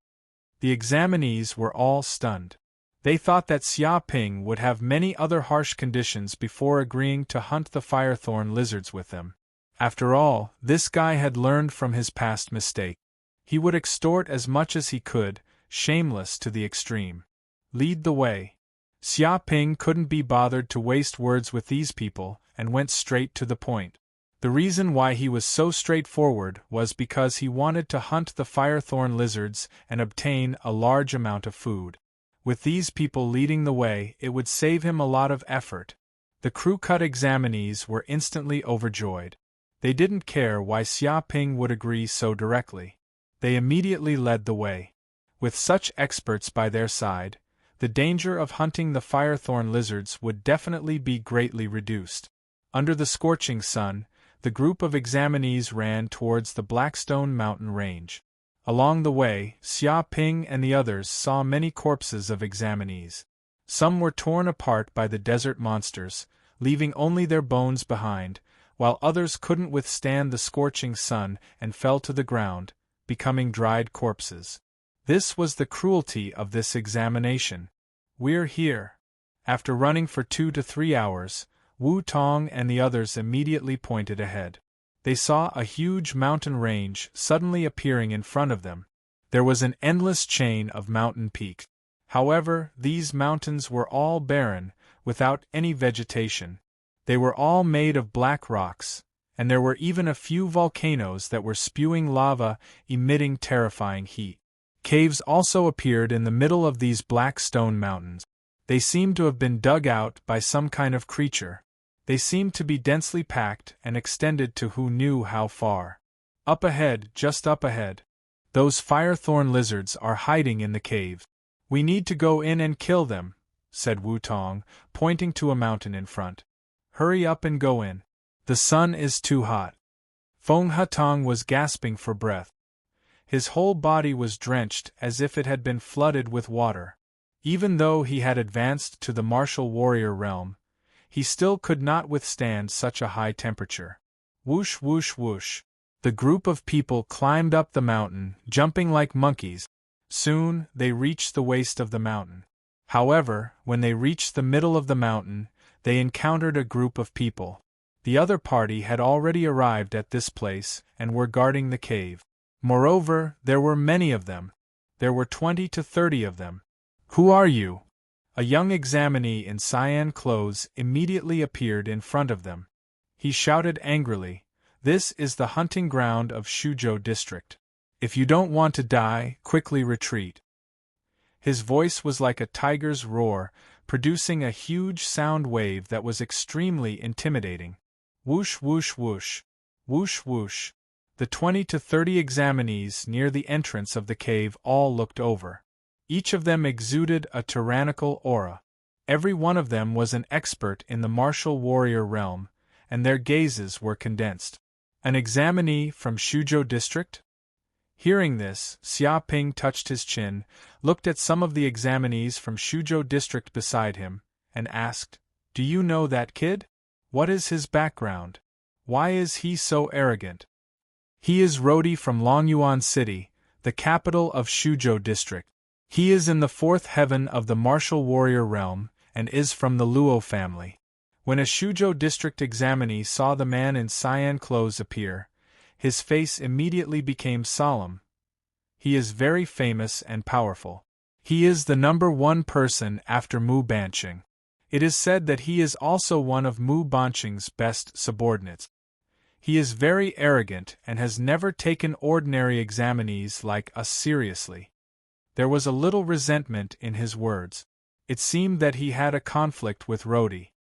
The examinees were all stunned. They thought that Xia Ping would have many other harsh conditions before agreeing to hunt the firethorn lizards with them. After all, this guy had learned from his past mistake. He would extort as much as he could, shameless to the extreme. Lead the way. Xia Ping couldn't be bothered to waste words with these people and went straight to the point. The reason why he was so straightforward was because he wanted to hunt the firethorn lizards and obtain a large amount of food. With these people leading the way, it would save him a lot of effort. The crew-cut examinees were instantly overjoyed. They didn't care why Xia Ping would agree so directly. They immediately led the way. With such experts by their side, the danger of hunting the firethorn lizards would definitely be greatly reduced. Under the scorching sun, the group of examinees ran towards the Blackstone Mountain Range. Along the way, Xia Ping and the others saw many corpses of examinees. Some were torn apart by the desert monsters, leaving only their bones behind, while others couldn't withstand the scorching sun and fell to the ground, becoming dried corpses. This was the cruelty of this examination. We're here. After running for 2 to 3 hours, Wu Tong and the others immediately pointed ahead. They saw a huge mountain range suddenly appearing in front of them. There was an endless chain of mountain peaks. However, these mountains were all barren, without any vegetation. They were all made of black rocks, and there were even a few volcanoes that were spewing lava, emitting terrifying heat. Caves also appeared in the middle of these black stone mountains. They seemed to have been dug out by some kind of creature. They seemed to be densely packed and extended to who knew how far. Up ahead, just up ahead. Those firethorn lizards are hiding in the cave. We need to go in and kill them, said Wu Tong, pointing to a mountain in front. Hurry up and go in. The sun is too hot. Feng Hatong was gasping for breath. His whole body was drenched as if it had been flooded with water. Even though he had advanced to the martial warrior realm, he still could not withstand such a high temperature. Whoosh whoosh whoosh. The group of people climbed up the mountain, jumping like monkeys. Soon, they reached the waist of the mountain. However, when they reached the middle of the mountain, they encountered a group of people. The other party had already arrived at this place and were guarding the cave. Moreover, there were many of them. There were 20 to 30 of them. Who are you? A young examinee in cyan clothes immediately appeared in front of them. He shouted angrily, "This is the hunting ground of Shuzhou District. If you don't want to die, quickly retreat." His voice was like a tiger's roar, producing a huge sound wave that was extremely intimidating. Whoosh whoosh whoosh. Whoosh whoosh. The 20 to 30 examinees near the entrance of the cave all looked over. Each of them exuded a tyrannical aura. Every one of them was an expert in the martial warrior realm, and their gazes were condensed. An examinee from Shuzhou district? Hearing this, Xia Ping touched his chin, looked at some of the examinees from Shuzhou district beside him, and asked, "Do you know that kid? What is his background? Why is he so arrogant?" "He is Rodi from Longyuan City, the capital of Shuzhou district. He is in the fourth heaven of the martial warrior realm, and is from the Luo family." When a Shuzhou district examinee saw the man in cyan clothes appear, his face immediately became solemn. "He is very famous and powerful. He is the #1 person after Mu Banqing. It is said that he is also one of Mu Banqing's best subordinates. He is very arrogant and has never taken ordinary examinees like us seriously." There was a little resentment in his words. It seemed that he had a conflict with Rodi.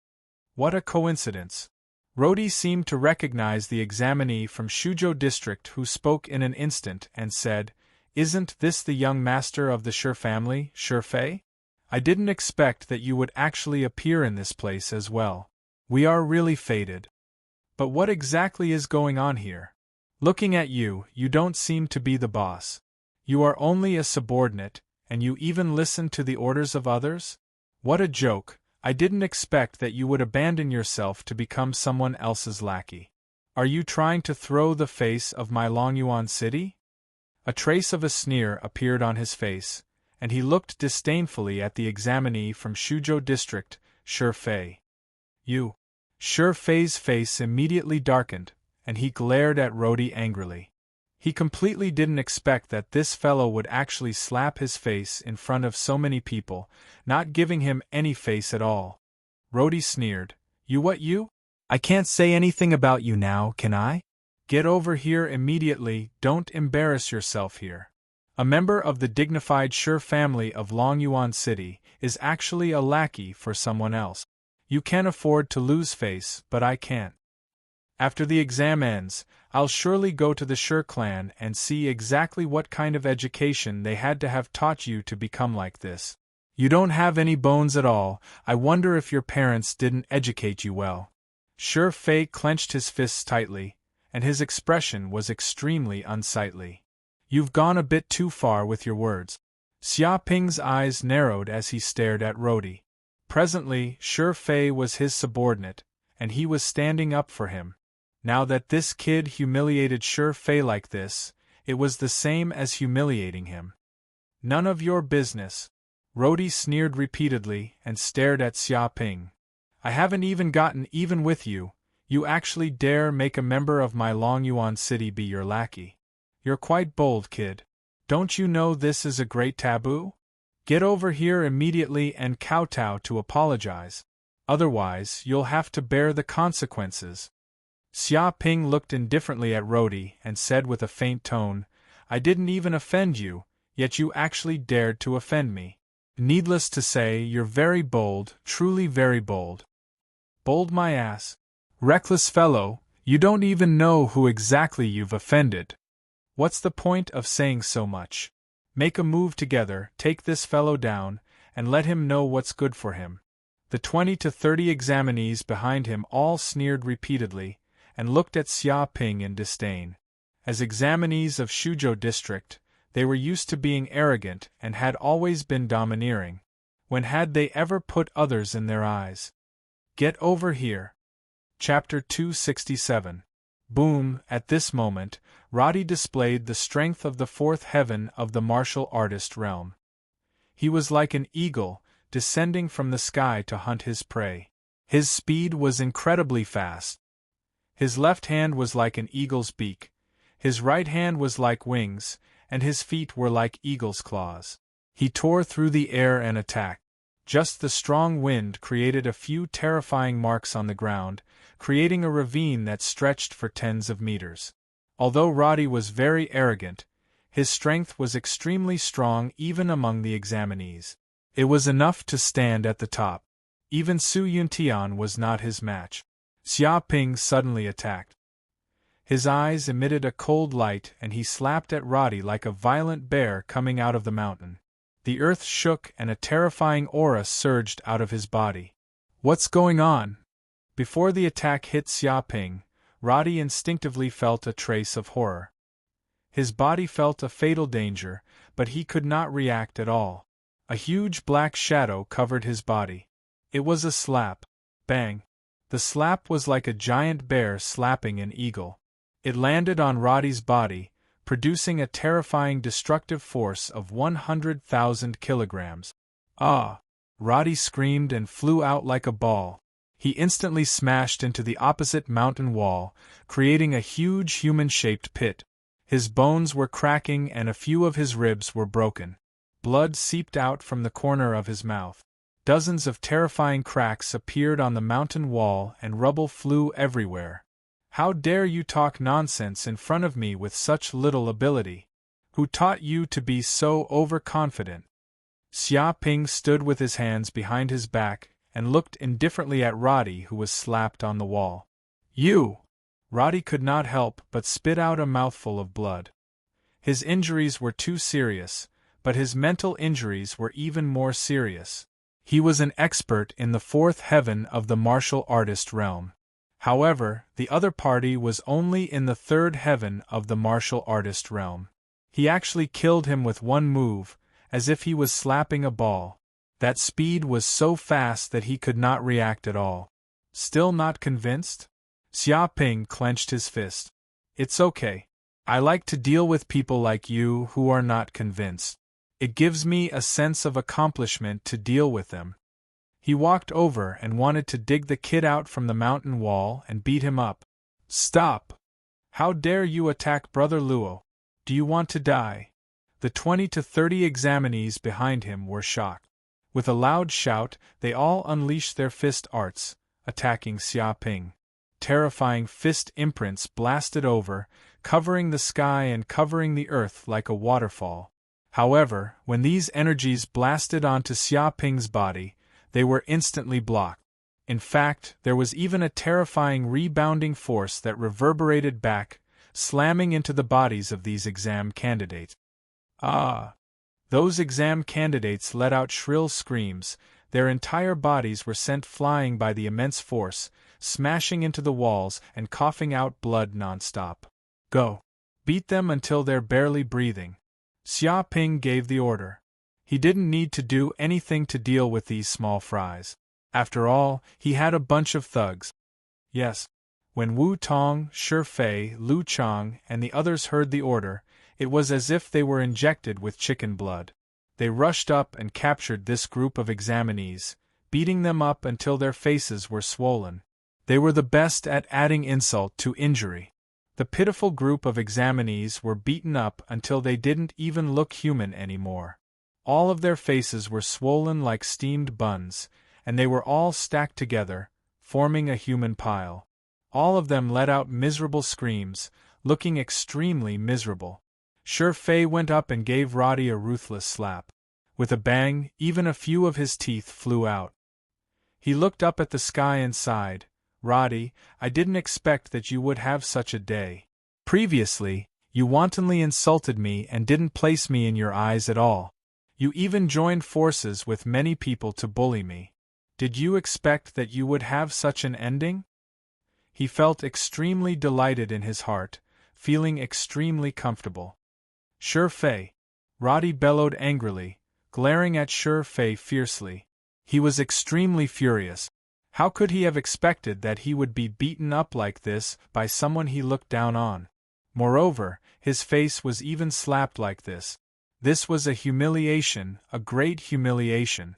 What a coincidence! Rodi seemed to recognize the examinee from Shuzhou district who spoke in an instant and said, "Isn't this the young master of the Shi family, Shi Fei? I didn't expect that you would actually appear in this place as well. We are really fated. But what exactly is going on here? Looking at you, you don't seem to be the boss. You are only a subordinate, and you even listen to the orders of others? What a joke! I didn't expect that you would abandon yourself to become someone else's lackey. Are you trying to throw the face of my Longyuan city?" A trace of a sneer appeared on his face, and he looked disdainfully at the examinee from Shuzhou district, Shi Fei. "You." Shi Fei's face immediately darkened, and he glared at Rodi angrily. He completely didn't expect that this fellow would actually slap his face in front of so many people, not giving him any face at all. Rodi sneered, "You what you? I can't say anything about you now, can I? Get over here immediately, don't embarrass yourself here. A member of the dignified Shi family of Longyuan City is actually a lackey for someone else. You can afford to lose face, but I can't. After the exam ends, I'll surely go to the Shi clan and see exactly what kind of education they had to have taught you to become like this. You don't have any bones at all. I wonder if your parents didn't educate you well." Shi Fei clenched his fists tightly, and his expression was extremely unsightly. "You've gone a bit too far with your words." Xia Ping's eyes narrowed as he stared at Rodi. Presently, Shi Fei was his subordinate, and he was standing up for him. Now that this kid humiliated Shi Fei like this, it was the same as humiliating him. "None of your business." Rodi sneered repeatedly and stared at Xia Ping. "I haven't even gotten even with you. You actually dare make a member of my Longyuan city be your lackey. You're quite bold, kid. Don't you know this is a great taboo? Get over here immediately and kowtow to apologize. Otherwise, you'll have to bear the consequences." Xia Ping looked indifferently at Rodi and said with a faint tone, "I didn't even offend you, yet you actually dared to offend me. Needless to say, you're very bold, truly very bold." "Bold my ass. Reckless fellow, you don't even know who exactly you've offended. What's the point of saying so much? Make a move together, take this fellow down, and let him know what's good for him." The 20 to 30 examinees behind him all sneered repeatedly, and looked at Xia Ping in disdain. As examinees of Shuzhou district, they were used to being arrogant and had always been domineering. When had they ever put others in their eyes? "Get over here." Chapter 267. Boom! At this moment, Rodi displayed the strength of the fourth heaven of the martial artist realm. He was like an eagle, descending from the sky to hunt his prey. His speed was incredibly fast. His left hand was like an eagle's beak, his right hand was like wings, and his feet were like eagle's claws. He tore through the air and attacked. Just the strong wind created a few terrifying marks on the ground, creating a ravine that stretched for tens of meters. Although Rodi was very arrogant, his strength was extremely strong even among the examinees. It was enough to stand at the top. Even Su Yuntian was not his match. Xia Ping suddenly attacked. His eyes emitted a cold light and he slapped at Roddy like a violent bear coming out of the mountain. The earth shook and a terrifying aura surged out of his body. What's going on? Before the attack hit Xia Ping, Roddy instinctively felt a trace of horror. His body felt a fatal danger, but he could not react at all. A huge black shadow covered his body. It was a slap. Bang! The slap was like a giant bear slapping an eagle. It landed on Roddy's body, producing a terrifying destructive force of 100,000 kilograms. Ah! Roddy screamed and flew out like a ball. He instantly smashed into the opposite mountain wall, creating a huge human-shaped pit. His bones were cracking and a few of his ribs were broken. Blood seeped out from the corner of his mouth. Dozens of terrifying cracks appeared on the mountain wall and rubble flew everywhere. How dare you talk nonsense in front of me with such little ability? Who taught you to be so overconfident? Xia Ping stood with his hands behind his back and looked indifferently at Roddy, who was slapped on the wall. You! Roddy could not help but spit out a mouthful of blood. His injuries were too serious, but his mental injuries were even more serious. He was an expert in the fourth heaven of the martial artist realm. However, the other party was only in the third heaven of the martial artist realm. He actually killed him with one move, as if he was slapping a ball. That speed was so fast that he could not react at all. Still not convinced? Xia Ping clenched his fist. It's okay. I like to deal with people like you who are not convinced. It gives me a sense of accomplishment to deal with them. He walked over and wanted to dig the kid out from the mountain wall and beat him up. Stop! How dare you attack Brother Luo? Do you want to die? The 20 to 30 examinees behind him were shocked. With a loud shout, they all unleashed their fist arts, attacking Xia Ping. Terrifying fist imprints blasted over, covering the sky and covering the earth like a waterfall. However, when these energies blasted onto Xia Ping's body, they were instantly blocked. In fact, there was even a terrifying rebounding force that reverberated back, slamming into the bodies of these exam candidates. Ah! Those exam candidates let out shrill screams, their entire bodies were sent flying by the immense force, smashing into the walls and coughing out blood non-stop. Go! Beat them until they're barely breathing. Xia Ping gave the order. He didn't need to do anything to deal with these small fries. After all, he had a bunch of thugs. Yes. When Wu Tong, Shi Fei, Lu Chang, and the others heard the order, it was as if they were injected with chicken blood. They rushed up and captured this group of examinees, beating them up until their faces were swollen. They were the best at adding insult to injury. The pitiful group of examinees were beaten up until they didn't even look human anymore. All of their faces were swollen like steamed buns, and they were all stacked together, forming a human pile. All of them let out miserable screams, looking extremely miserable. Shi Fei went up and gave Roddy a ruthless slap. With a bang, even a few of his teeth flew out. He looked up at the sky and sighed. Roddy, I didn't expect that you would have such a day. Previously, you wantonly insulted me and didn't place me in your eyes at all. You even joined forces with many people to bully me. Did you expect that you would have such an ending? He felt extremely delighted in his heart, feeling extremely comfortable. Shi Fei! Roddy bellowed angrily, glaring at Shi Fei fiercely. He was extremely furious. How could he have expected that he would be beaten up like this by someone he looked down on? Moreover, his face was even slapped like this. This was a humiliation, a great humiliation.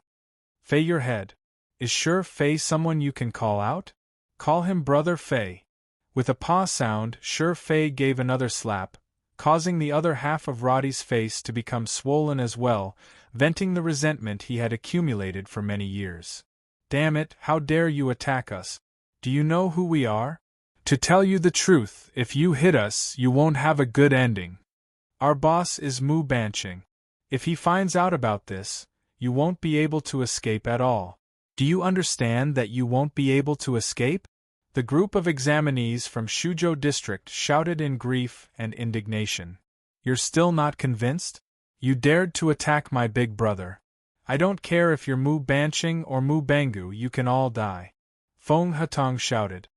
Fei your head. Is Shi Fei someone you can call out? Call him Brother Fei. With a paw sound, Shi Fei gave another slap, causing the other half of Roddy's face to become swollen as well, venting the resentment he had accumulated for many years. Damn it, how dare you attack us? Do you know who we are? To tell you the truth, if you hit us, you won't have a good ending. Our boss is Mu Banqing. If he finds out about this, you won't be able to escape at all. Do you understand that you won't be able to escape? The group of examinees from Shujo district shouted in grief and indignation. You're still not convinced? You dared to attack my big brother. I don't care if you're Mu Banching or Mu Bangu, you can all die. Feng Hatong shouted.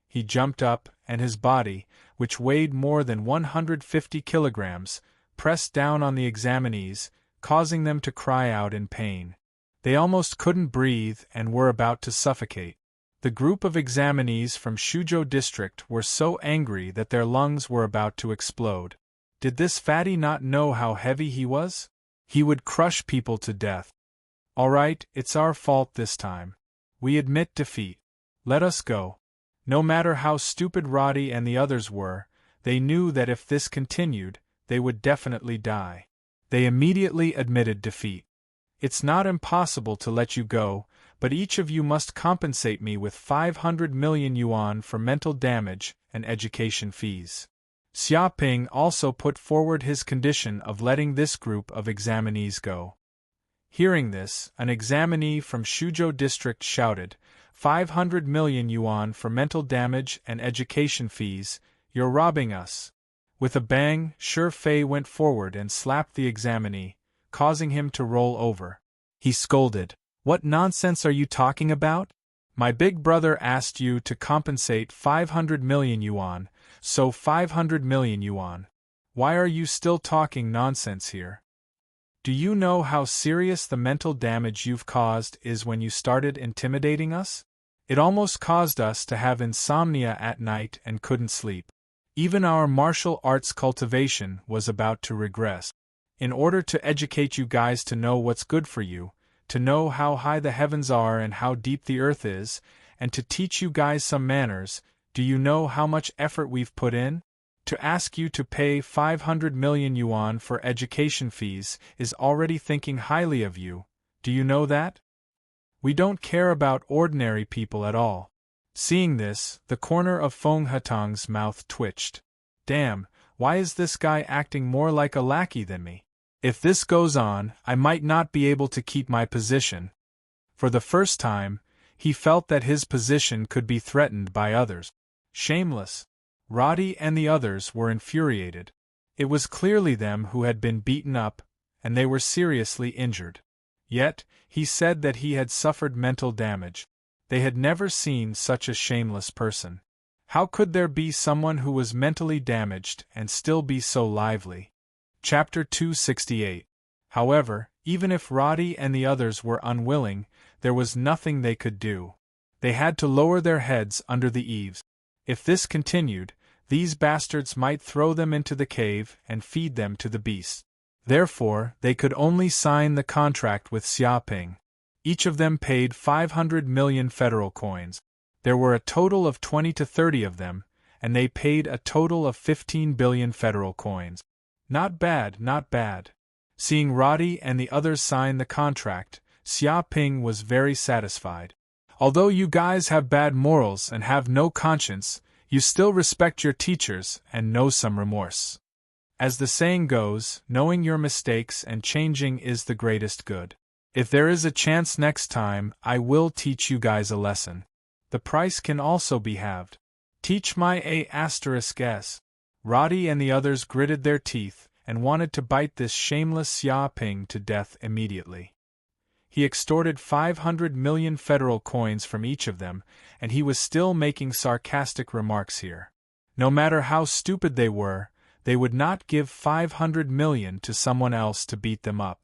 He jumped up, and his body, which weighed more than 150 kilograms, pressed down on the examinees, causing them to cry out in pain. They almost couldn't breathe and were about to suffocate. The group of examinees from Shujo district were so angry that their lungs were about to explode. Did this fatty not know how heavy he was? He would crush people to death. All right, it's our fault this time. We admit defeat. Let us go. No matter how stupid Roddy and the others were, they knew that if this continued, they would definitely die. They immediately admitted defeat. It's not impossible to let you go, but each of you must compensate me with 500 million yuan for mental damage and education fees. Xiaoping also put forward his condition of letting this group of examinees go. Hearing this, an examinee from Shujo district shouted, 500 million yuan for mental damage and education fees, you're robbing us. With a bang, Shi Fei went forward and slapped the examinee, causing him to roll over. He scolded, What nonsense are you talking about? My big brother asked you to compensate 500 million yuan, so 500 million yuan. Why are you still talking nonsense here? Do you know how serious the mental damage you've caused is when you started intimidating us? It almost caused us to have insomnia at night and couldn't sleep. Even our martial arts cultivation was about to regress. In order to educate you guys to know what's good for you, to know how high the heavens are and how deep the earth is, and to teach you guys some manners, do you know how much effort we've put in? To ask you to pay 500 million yuan for education fees is already thinking highly of you, do you know that? We don't care about ordinary people at all. Seeing this, the corner of Feng Hatong's mouth twitched. Damn, why is this guy acting more like a lackey than me? If this goes on, I might not be able to keep my position. For the first time, he felt that his position could be threatened by others. Shameless. Roddy and the others were infuriated. It was clearly them who had been beaten up, and they were seriously injured. Yet, he said that he had suffered mental damage. They had never seen such a shameless person. How could there be someone who was mentally damaged and still be so lively? Chapter 268. However, even if Roddy and the others were unwilling, there was nothing they could do. They had to lower their heads under the eaves. If this continued, these bastards might throw them into the cave and feed them to the beasts. Therefore, they could only sign the contract with Xiaoping. Each of them paid 500 million federal coins. There were a total of 20 to 30 of them, and they paid a total of 15 billion federal coins. Not bad, not bad. Seeing Roddy and the others sign the contract, Xiaoping was very satisfied. Although you guys have bad morals and have no conscience, you still respect your teachers and know some remorse. As the saying goes, knowing your mistakes and changing is the greatest good. If there is a chance next time, I will teach you guys a lesson. The price can also be halved. Teach my A**s. Roddy and the others gritted their teeth and wanted to bite this shameless Xiaoping to death immediately. He extorted 500 million federal coins from each of them, and he was still making sarcastic remarks here. No matter how stupid they would not give 500 million to someone else to beat them up.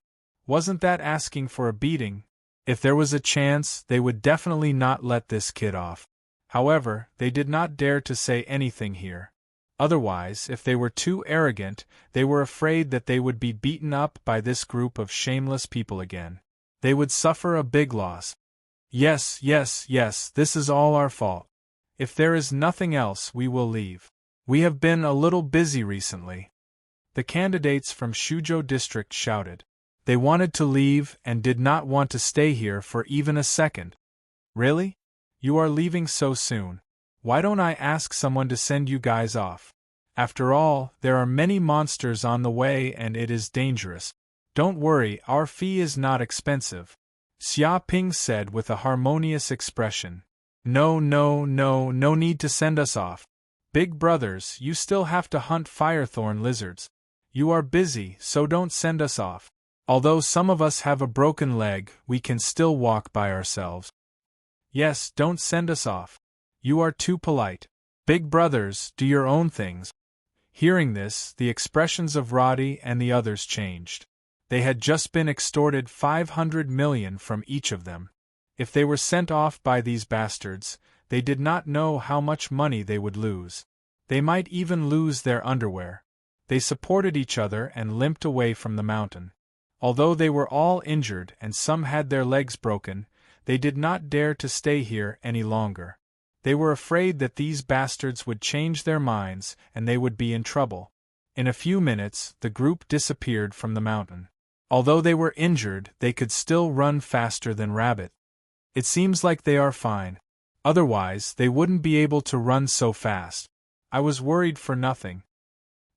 Wasn't that asking for a beating? If there was a chance, they would definitely not let this kid off. However, they did not dare to say anything here. Otherwise, if they were too arrogant, they were afraid that they would be beaten up by this group of shameless people again. They would suffer a big loss. Yes, this is all our fault. If there is nothing else, we will leave. We have been a little busy recently. The candidates from Shujo district shouted. They wanted to leave and did not want to stay here for even a second. Really? You are leaving so soon. Why don't I ask someone to send you guys off? After all, there are many monsters on the way and it is dangerous. Don't worry, our fee is not expensive. Xiaoping said with a harmonious expression. No, no, no, no need to send us off. Big brothers, you still have to hunt firethorn lizards. You are busy, so don't send us off. Although some of us have a broken leg, we can still walk by ourselves. Yes, don't send us off. You are too polite. Big brothers, do your own things. Hearing this, the expressions of Roddy and the others changed. They had just been extorted 500 million from each of them. If they were sent off by these bastards, they did not know how much money they would lose. They might even lose their underwear. They supported each other and limped away from the mountain. Although they were all injured and some had their legs broken, they did not dare to stay here any longer. They were afraid that these bastards would change their minds and they would be in trouble. In a few minutes, the group disappeared from the mountain. Although they were injured, they could still run faster than Rabbit. It seems like they are fine. Otherwise, they wouldn't be able to run so fast. I was worried for nothing.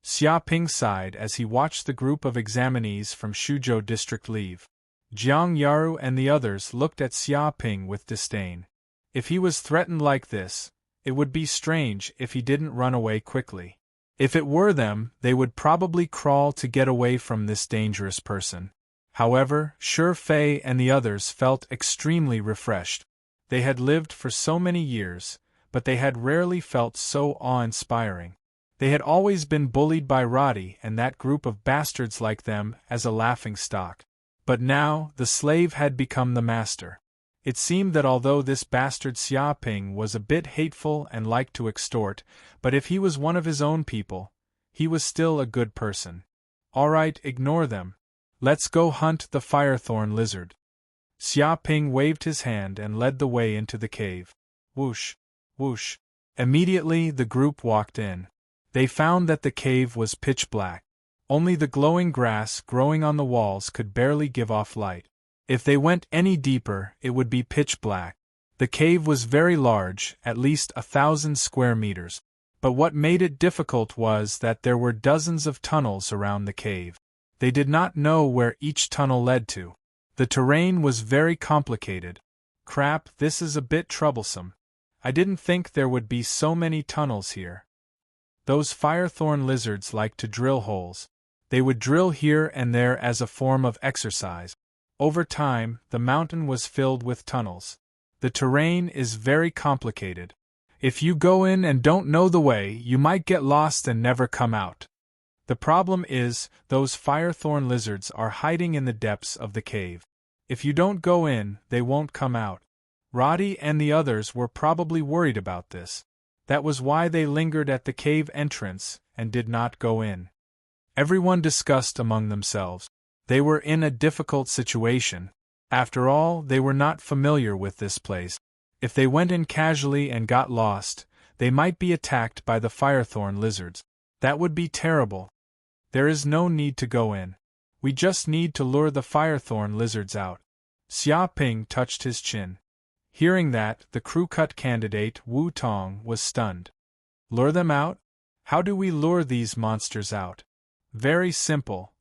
Xia Ping sighed as he watched the group of examinees from Shuzhou district leave. Jiang Yaru and the others looked at Xia Ping with disdain. If he was threatened like this, it would be strange if he didn't run away quickly. If it were them, they would probably crawl to get away from this dangerous person. However, Shi Fei and the others felt extremely refreshed. They had lived for so many years, but they had rarely felt so awe-inspiring. They had always been bullied by Roddy and that group of bastards like them as a laughingstock. But now, the slave had become the master. It seemed that although this bastard Xia Ping was a bit hateful and liked to extort, but if he was one of his own people, he was still a good person. Alright, ignore them. Let's go hunt the firethorn lizard. Xia Ping waved his hand and led the way into the cave. Whoosh, whoosh. Immediately the group walked in. They found that the cave was pitch black. Only the glowing grass growing on the walls could barely give off light. If they went any deeper, it would be pitch black. The cave was very large, at least 1,000 square meters. But what made it difficult was that there were dozens of tunnels around the cave. They did not know where each tunnel led to. The terrain was very complicated. Crap, this is a bit troublesome. I didn't think there would be so many tunnels here. Those firethorn lizards like to drill holes. They would drill here and there as a form of exercise. Over time, the mountain was filled with tunnels. The terrain is very complicated. If you go in and don't know the way, you might get lost and never come out. The problem is, those firethorn lizards are hiding in the depths of the cave. If you don't go in, they won't come out. Roddy and the others were probably worried about this. That was why they lingered at the cave entrance and did not go in. Everyone discussed among themselves. They were in a difficult situation. After all, they were not familiar with this place. If they went in casually and got lost, they might be attacked by the firethorn lizards. That would be terrible. There is no need to go in. We just need to lure the firethorn lizards out. Xia Ping touched his chin. Hearing that, the crew-cut candidate Wu Tong was stunned. Lure them out? How do we lure these monsters out? Very simple.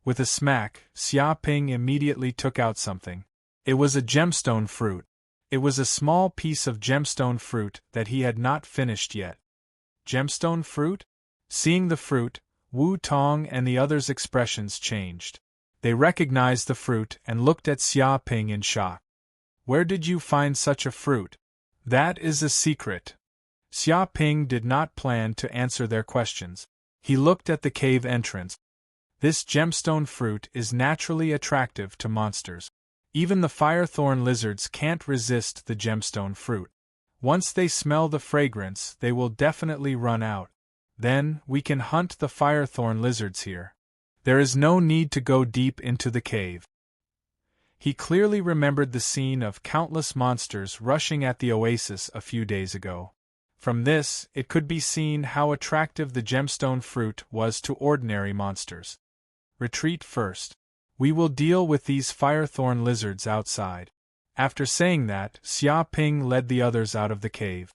With a smack, Xia Ping immediately took out something. It was a gemstone fruit. It was a small piece of gemstone fruit that he had not finished yet. Gemstone fruit? Seeing the fruit, Wu Tong and the others' expressions changed. They recognized the fruit and looked at Xia Ping in shock. Where did you find such a fruit? That is a secret. Xia Ping did not plan to answer their questions. He looked at the cave entrance. This gemstone fruit is naturally attractive to monsters. Even the firethorn lizards can't resist the gemstone fruit. Once they smell the fragrance, they will definitely run out. Then, we can hunt the firethorn lizards here. There is no need to go deep into the cave. He clearly remembered the scene of countless monsters rushing at the oasis a few days ago. From this, it could be seen how attractive the gemstone fruit was to ordinary monsters. Retreat first. We will deal with these firethorn lizards outside. After saying that, Xia Ping led the others out of the cave.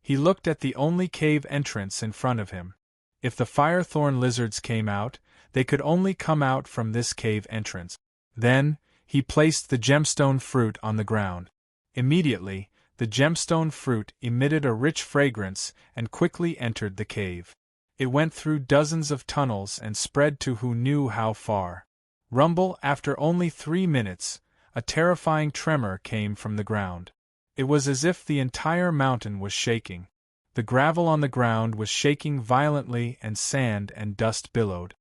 He looked at the only cave entrance in front of him. If the firethorn lizards came out, they could only come out from this cave entrance. Then, he placed the gemstone fruit on the ground. Immediately, The gemstone fruit emitted a rich fragrance and quickly entered the cave. It went through dozens of tunnels and spread to who knew how far. Rumble, after only 3 minutes, a terrifying tremor came from the ground. It was as if the entire mountain was shaking. The gravel on the ground was shaking violently and sand and dust billowed.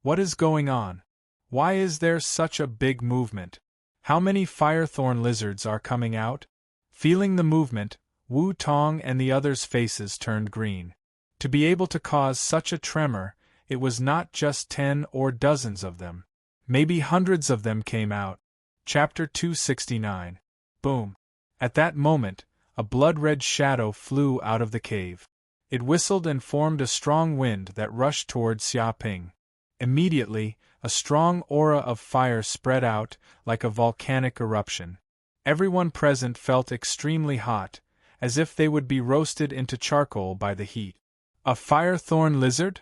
What is going on? Why is there such a big movement? How many firethorn lizards are coming out? Feeling the movement, Wu Tong and the others' faces turned green. To be able to cause such a tremor, it was not just 10 or dozens of them. Maybe hundreds of them came out. Chapter 269. Boom. At that moment, a blood-red shadow flew out of the cave. It whistled and formed a strong wind that rushed toward Xia Ping. Immediately, a strong aura of fire spread out, like a volcanic eruption. Everyone present felt extremely hot, as if they would be roasted into charcoal by the heat. A firethorn lizard?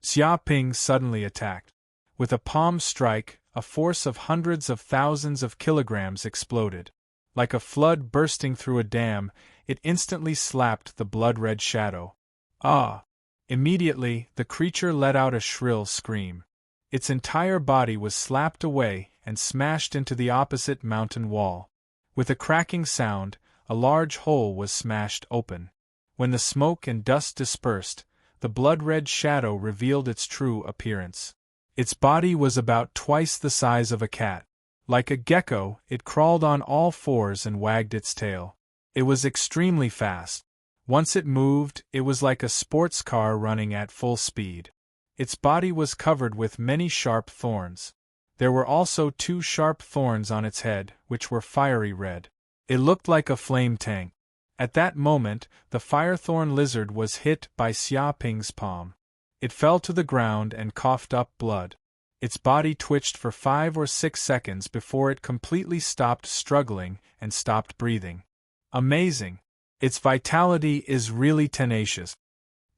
Xia Ping suddenly attacked. With a palm strike, a force of hundreds of thousands of kilograms exploded. Like a flood bursting through a dam, it instantly slapped the blood-red shadow. Ah! Immediately, the creature let out a shrill scream. Its entire body was slapped away and smashed into the opposite mountain wall. With a cracking sound, a large hole was smashed open. When the smoke and dust dispersed, the blood-red shadow revealed its true appearance. Its body was about twice the size of a cat. Like a gecko, it crawled on all fours and wagged its tail. It was extremely fast. Once it moved, it was like a sports car running at full speed. Its body was covered with many sharp thorns. There were also 2 sharp thorns on its head, which were fiery red. It looked like a flame tank. At that moment, the firethorn lizard was hit by Xia Ping's palm. It fell to the ground and coughed up blood. Its body twitched for 5 or 6 seconds before it completely stopped struggling and stopped breathing. Amazing! Its vitality is really tenacious.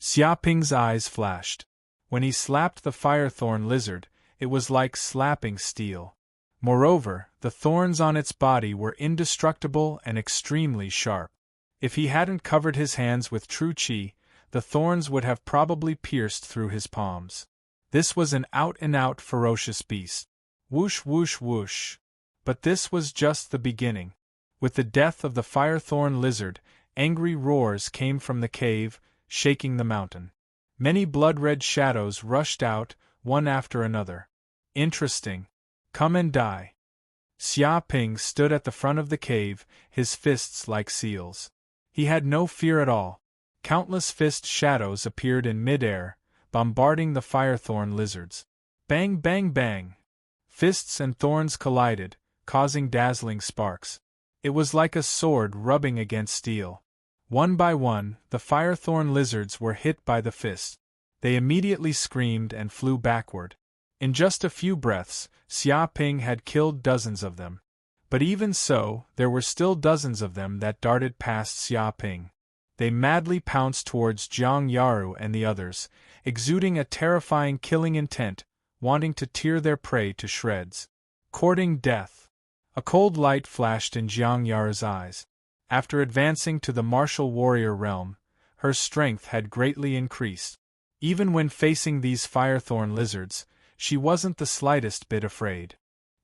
Xia Ping's eyes flashed. When he slapped the firethorn lizard, it was like slapping steel. Moreover, the thorns on its body were indestructible and extremely sharp. If he hadn't covered his hands with true qi, the thorns would have probably pierced through his palms. This was an out-and-out ferocious beast. Whoosh whoosh whoosh. But this was just the beginning. With the death of the firethorn lizard, angry roars came from the cave, shaking the mountain. Many blood-red shadows rushed out, one after another. Interesting. Come and die. Xia Ping stood at the front of the cave, his fists like seals. He had no fear at all. Countless fist shadows appeared in mid-air, bombarding the firethorn lizards. Bang bang bang! Fists and thorns collided, causing dazzling sparks. It was like a sword rubbing against steel. One by one, the firethorn lizards were hit by the fist. They immediately screamed and flew backward. In just a few breaths, Xia Ping had killed dozens of them. But even so, there were still dozens of them that darted past Xia Ping. They madly pounced towards Jiang Yaru and the others, exuding a terrifying killing intent, wanting to tear their prey to shreds. Courting death. A cold light flashed in Jiang Yaru's eyes. After advancing to the martial warrior realm, her strength had greatly increased. Even when facing these firethorn lizards, she wasn't the slightest bit afraid.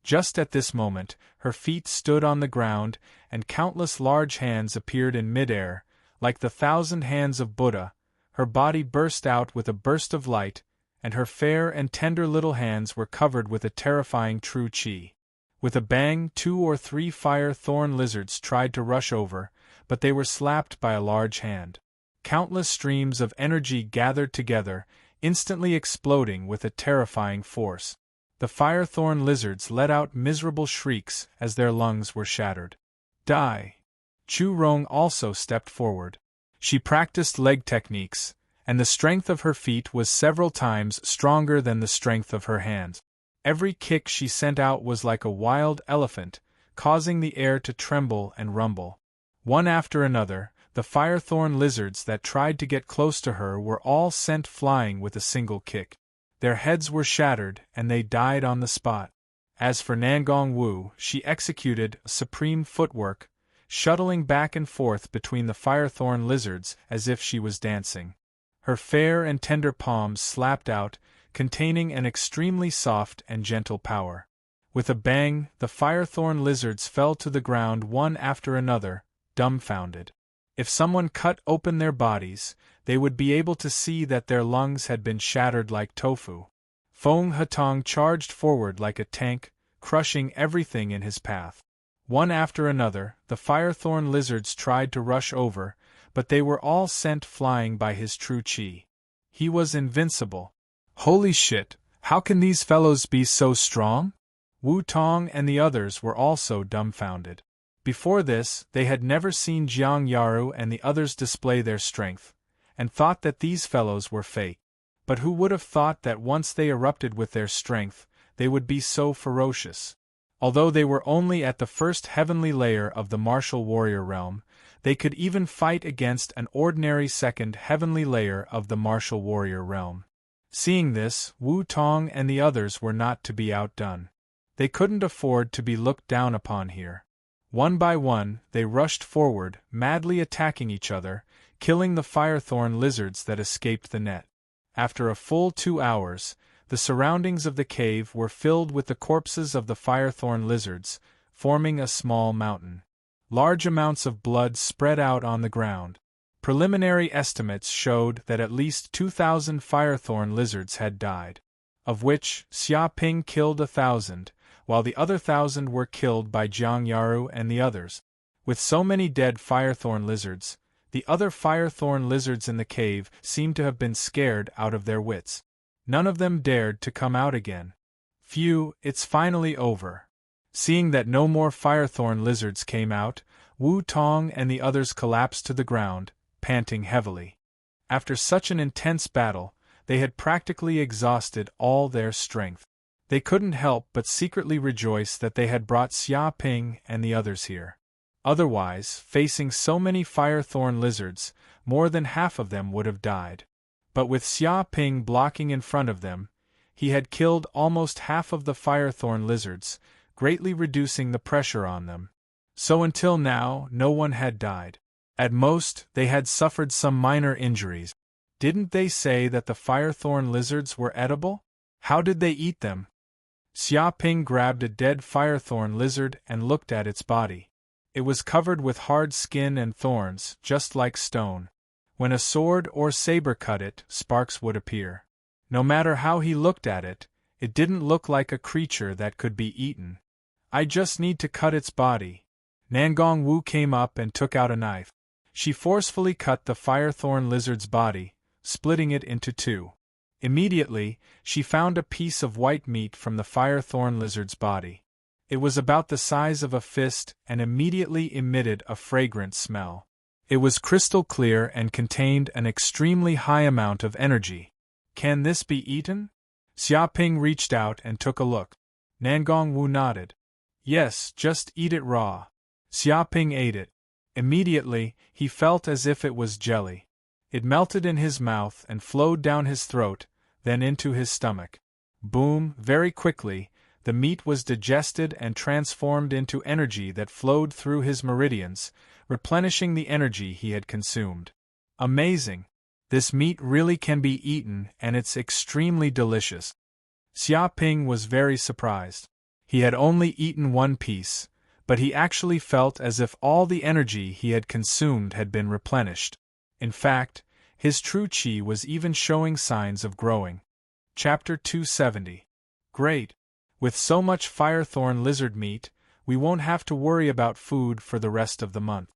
Just at this moment, her feet stood on the ground, and countless large hands appeared in mid-air, like the 1,000 hands of Buddha. Her body burst out with a burst of light, and her fair and tender little hands were covered with a terrifying true qi. With a bang, 2 or 3 fire-thorn lizards tried to rush over, but they were slapped by a large hand. Countless streams of energy gathered together, instantly exploding with a terrifying force. The firethorn lizards let out miserable shrieks as their lungs were shattered. Die! Chu Rong also stepped forward. She practiced leg techniques, and the strength of her feet was several times stronger than the strength of her hands. Every kick she sent out was like a wild elephant, causing the air to tremble and rumble. One after another, the firethorn lizards that tried to get close to her were all sent flying with a single kick. Their heads were shattered, and they died on the spot. As for Nangong Wu, she executed supreme footwork. shuttling back and forth between the firethorn lizards as if she was dancing. Her fair and tender palms slapped out, containing an extremely soft and gentle power. With a bang, the firethorn lizards fell to the ground one after another, dumbfounded. If someone cut open their bodies, they would be able to see that their lungs had been shattered like tofu. Fong Hatong charged forward like a tank, crushing everything in his path. One after another, the firethorn lizards tried to rush over, but they were all sent flying by his true chi. He was invincible. Holy shit, how can these fellows be so strong? Wu Tong and the others were also dumbfounded. Before this, they had never seen Jiang Yaru and the others display their strength, and thought that these fellows were fake. But who would have thought that once they erupted with their strength, they would be so ferocious? Although they were only at the first heavenly layer of the martial warrior realm, they could even fight against an ordinary second heavenly layer of the martial warrior realm. Seeing this, Wu Tong and the others were not to be outdone. They couldn't afford to be looked down upon here. One by one, they rushed forward, madly attacking each other, killing the firethorn lizards that escaped the net. After a full 2 hours, the surroundings of the cave were filled with the corpses of the firethorn lizards, forming a small mountain. Large amounts of blood spread out on the ground. Preliminary estimates showed that at least 2,000 firethorn lizards had died, of which Xia Ping killed 1,000, while the other 1,000 were killed by Jiang Yaru and the others. With so many dead firethorn lizards, the other firethorn lizards in the cave seemed to have been scared out of their wits. None of them dared to come out again. Phew, it's finally over. Seeing that no more firethorn lizards came out, Wu Tong and the others collapsed to the ground, panting heavily. After such an intense battle, they had practically exhausted all their strength. They couldn't help but secretly rejoice that they had brought Xia Ping and the others here. Otherwise, facing so many firethorn lizards, more than half of them would have died. But with Xia Ping blocking in front of them, he had killed almost half of the firethorn lizards, greatly reducing the pressure on them. So until now, no one had died. At most, they had suffered some minor injuries. Didn't they say that the firethorn lizards were edible? How did they eat them? Xia Ping grabbed a dead firethorn lizard and looked at its body. It was covered with hard skin and thorns, just like stone. When a sword or saber cut it, sparks would appear. No matter how he looked at it, it didn't look like a creature that could be eaten. I just need to cut its body. Nangong Wu came up and took out a knife. She forcefully cut the firethorn lizard's body, splitting it into 2. Immediately, she found a piece of white meat from the firethorn lizard's body. It was about the size of a fist and immediately emitted a fragrant smell. It was crystal clear and contained an extremely high amount of energy. Can this be eaten? Xia Ping reached out and took a look. Nangong Wu nodded. Yes, just eat it raw. Xia Ping ate it. Immediately, he felt as if it was jelly. It melted in his mouth and flowed down his throat, then into his stomach. Boom, very quickly, the meat was digested and transformed into energy that flowed through his meridians, replenishing the energy he had consumed. Amazing! This meat really can be eaten and it's extremely delicious. Xia Ping was very surprised. He had only eaten one piece, but he actually felt as if all the energy he had consumed had been replenished. In fact, his true chi was even showing signs of growing. Chapter 270. Great! With so much firethorn lizard meat, we won't have to worry about food for the rest of the month.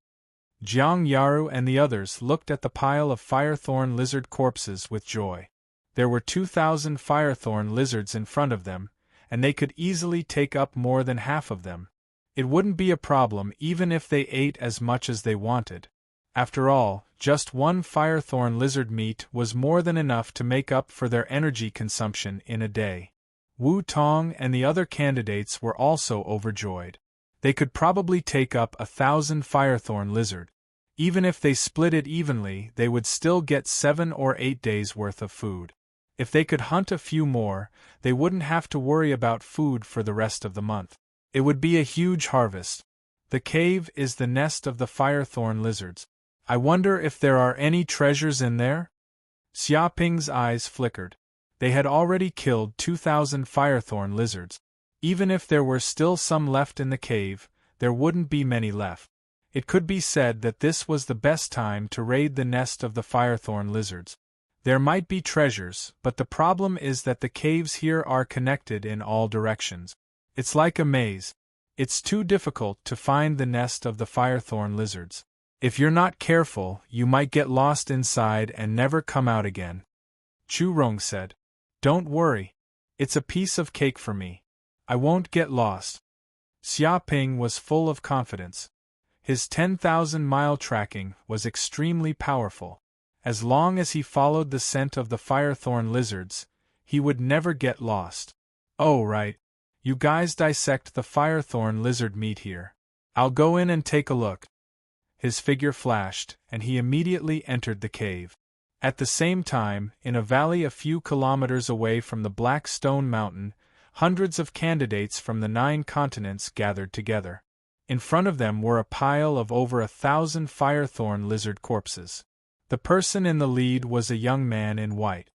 Jiang Yaru and the others looked at the pile of firethorn lizard corpses with joy. There were 2,000 firethorn lizards in front of them, and they could easily take up more than half of them. It wouldn't be a problem even if they ate as much as they wanted. After all, just one firethorn lizard meat was more than enough to make up for their energy consumption in a day. Wu Tong and the other candidates were also overjoyed. They could probably take up 1,000 firethorn lizard. Even if they split it evenly, they would still get 7 or 8 days' worth of food. If they could hunt a few more, they wouldn't have to worry about food for the rest of the month. It would be a huge harvest. The cave is the nest of the firethorn lizards. I wonder if there are any treasures in there? Xiaoping's eyes flickered. They had already killed 2,000 firethorn lizards. Even if there were still some left in the cave, there wouldn't be many left. It could be said that this was the best time to raid the nest of the firethorn lizards. There might be treasures, but the problem is that the caves here are connected in all directions. It's like a maze. It's too difficult to find the nest of the firethorn lizards. If you're not careful, you might get lost inside and never come out again. Chu Rong said. Don't worry. It's a piece of cake for me. I won't get lost. Xiaoping was full of confidence. His 10,000-mile tracking was extremely powerful. As long as he followed the scent of the firethorn lizards, he would never get lost. Oh, right. You guys dissect the firethorn lizard meat here. I'll go in and take a look. His figure flashed, and he immediately entered the cave. At the same time, in a valley a few kilometers away from the Black Stone Mountain, hundreds of candidates from the 9 continents gathered together. In front of them were a pile of over 1,000 firethorn lizard corpses. The person in the lead was a young man in white.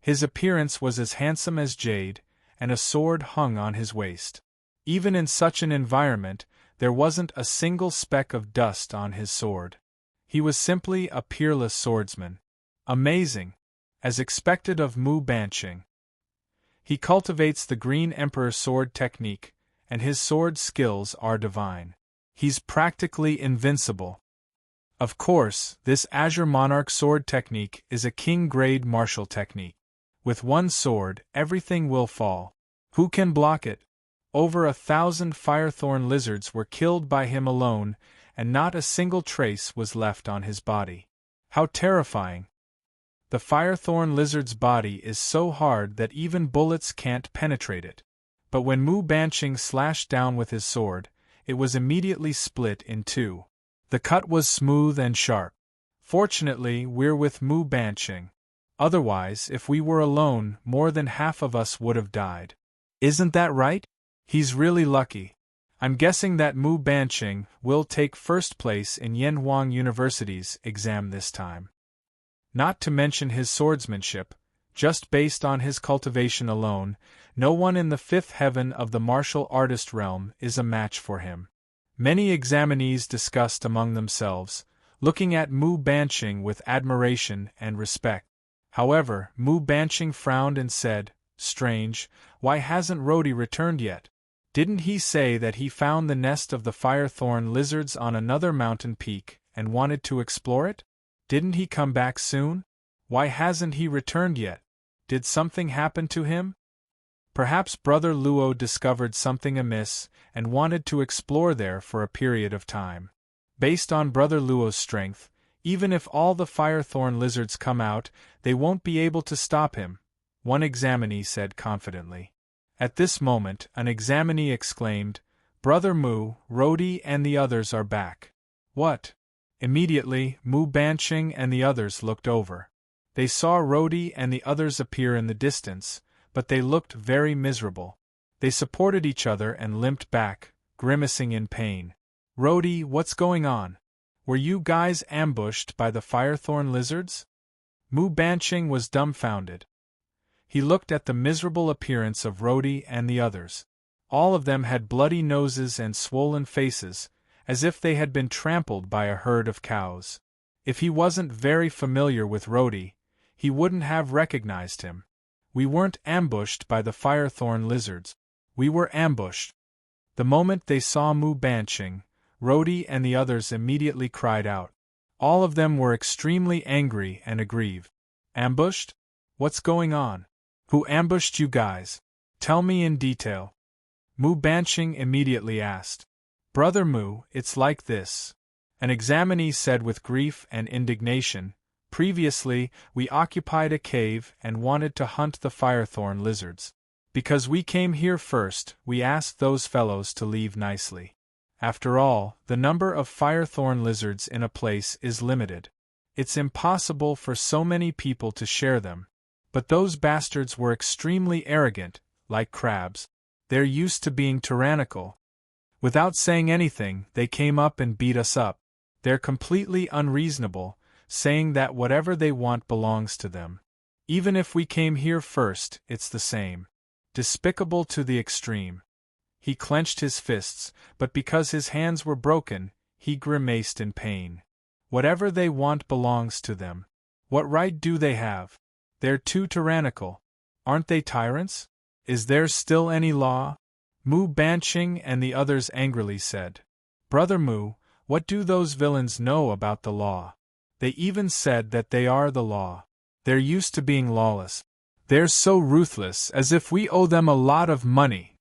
His appearance was as handsome as jade, and a sword hung on his waist. Even in such an environment, there wasn't a single speck of dust on his sword. He was simply a peerless swordsman. Amazing, as expected of Mu Banqing. He cultivates the Green Emperor sword technique, and his sword skills are divine. He's practically invincible. Of course, this Azure Monarch sword technique is a king-grade martial technique. With one sword, everything will fall. Who can block it? Over 1,000 firethorn lizards were killed by him alone, and not a single trace was left on his body. How terrifying! The firethorn lizard's body is so hard that even bullets can't penetrate it. But when Mu Banqing slashed down with his sword, it was immediately split in two. The cut was smooth and sharp. Fortunately, we're with Mu Banqing. Otherwise, if we were alone, more than half of us would have died. Isn't that right? He's really lucky. I'm guessing that Mu Banqing will take first place in Yanhuang University's exam this time. Not to mention his swordsmanship, just based on his cultivation alone, no one in the 5th heaven of the martial artist realm is a match for him. Many examinees discussed among themselves, looking at Mu Banqing with admiration and respect. However, Mu Banqing frowned and said, Strange, why hasn't Rodi returned yet? Didn't he say that he found the nest of the firethorn lizards on another mountain peak and wanted to explore it? Didn't he come back soon? Why hasn't he returned yet? Did something happen to him? Perhaps Brother Luo discovered something amiss and wanted to explore there for a period of time. Based on Brother Luo's strength, even if all the firethorn lizards come out, they won't be able to stop him, one examinee said confidently. At this moment, an examinee exclaimed, Brother Mu, Rodi and the others are back. What? Immediately, Mu Banqing and the others looked over. They saw Rodi and the others appear in the distance, but they looked very miserable. They supported each other and limped back, grimacing in pain. Rodi, what's going on? Were you guys ambushed by the firethorn lizards? Mu Banqing was dumbfounded. He looked at the miserable appearance of Rodi and the others. All of them had bloody noses and swollen faces, as if they had been trampled by a herd of cows. If he wasn't very familiar with Rodi, he wouldn't have recognized him. We weren't ambushed by the firethorn lizards. We were ambushed. The moment they saw Mu Banqing, Rodi and the others immediately cried out. All of them were extremely angry and aggrieved. Ambushed? What's going on? Who ambushed you guys? Tell me in detail. Mu Banqing immediately asked. Brother Mu, it's like this. An examinee said with grief and indignation, Previously, we occupied a cave and wanted to hunt the firethorn lizards. Because we came here first, we asked those fellows to leave nicely. After all, the number of firethorn lizards in a place is limited. It's impossible for so many people to share them. But those bastards were extremely arrogant, like crabs. They're used to being tyrannical. Without saying anything, they came up and beat us up. They're completely unreasonable, saying that whatever they want belongs to them. Even if we came here first, it's the same. Despicable to the extreme. He clenched his fists, but because his hands were broken, he grimaced in pain. Whatever they want belongs to them. What right do they have? They're too tyrannical. Aren't they tyrants? Is there still any law? Mu Bansheng and the others angrily said. Brother Mu, what do those villains know about the law? They even said that they are the law. They're used to being lawless. They're so ruthless, as if we owe them a lot of money.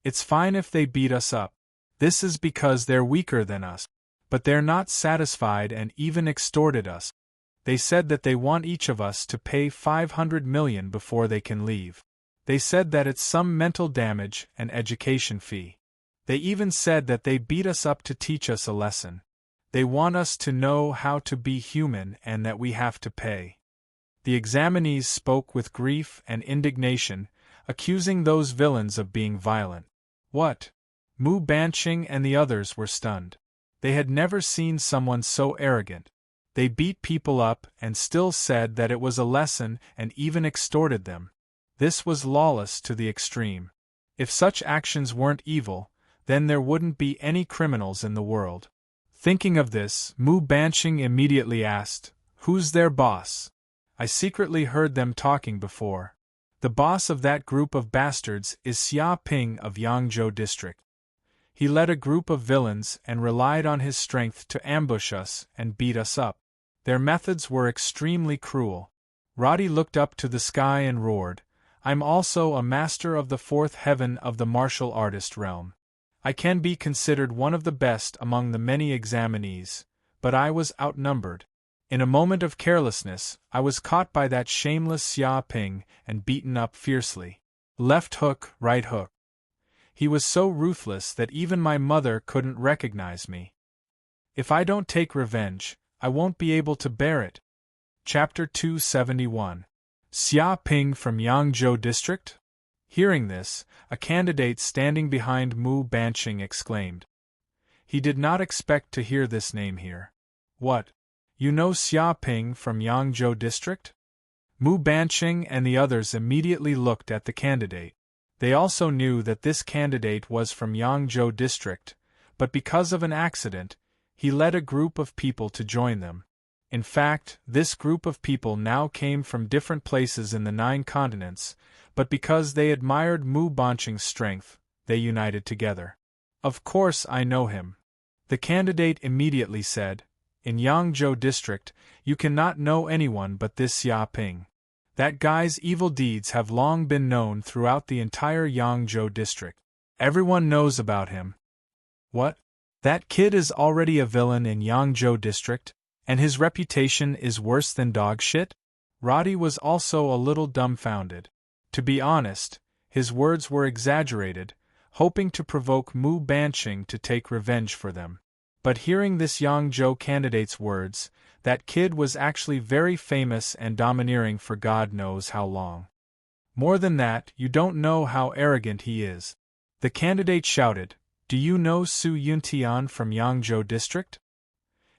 It's fine if they beat us up. This is because they're weaker than us. But they're not satisfied and even extorted us. They said that they want each of us to pay 500 million before they can leave. They said that it's some mental damage and education fee. They even said that they beat us up to teach us a lesson. They want us to know how to be human and that we have to pay. The examinees spoke with grief and indignation, accusing those villains of being violent. What? Mu Bansheng and the others were stunned. They had never seen someone so arrogant. They beat people up and still said that it was a lesson and even extorted them. This was lawless to the extreme. If such actions weren't evil, then there wouldn't be any criminals in the world. Thinking of this, Mu Bansheng immediately asked, "Who's their boss?" I secretly heard them talking before. The boss of that group of bastards is Xia Ping of Yangzhou district. He led a group of villains and relied on his strength to ambush us and beat us up. Their methods were extremely cruel. Roddy looked up to the sky and roared, "I'm also a master of the fourth heaven of the martial artist realm. I can be considered one of the best among the many examinees, but I was outnumbered. In a moment of carelessness, I was caught by that shameless Xia Ping and beaten up fiercely. Left hook, right hook. He was so ruthless that even my mother couldn't recognize me. If I don't take revenge, I won't be able to bear it." Chapter 271. Xia Ping from Yangzhou district? Hearing this, a candidate standing behind Mu Bansheng exclaimed. He did not expect to hear this name here. What? You know Xia Ping from Yangzhou district? Mu Bansheng and the others immediately looked at the candidate. They also knew that this candidate was from Yangzhou district, but because of an accident, he led a group of people to join them. In fact, this group of people now came from different places in the 9 continents, but because they admired Mu Bansheng's strength, they united together. Of course I know him. The candidate immediately said, In Yangzhou district, you cannot know anyone but this Xia Ping. That guy's evil deeds have long been known throughout the entire Yangzhou district. Everyone knows about him. What? That kid is already a villain in Yangzhou district, and his reputation is worse than dog shit? Roddy was also a little dumbfounded. To be honest, his words were exaggerated, hoping to provoke Mu Bansheng to take revenge for them. But hearing this Yangzhou candidate's words, that kid was actually very famous and domineering for God knows how long. More than that, you don't know how arrogant he is. The candidate shouted, Do you know Su Yuntian from Yangzhou district?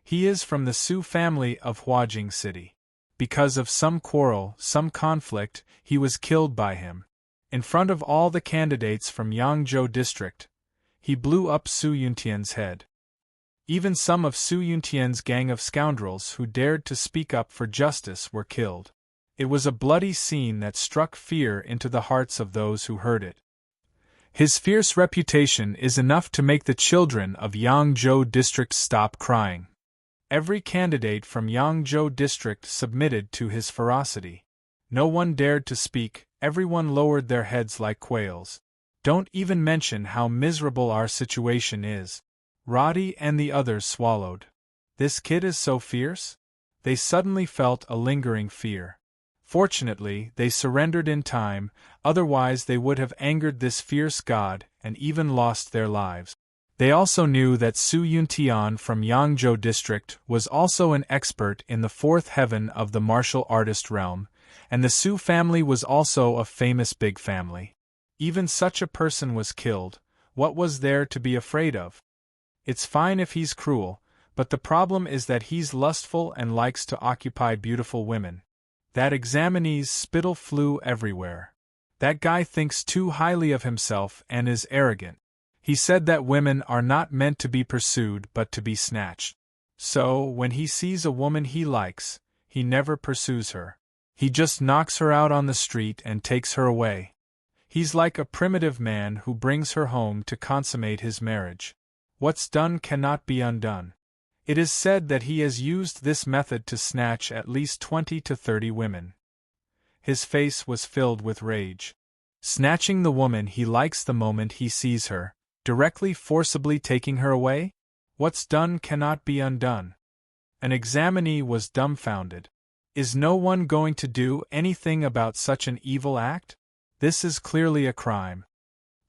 He is from the Su family of Huajing City. Because of some quarrel, some conflict, he was killed by him. In front of all the candidates from Yangzhou district, he blew up Su Yuntian's head. Even some of Su Yuntian's gang of scoundrels who dared to speak up for justice were killed. It was a bloody scene that struck fear into the hearts of those who heard it. His fierce reputation is enough to make the children of Yangzhou district stop crying. Every candidate from Yangzhou district submitted to his ferocity. No one dared to speak, everyone lowered their heads like quails. Don't even mention how miserable our situation is. Roddy and the others swallowed. This kid is so fierce? They suddenly felt a lingering fear. Fortunately, they surrendered in time, otherwise they would have angered this fierce god and even lost their lives. They also knew that Su Yuntian from Yangzhou district was also an expert in the fourth heaven of the martial artist realm, and the Su family was also a famous big family. Even such a person was killed, What was there to be afraid of? It's fine if he's cruel, but the problem is that he's lustful and likes to occupy beautiful women. That examinee's spittle flew everywhere. That guy thinks too highly of himself and is arrogant. He said that women are not meant to be pursued but to be snatched. So, when he sees a woman he likes, he never pursues her. He just knocks her out on the street and takes her away. He's like a primitive man who brings her home to consummate his marriage. What's done cannot be undone. It is said that he has used this method to snatch at least 20 to 30 women. His face was filled with rage. Snatching the woman he likes the moment he sees her, directly forcibly taking her away? What's done cannot be undone. An examinee was dumbfounded. Is no one going to do anything about such an evil act? This is clearly a crime.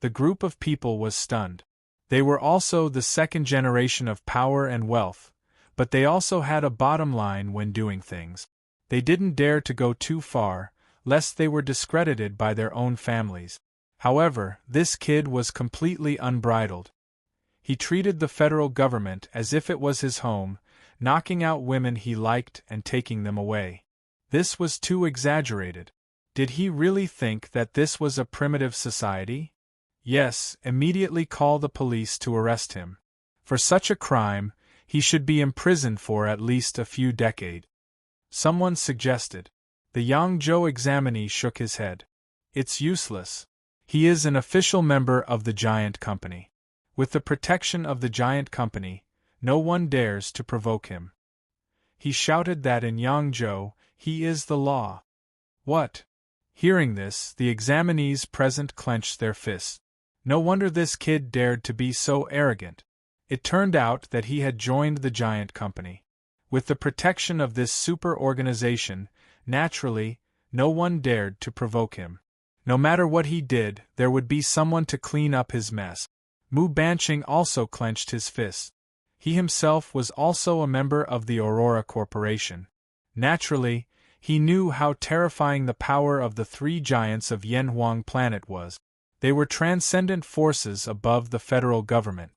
The group of people was stunned. They were also the second generation of power and wealth, but they also had a bottom line when doing things. They didn't dare to go too far, lest they were discredited by their own families. However, this kid was completely unbridled. He treated the federal government as if it was his home, knocking out women he liked and taking them away. This was too exaggerated. Did he really think that this was a primitive society? Yes, immediately call the police to arrest him. For such a crime, he should be imprisoned for at least a few decades. Someone suggested. The Yangzhou examinee shook his head. It's useless. He is an official member of the giant company. With the protection of the giant company, no one dares to provoke him. He shouted that in Yangzhou, he is the law. What? Hearing this, the examinees present clenched their fists. No wonder this kid dared to be so arrogant. It turned out that he had joined the giant company. With the protection of this super organization, naturally, no one dared to provoke him. No matter what he did, there would be someone to clean up his mess. Mu Banqing also clenched his fists. He himself was also a member of the Aurora Corporation. Naturally, he knew how terrifying the power of the three giants of Yanhuang planet was. They were transcendent forces above the federal government.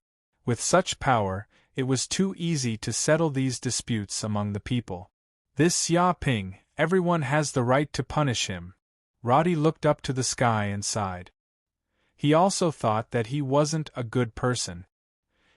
With such power, it was too easy to settle these disputes among the people. This Xia Ping, everyone has the right to punish him. Roddy looked up to the sky and sighed. He also thought that he wasn't a good person.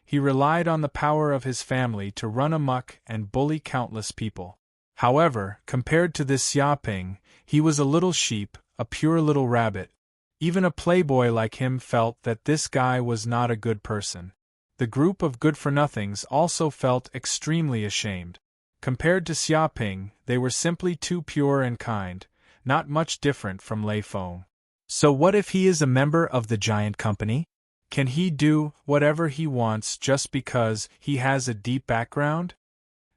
He relied on the power of his family to run amok and bully countless people. However, compared to this Xia Ping, he was a little sheep, a pure little rabbit. Even a playboy like him felt that this guy was not a good person. The group of good-for-nothings also felt extremely ashamed. Compared to Xia Ping, they were simply too pure and kind, not much different from Lei Feng. So what if he is a member of the giant company? Can he do whatever he wants just because he has a deep background?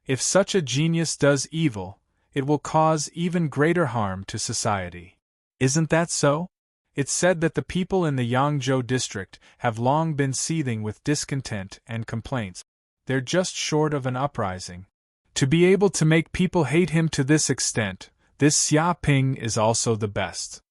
If such a genius does evil, it will cause even greater harm to society. Isn't that so? It's said that the people in the Yangzhou district have long been seething with discontent and complaints. They're just short of an uprising. To be able to make people hate him to this extent, this Xia Ping is also the best.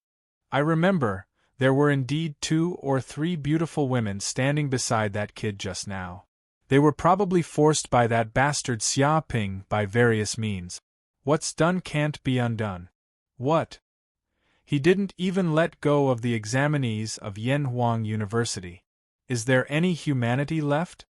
I remember, there were indeed 2 or 3 beautiful women standing beside that kid just now. They were probably forced by that bastard Xia Ping by various means. What's done can't be undone. What? He didn't even let go of the examinees of Yanhuang University. Is there any humanity left?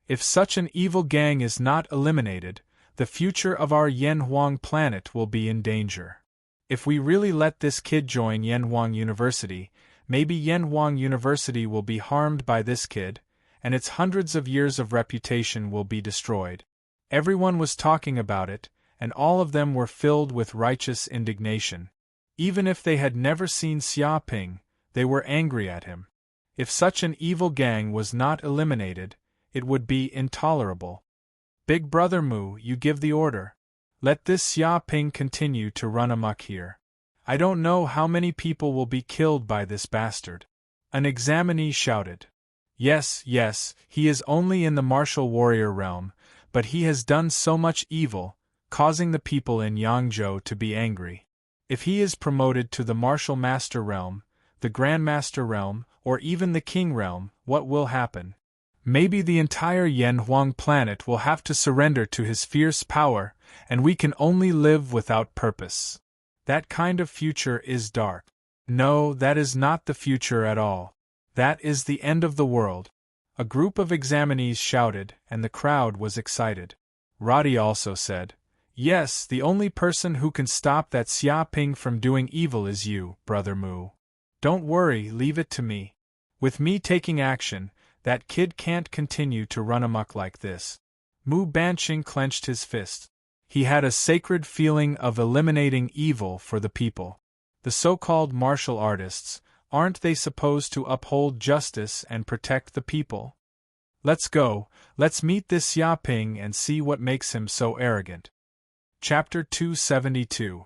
If such an evil gang is not eliminated, the future of our Yanhuang planet will be in danger. If we really let this kid join Yanhuang University, maybe Yanhuang University will be harmed by this kid, and its hundreds of years of reputation will be destroyed. Everyone was talking about it, and all of them were filled with righteous indignation. Even if they had never seen Xia Ping, they were angry at him. If such an evil gang was not eliminated, it would be intolerable. Big Brother Mu, you give the order. Let this Xia Ping continue to run amok here. I don't know how many people will be killed by this bastard. An examinee shouted. Yes, he is only in the martial warrior realm, but he has done so much evil, causing the people in Yangzhou to be angry. If he is promoted to the martial master realm, the Grandmaster realm, or even the King realm, what will happen? Maybe the entire Yanhuang planet will have to surrender to his fierce power, and we can only live without purpose. That kind of future is dark. No, that is not the future at all. That is the end of the world. A group of examinees shouted, and the crowd was excited. Roddy also said, "Yes, the only person who can stop that Xia Ping from doing evil is you, Brother Mu. Don't worry, leave it to me. With me taking action, that kid can't continue to run amok like this." Mu Banqing clenched his fist. He had a sacred feeling of eliminating evil for the people. The so-called martial artists, aren't they supposed to uphold justice and protect the people? Let's go, let's meet this Xia Ping and see what makes him so arrogant. Chapter 272.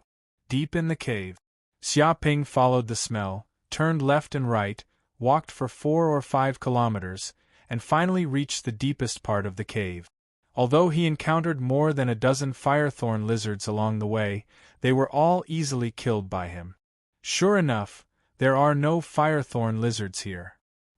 Deep in the cave. Xia Ping followed the smell, turned left and right, walked for 4 or 5 kilometers, and finally reached the deepest part of the cave. Although he encountered more than a dozen firethorn lizards along the way, they were all easily killed by him. Sure enough, there are no firethorn lizards here.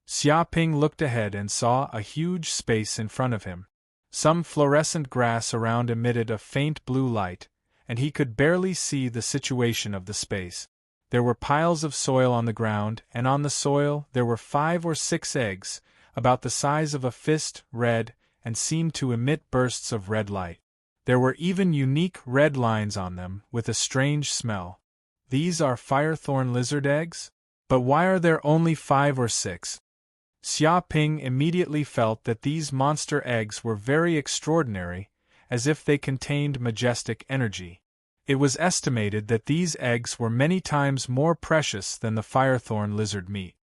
Xia Ping looked ahead and saw a huge space in front of him. Some fluorescent grass around emitted a faint blue light, and he could barely see the situation of the space. There were piles of soil on the ground, and on the soil there were 5 or 6 eggs, about the size of a fist, red, and seemed to emit bursts of red light. There were even unique red lines on them, with a strange smell. These are firethorn lizard eggs? But why are there only 5 or 6? Xia Ping immediately felt that these monster eggs were very extraordinary, as if they contained majestic energy. It was estimated that these eggs were many times more precious than the firethorn lizard meat.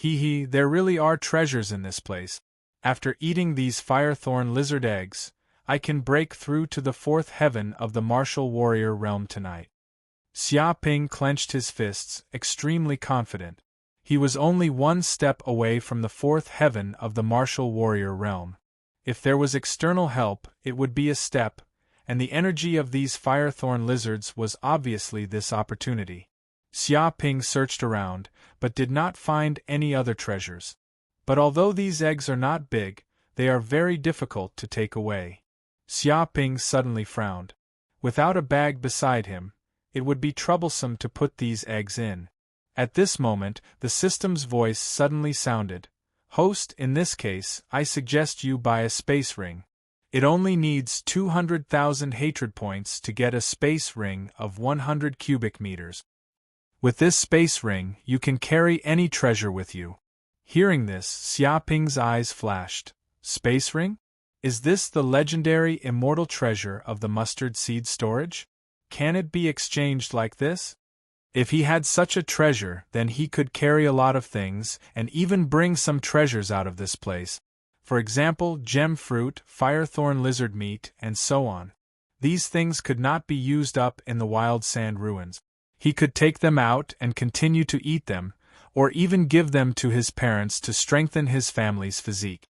There really are treasures in this place. After eating these firethorn lizard eggs, I can break through to the 4th heaven of the martial warrior realm tonight. Xia Ping clenched his fists, extremely confident. He was only 1 step away from the 4th heaven of the martial warrior realm. If there was external help, it would be a step, and the energy of these firethorn lizards was obviously this opportunity. Xia Ping searched around, but did not find any other treasures. But although these eggs are not big, they are very difficult to take away. Xia Ping suddenly frowned. Without a bag beside him, it would be troublesome to put these eggs in. At this moment, the system's voice suddenly sounded. "Host, in this case, I suggest you buy a space ring. It only needs 200,000 hatred points to get a space ring of 100 cubic meters. With this space ring, you can carry any treasure with you." Hearing this, Xia Ping's eyes flashed. Space ring? Is this the legendary immortal treasure of the mustard seed storage? Can it be exchanged like this? If he had such a treasure, then he could carry a lot of things, and even bring some treasures out of this place. For example, gem fruit, firethorn lizard meat, and so on. These things could not be used up in the wild sand ruins. He could take them out and continue to eat them, or even give them to his parents to strengthen his family's physique.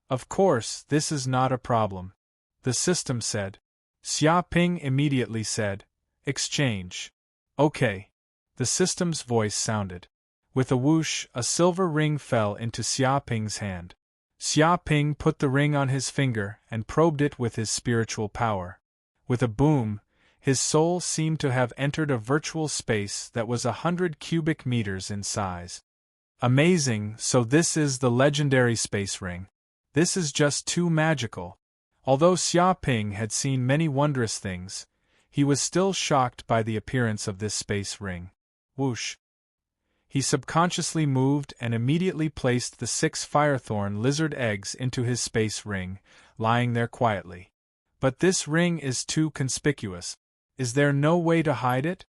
Of course, this is not a problem. The system said. Xia Ping immediately said, "Exchange." "Okay." The system's voice sounded. With a whoosh, a silver ring fell into Xia Ping's hand. Xia Ping put the ring on his finger and probed it with his spiritual power. With a boom, his soul seemed to have entered a virtual space that was 100 cubic meters in size. Amazing, so this is the legendary space ring. This is just too magical. Although Xia Ping had seen many wondrous things, he was still shocked by the appearance of this space ring. Whoosh! He subconsciously moved and immediately placed the 6 firethorn lizard eggs into his space ring, lying there quietly. But this ring is too conspicuous. Is there no way to hide it?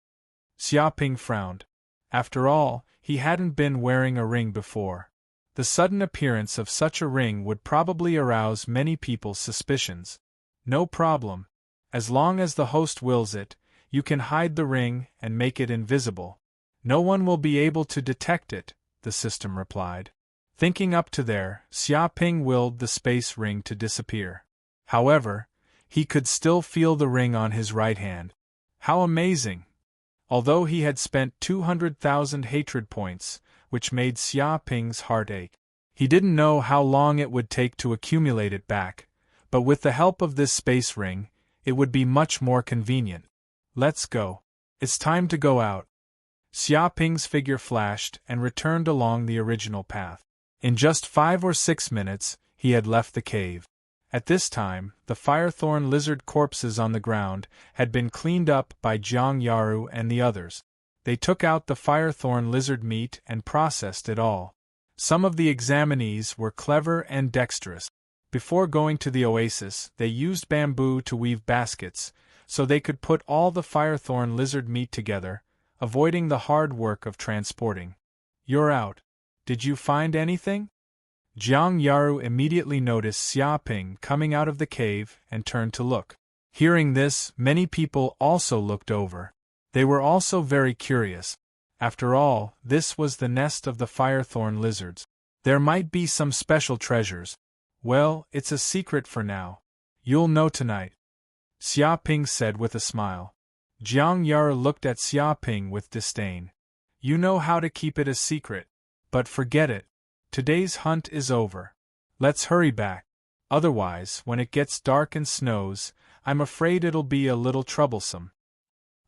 Xia Ping frowned. After all, he hadn't been wearing a ring before. The sudden appearance of such a ring would probably arouse many people's suspicions. No problem. As long as the host wills it, you can hide the ring and make it invisible. No one will be able to detect it, the system replied. Thinking up to there, Xia Ping willed the space ring to disappear. However, he could still feel the ring on his right hand. How amazing! Although he had spent 200,000 hatred points, which made Xia Ping's heart ache. He didn't know how long it would take to accumulate it back, but with the help of this space ring, it would be much more convenient. Let's go. It's time to go out. Xia Ping's figure flashed and returned along the original path. In just 5 or 6 minutes, he had left the cave. At this time, the firethorn lizard corpses on the ground had been cleaned up by Jiang Yaru and the others. They took out the firethorn lizard meat and processed it all. Some of the examinees were clever and dexterous. Before going to the oasis, they used bamboo to weave baskets, so they could put all the firethorn lizard meat together, avoiding the hard work of transporting. You're out. Did you find anything? Jiang Yaru immediately noticed Xia Ping coming out of the cave and turned to look. Hearing this, many people also looked over. They were also very curious. After all, this was the nest of the firethorn lizards. There might be some special treasures. Well, it's a secret for now. You'll know tonight, Xia Ping said with a smile. Jiang Yaru looked at Xia Ping with disdain. You know how to keep it a secret. But forget it. Today's hunt is over. Let's hurry back. Otherwise, when it gets dark and snows, I'm afraid it'll be a little troublesome.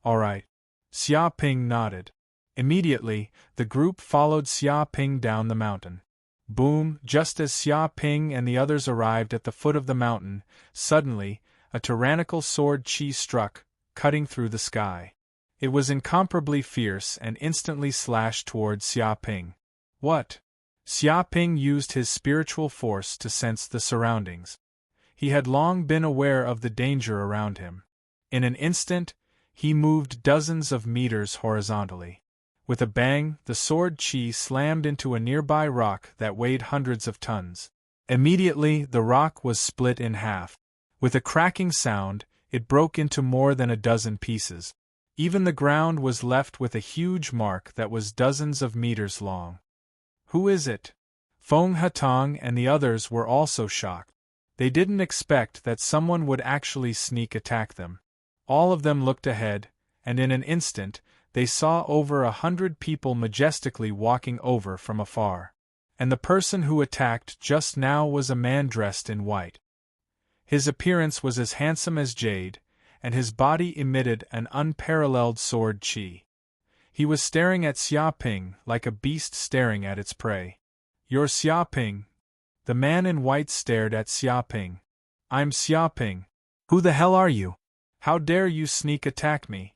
All right. Xia Ping nodded. Immediately, the group followed Xia Ping down the mountain. Boom! Just as Xia Ping and the others arrived at the foot of the mountain, suddenly, a tyrannical sword chi struck, cutting through the sky. It was incomparably fierce and instantly slashed toward Xia Ping. What? Xia Ping used his spiritual force to sense the surroundings. He had long been aware of the danger around him. In an instant, he moved dozens of meters horizontally. With a bang, the sword chi slammed into a nearby rock that weighed hundreds of tons. Immediately, the rock was split in half. With a cracking sound, it broke into more than a dozen pieces. Even the ground was left with a huge mark that was dozens of meters long. Who is it? Feng Hatong and the others were also shocked. They didn't expect that someone would actually sneak attack them. All of them looked ahead, and in an instant, they saw over 100 people majestically walking over from afar. And the person who attacked just now was a man dressed in white. His appearance was as handsome as jade, and his body emitted an unparalleled sword chi. He was staring at Xia Ping like a beast staring at its prey. You're Xia Ping. The man in white stared at Xia Ping. I'm Xia Ping. Who the hell are you? How dare you sneak attack me?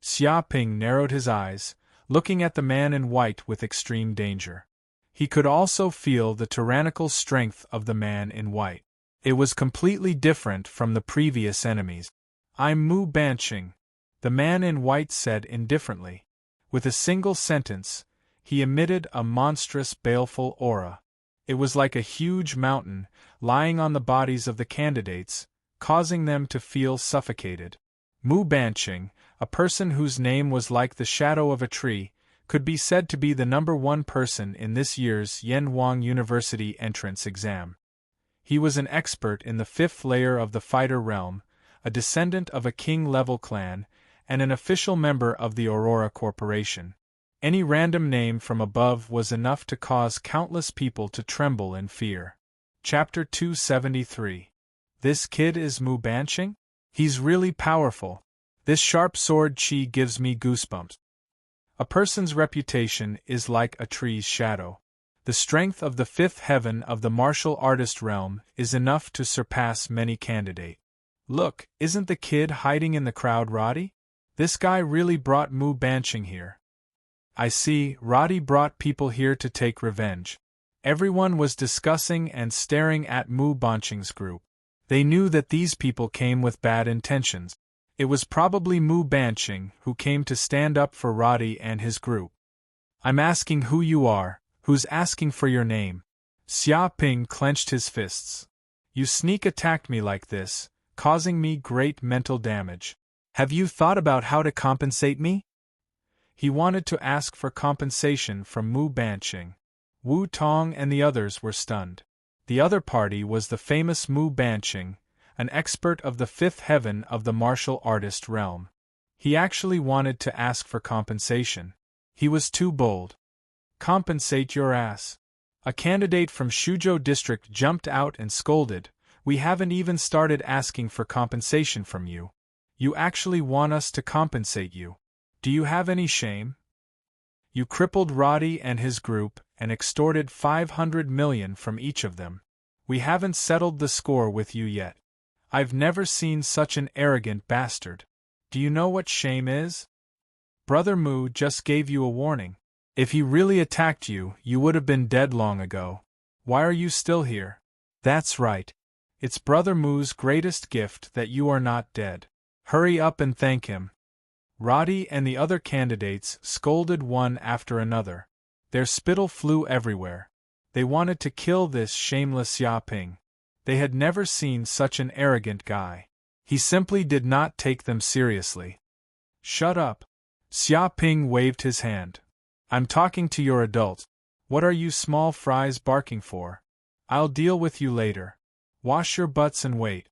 Xia Ping narrowed his eyes, looking at the man in white with extreme danger. He could also feel the tyrannical strength of the man in white. It was completely different from the previous enemies. I'm Mu Banqing, the man in white said indifferently. With a single sentence, he emitted a monstrous baleful aura. It was like a huge mountain, lying on the bodies of the candidates, causing them to feel suffocated. Mu Banqing, a person whose name was like the shadow of a tree, could be said to be the #1 person in this year's Yenwang University entrance exam. He was an expert in the 5th layer of the fighter realm, a descendant of a king-level clan, and an official member of the Aurora Corporation. Any random name from above was enough to cause countless people to tremble in fear. Chapter 273. This kid is Mu Banqing? He's really powerful. This sharp sword chi gives me goosebumps. A person's reputation is like a tree's shadow. The strength of the 5th heaven of the martial artist realm is enough to surpass many candidates. Look, isn't the kid hiding in the crowd Roddy? This guy really brought Mu Banqing here. I see, Roddy brought people here to take revenge. Everyone was discussing and staring at Mu Banqing's group. They knew that these people came with bad intentions. It was probably Mu Banqing who came to stand up for Roddy and his group. I'm asking who you are, who's asking for your name? Xia Ping clenched his fists. You sneak attacked me like this, causing me great mental damage. Have you thought about how to compensate me? He wanted to ask for compensation from Mu Banqing. Wu Tong and the others were stunned. The other party was the famous Mu Banqing, an expert of the 5th heaven of the martial artist realm. He actually wanted to ask for compensation. He was too bold. Compensate your ass. A candidate from Shujo district jumped out and scolded, "We haven't even started asking for compensation from you. You actually want us to compensate you. Do you have any shame? You crippled Roddy and his group and extorted 500 million from each of them. We haven't settled the score with you yet. I've never seen such an arrogant bastard. Do you know what shame is? Brother Mu just gave you a warning. If he really attacked you, you would have been dead long ago. Why are you still here? That's right. It's Brother Mu's greatest gift that you are not dead. Hurry up and thank him." Roddy and the other candidates scolded one after another. Their spittle flew everywhere. They wanted to kill this shameless Xia Ping. They had never seen such an arrogant guy. He simply did not take them seriously. "Shut up." Xia Ping waved his hand. "I'm talking to your adult. What are you small fries barking for? I'll deal with you later. Wash your butts and wait."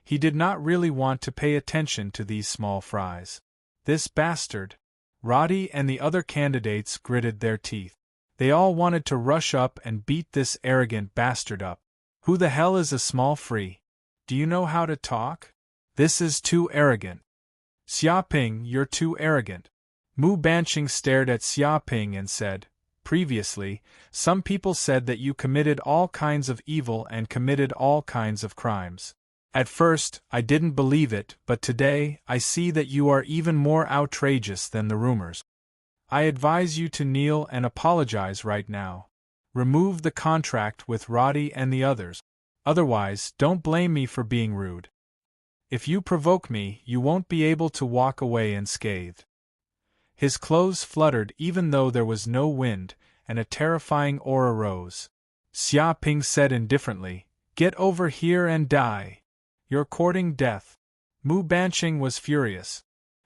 He did not really want to pay attention to these small fries. This bastard. Roddy and the other candidates gritted their teeth. They all wanted to rush up and beat this arrogant bastard up. Who the hell is a small free? Do you know how to talk? This is too arrogant. Xia Ping, you're too arrogant. Mu Banqing stared at Xia Ping and said, "Previously, some people said that you committed all kinds of evil and committed all kinds of crimes. At first, I didn't believe it, but today, I see that you are even more outrageous than the rumors. I advise you to kneel and apologize right now. Remove the contract with Roddy and the others. Otherwise, don't blame me for being rude. If you provoke me, you won't be able to walk away unscathed." His clothes fluttered even though there was no wind, and a terrifying aura rose. Xia Ping said indifferently, "Get over here and die. You're courting death." Mu Banqing was furious.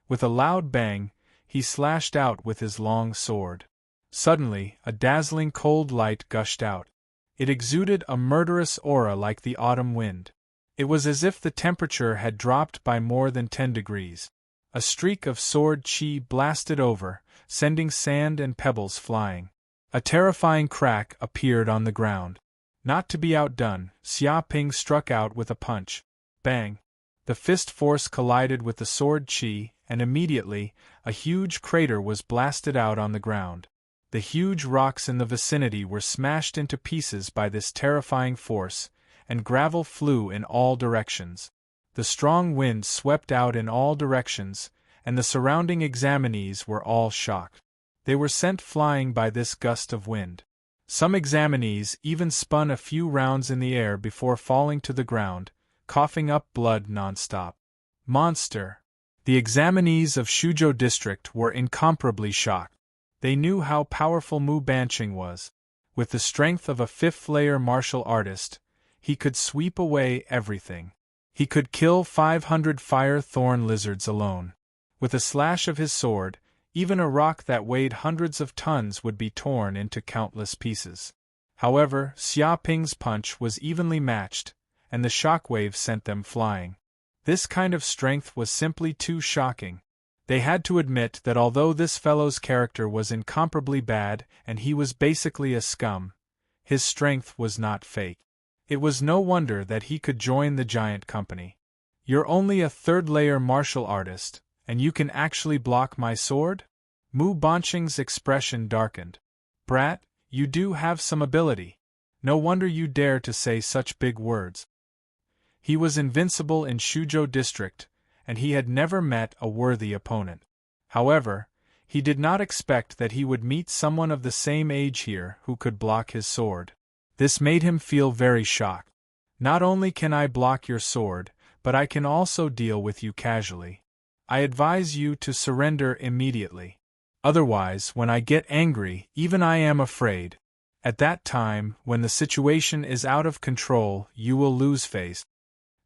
With a loud bang, he slashed out with his long sword. Suddenly, a dazzling cold light gushed out. It exuded a murderous aura like the autumn wind. It was as if the temperature had dropped by more than 10 degrees. A streak of sword chi blasted over, sending sand and pebbles flying. A terrifying crack appeared on the ground. Not to be outdone, Xia Ping struck out with a punch. Bang! The fist force collided with the sword chi, and immediately, a huge crater was blasted out on the ground. The huge rocks in the vicinity were smashed into pieces by this terrifying force, and gravel flew in all directions. The strong wind swept out in all directions, and the surrounding examinees were all shocked. They were sent flying by this gust of wind. Some examinees even spun a few rounds in the air before falling to the ground, coughing up blood non-stop. Monster! The examinees of Shujo district were incomparably shocked. They knew how powerful Mu Banqing was. With the strength of a fifth-layer martial artist, he could sweep away everything. He could kill 500 fire thorn lizards alone. With a slash of his sword, even a rock that weighed hundreds of tons would be torn into countless pieces. However, Xia Ping's punch was evenly matched, and the shockwave sent them flying. This kind of strength was simply too shocking. They had to admit that although this fellow's character was incomparably bad and he was basically a scum, his strength was not fake. It was no wonder that he could join the giant company. "You're only a third-layer martial artist, and you can actually block my sword?" Mu Banqing's expression darkened. "Brat, you do have some ability. No wonder you dare to say such big words." He was invincible in Shujo district, and he had never met a worthy opponent. However, he did not expect that he would meet someone of the same age here who could block his sword. This made him feel very shocked. "Not only can I block your sword, but I can also deal with you casually. I advise you to surrender immediately. Otherwise, when I get angry, even I am afraid. At that time, when the situation is out of control, you will lose face."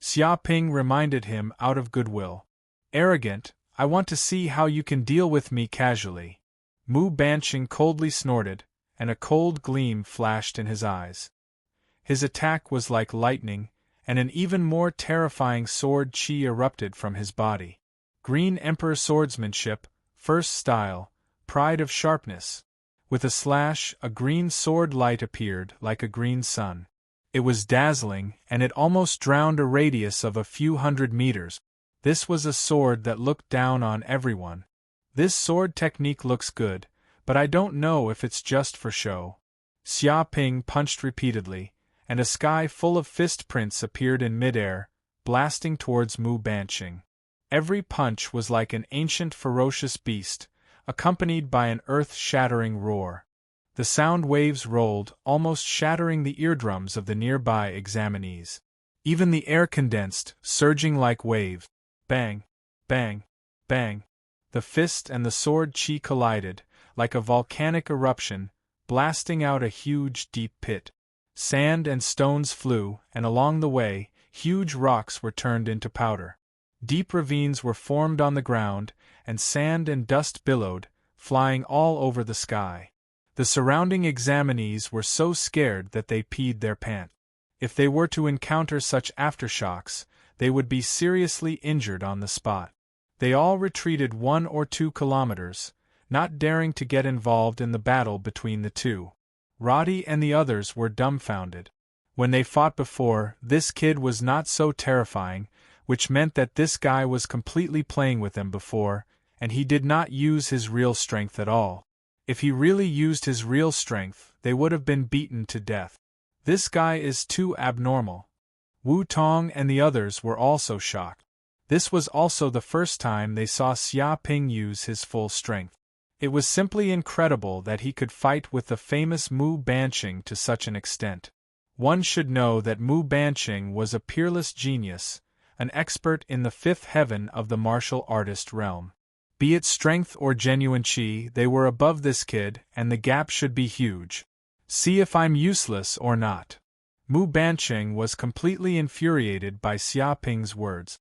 Xia Ping reminded him out of goodwill. "Arrogant, I want to see how you can deal with me casually." Mu Banqing coldly snorted, and a cold gleam flashed in his eyes. His attack was like lightning, and an even more terrifying sword chi erupted from his body. Green Emperor swordsmanship, first style, pride of sharpness. With a slash, a green sword light appeared, like a green sun. It was dazzling, and it almost drowned a radius of a few hundred meters. This was a sword that looked down on everyone. This sword technique looks good, but I don't know if it's just for show. Xia Ping punched repeatedly, and a sky full of fist prints appeared in midair, blasting towards Mu Banqing. Every punch was like an ancient ferocious beast, accompanied by an earth-shattering roar. The sound waves rolled, almost shattering the eardrums of the nearby examinees. Even the air condensed, surging like waves. Bang! Bang! Bang! The fist and the sword chi collided, like a volcanic eruption, blasting out a huge deep pit. Sand and stones flew, and along the way, huge rocks were turned into powder. Deep ravines were formed on the ground, and sand and dust billowed, flying all over the sky. The surrounding examinees were so scared that they peed their pants. If they were to encounter such aftershocks, they would be seriously injured on the spot. They all retreated 1 or 2 kilometers, not daring to get involved in the battle between the two. Roddy and the others were dumbfounded. When they fought before, this kid was not so terrifying, which meant that this guy was completely playing with them before, and he did not use his real strength at all. If he really used his real strength, they would have been beaten to death. This guy is too abnormal. Wu Tong and the others were also shocked. This was also the first time they saw Xia Ping use his full strength. It was simply incredible that he could fight with the famous Mu Banqing to such an extent. One should know that Mu Banqing was a peerless genius, an expert in the 5th heaven of the martial artist realm. Be it strength or genuine chi, they were above this kid, and the gap should be huge. See if I'm useless or not. Mu Banqing was completely infuriated by Xia Ping's words.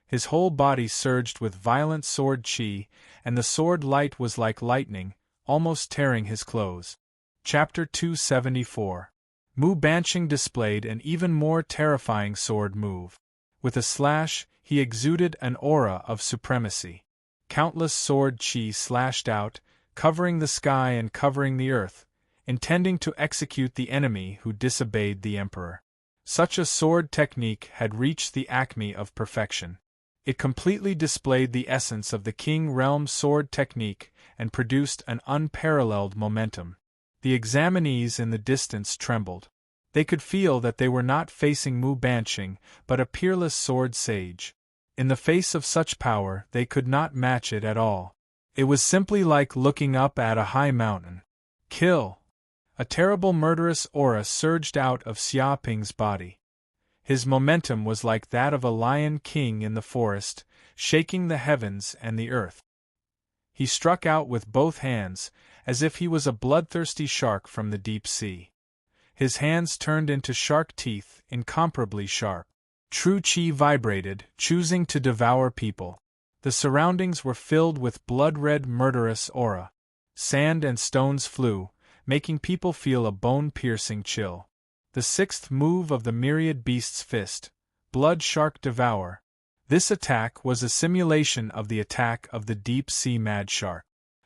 His whole body surged with violent sword chi, and the sword light was like lightning, almost tearing his clothes. Chapter 274. Mu Banqing displayed an even more terrifying sword move. With a slash, he exuded an aura of supremacy. Countless sword chi slashed out, covering the sky and covering the earth, intending to execute the enemy who disobeyed the emperor. Such a sword technique had reached the acme of perfection. It completely displayed the essence of the King Realm sword technique and produced an unparalleled momentum. The examinees in the distance trembled. They could feel that they were not facing Mu Banqing, but a peerless sword sage. In the face of such power, they could not match it at all. It was simply like looking up at a high mountain. Kill! A terrible murderous aura surged out of Xia Ping's body. His momentum was like that of a lion king in the forest, shaking the heavens and the earth. He struck out with both hands, as if he was a bloodthirsty shark from the deep sea. His hands turned into shark teeth, incomparably sharp. True chi vibrated, choosing to devour people. The surroundings were filled with blood-red murderous aura. Sand and stones flew, making people feel a bone-piercing chill. The 6th move of the myriad beast's fist, Blood Shark Devour. This attack was a simulation of the attack of the deep-sea mad shark.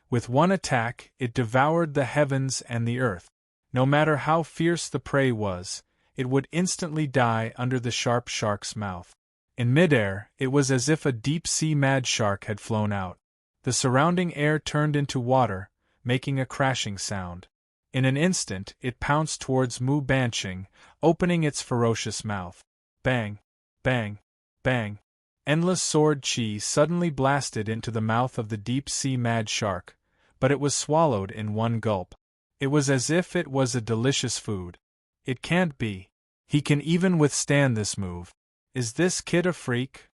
With one attack, it devoured the heavens and the earth. No matter how fierce the prey was, it would instantly die under the sharp shark's mouth. In midair, it was as if a deep-sea mad shark had flown out. The surrounding air turned into water, making a crashing sound. In an instant, it pounced towards Mu Banqing, opening its ferocious mouth. Bang! Bang! Bang! Endless sword chi suddenly blasted into the mouth of the deep-sea mad shark, but it was swallowed in one gulp. It was as if it was a delicious food. It can't be. He can even withstand this move. Is this kid a freak?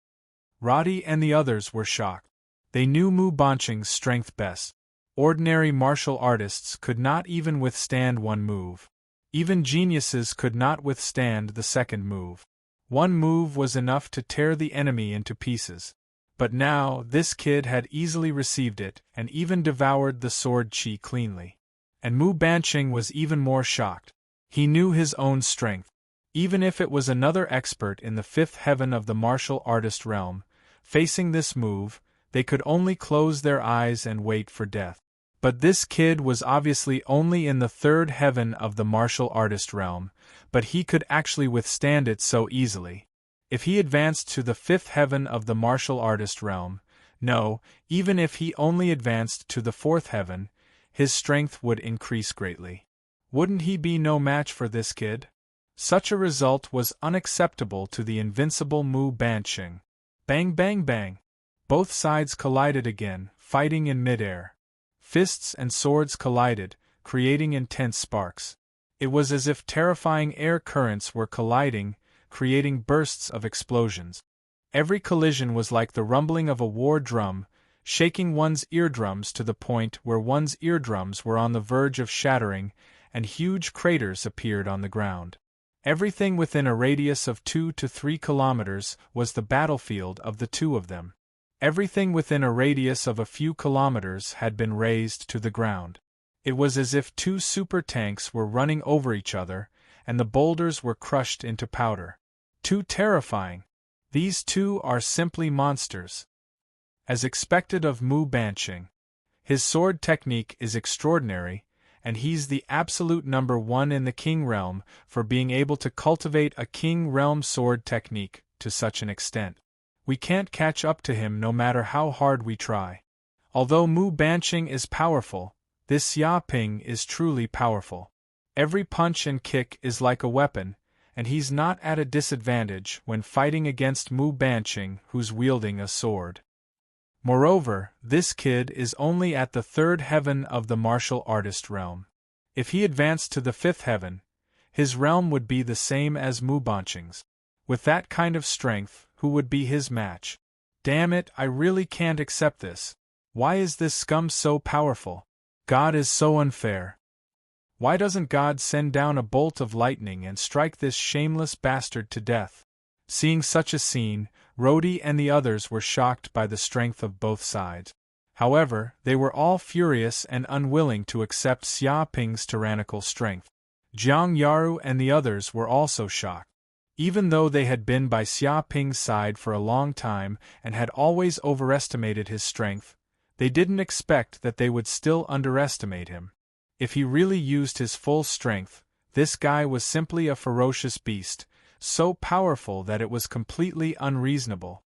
Roddy and the others were shocked. They knew Mu Banqing's strength best. Ordinary martial artists could not even withstand one move. Even geniuses could not withstand the second move. One move was enough to tear the enemy into pieces. But now, this kid had easily received it and even devoured the sword chi cleanly. And Mu Banqing was even more shocked. He knew his own strength. Even if it was another expert in the 5th heaven of the martial artist realm, facing this move, they could only close their eyes and wait for death. But this kid was obviously only in the third heaven of the martial artist realm, but he could actually withstand it so easily. If he advanced to the fifth heaven of the martial artist realm, no, even if he only advanced to the fourth heaven, his strength would increase greatly. Wouldn't he be no match for this kid? Such a result was unacceptable to the invincible Mu Bansheng. Bang bang bang! Both sides collided again, fighting in midair. Fists and swords collided, creating intense sparks. It was as if terrifying air currents were colliding, creating bursts of explosions. Every collision was like the rumbling of a war drum, shaking one's eardrums to the point where one's eardrums were on the verge of shattering, and huge craters appeared on the ground. Everything within a radius of 2 to 3 kilometers was the battlefield of the two of them. Everything within a radius of a few kilometers had been razed to the ground. It was as if two super tanks were running over each other, and the boulders were crushed into powder. Too terrifying! These two are simply monsters. As expected of Mu Bansheng, his sword technique is extraordinary, and he's the absolute number one in the King Realm for being able to cultivate a King Realm sword technique to such an extent. We can't catch up to him no matter how hard we try. Although Mu Bansheng is powerful, this Xia Ping is truly powerful. Every punch and kick is like a weapon, and he's not at a disadvantage when fighting against Mu Bansheng, who's wielding a sword. Moreover, this kid is only at the third heaven of the martial artist realm. If he advanced to the fifth heaven, his realm would be the same as Mu Bansheng's. With that kind of strength, who would be his match? Damn it, I really can't accept this. Why is this scum so powerful? God is so unfair. Why doesn't God send down a bolt of lightning and strike this shameless bastard to death? Seeing such a scene, Rhodey and the others were shocked by the strength of both sides. However, they were all furious and unwilling to accept Xia Ping's tyrannical strength. Jiang Yaru and the others were also shocked. Even though they had been by Xia Ping's side for a long time and had always overestimated his strength, they didn't expect that they would still underestimate him. If he really used his full strength, this guy was simply a ferocious beast, so powerful that it was completely unreasonable.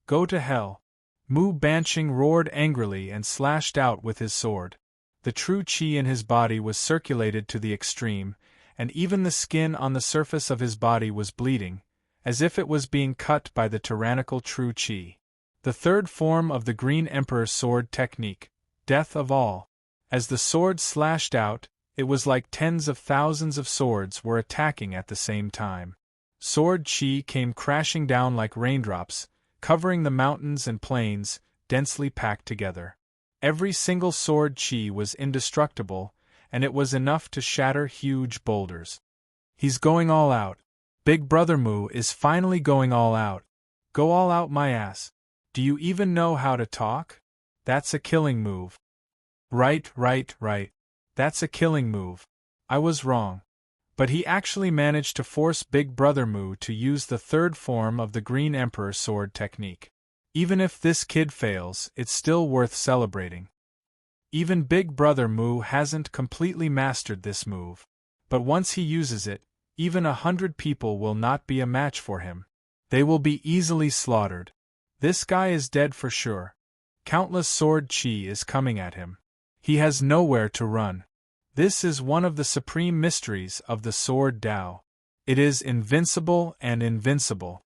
Go to hell! Mu Bansheng roared angrily and slashed out with his sword. The true qi in his body was circulated to the extreme, and even the skin on the surface of his body was bleeding, as if it was being cut by the tyrannical true qi. The third form of the Green Emperor's sword technique, Death of All. As the sword slashed out, it was like tens of thousands of swords were attacking at the same time. Sword qi came crashing down like raindrops, covering the mountains and plains, densely packed together. Every single sword qi was indestructible, and it was enough to shatter huge boulders. He's going all out. Big Brother Mu is finally going all out. Go all out my ass. Do you even know how to talk? That's a killing move. Right. That's a killing move. I was wrong. But he actually managed to force Big Brother Mu to use the third form of the Green Emperor sword technique. Even if this kid fails, it's still worth celebrating. Even Big Brother Mu hasn't completely mastered this move. But once he uses it, even 100 people will not be a match for him. They will be easily slaughtered. This guy is dead for sure. Countless sword qi is coming at him. He has nowhere to run. This is one of the supreme mysteries of the sword Tao. It is invincible and invincible.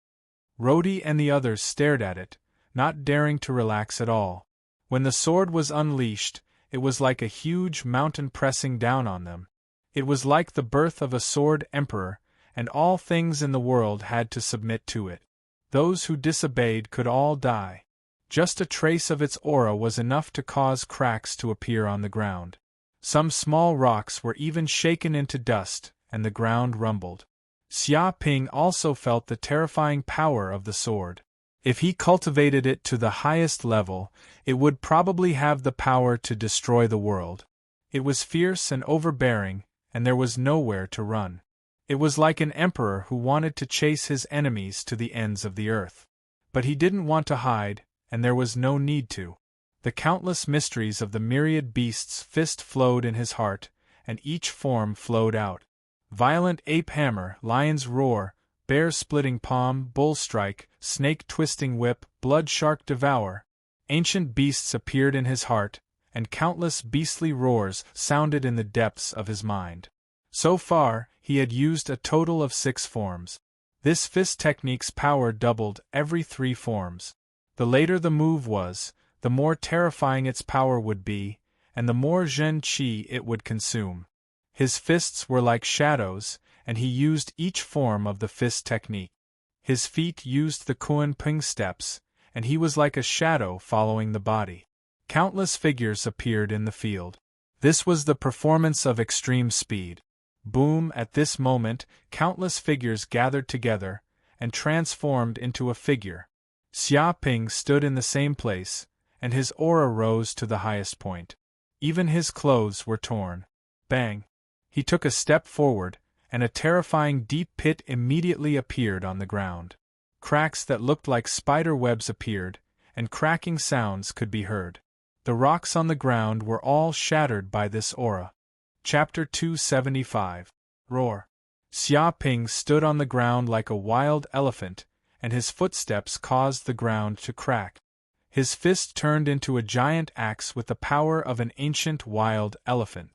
Rhodey and the others stared at it, not daring to relax at all. When the sword was unleashed, it was like a huge mountain pressing down on them. It was like the birth of a sword emperor, and all things in the world had to submit to it. Those who disobeyed could all die. Just a trace of its aura was enough to cause cracks to appear on the ground. Some small rocks were even shaken into dust, and the ground rumbled. Xia Ping also felt the terrifying power of the sword. If he cultivated it to the highest level, it would probably have the power to destroy the world. It was fierce and overbearing, and there was nowhere to run. It was like an emperor who wanted to chase his enemies to the ends of the earth. But he didn't want to hide, and there was no need to. The countless mysteries of the myriad beasts' fist flowed in his heart, and each form flowed out. Violent ape hammer, lion's roar, bear splitting palm, bull strike, snake twisting whip, blood shark devour. Ancient beasts appeared in his heart, and countless beastly roars sounded in the depths of his mind. So far, he had used a total of 6 forms. This fist technique's power doubled every 3 forms. The later the move was, the more terrifying its power would be, and the more Zhen Qi it would consume. His fists were like shadows, and he used each form of the fist technique. His feet used the Kuan Ping steps, and he was like a shadow following the body. Countless figures appeared in the field. This was the performance of extreme speed. Boom! At this moment, countless figures gathered together, and transformed into a figure. Xia Ping stood in the same place, and his aura rose to the highest point. Even his clothes were torn. Bang! He took a step forward, and a terrifying deep pit immediately appeared on the ground. Cracks that looked like spider webs appeared, and cracking sounds could be heard. The rocks on the ground were all shattered by this aura. Chapter 275. Roar. Xia Ping stood on the ground like a wild elephant, and his footsteps caused the ground to crack. His fist turned into a giant axe with the power of an ancient wild elephant.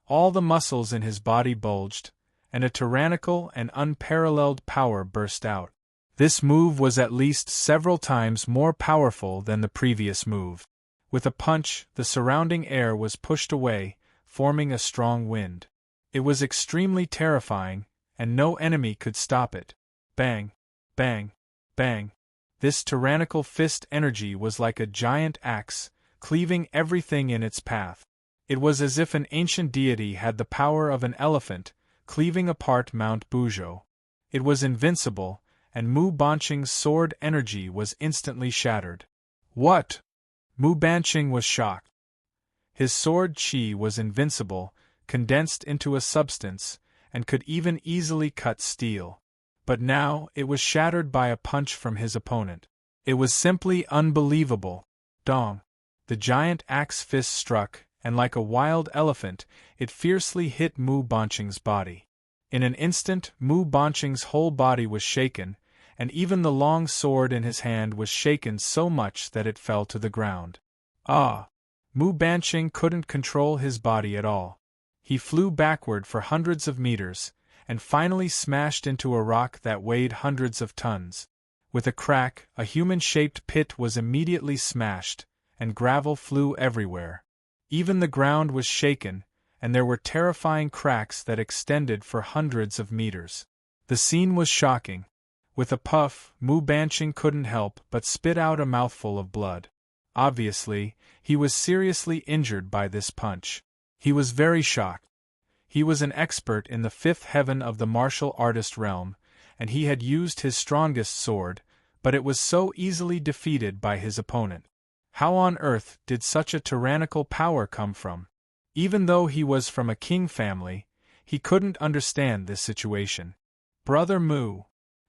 All the muscles in his body bulged, and a tyrannical and unparalleled power burst out. This move was at least several times more powerful than the previous move. With a punch, the surrounding air was pushed away, forming a strong wind. It was extremely terrifying, and no enemy could stop it. Bang! Bang! Bang! This tyrannical fist energy was like a giant axe, cleaving everything in its path. It was as if an ancient deity had the power of an elephant, cleaving apart Mount Buzhou. It was invincible, and Mu Banqing's sword energy was instantly shattered. What? Mu Banqing was shocked. His sword qi was invincible, condensed into a substance, and could even easily cut steel. But now, it was shattered by a punch from his opponent. It was simply unbelievable. Dong! The giant axe fist struck, and like a wild elephant, it fiercely hit Mu Banqing's body. In an instant, Mu Banqing's whole body was shaken, and even the long sword in his hand was shaken so much that it fell to the ground. Ah! Mu Banqing couldn't control his body at all. He flew backward for hundreds of meters, and finally smashed into a rock that weighed hundreds of tons. With a crack, a human-shaped pit was immediately smashed, and gravel flew everywhere. Even the ground was shaken, and there were terrifying cracks that extended for hundreds of meters. The scene was shocking. With a puff, Mu Banqing couldn't help but spit out a mouthful of blood. Obviously, he was seriously injured by this punch. He was very shocked. He was an expert in the fifth heaven of the martial artist realm, and he had used his strongest sword, but it was so easily defeated by his opponent. How on earth did such a tyrannical power come from? Even though he was from a king family, he couldn't understand this situation. Brother Mu!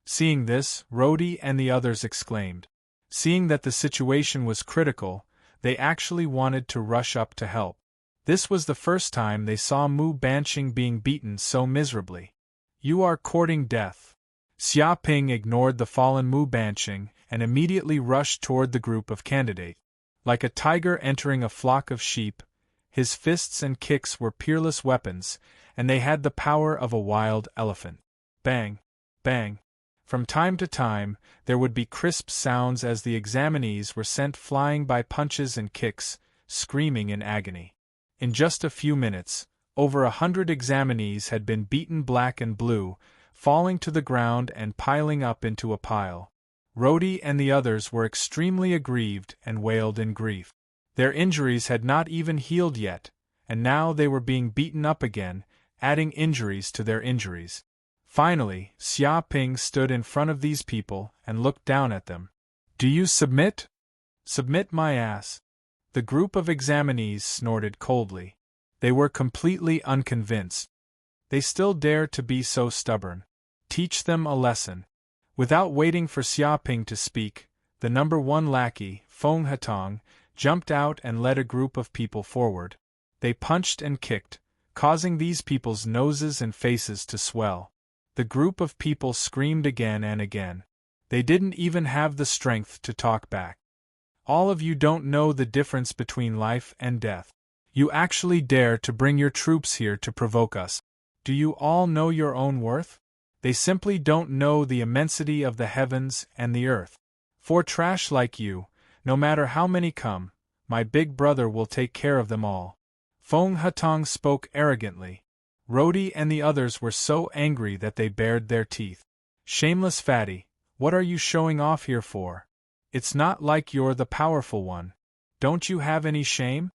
Seeing this, Rodi and the others exclaimed. Seeing that the situation was critical, they actually wanted to rush up to help. This was the first time they saw Mu Banqing being beaten so miserably. You are courting death. Xia Ping ignored the fallen Mu Banqing and immediately rushed toward the group of candidates. Like a tiger entering a flock of sheep, his fists and kicks were peerless weapons, and they had the power of a wild elephant. Bang! Bang! From time to time, there would be crisp sounds as the examinees were sent flying by punches and kicks, screaming in agony. In just a few minutes, over 100 examinees had been beaten black and blue, falling to the ground and piling up into a pile. Rodi and the others were extremely aggrieved and wailed in grief. Their injuries had not even healed yet, and now they were being beaten up again, adding injuries to their injuries. Finally, Xia Ping stood in front of these people and looked down at them. Do you submit? Submit my ass. The group of examinees snorted coldly. They were completely unconvinced. They still dared to be so stubborn. Teach them a lesson. Without waiting for Xia Ping to speak, the number 1 lackey, Feng Hetong, jumped out and led a group of people forward. They punched and kicked, causing these people's noses and faces to swell. The group of people screamed again and again. They didn't even have the strength to talk back. All of you don't know the difference between life and death. You actually dare to bring your troops here to provoke us. Do you all know your own worth? They simply don't know the immensity of the heavens and the earth. For trash like you, no matter how many come, my big brother will take care of them all. Fong Hatong spoke arrogantly. Rhodey and the others were so angry that they bared their teeth. Shameless fatty, what are you showing off here for? It's not like you're the powerful one. Don't you have any shame?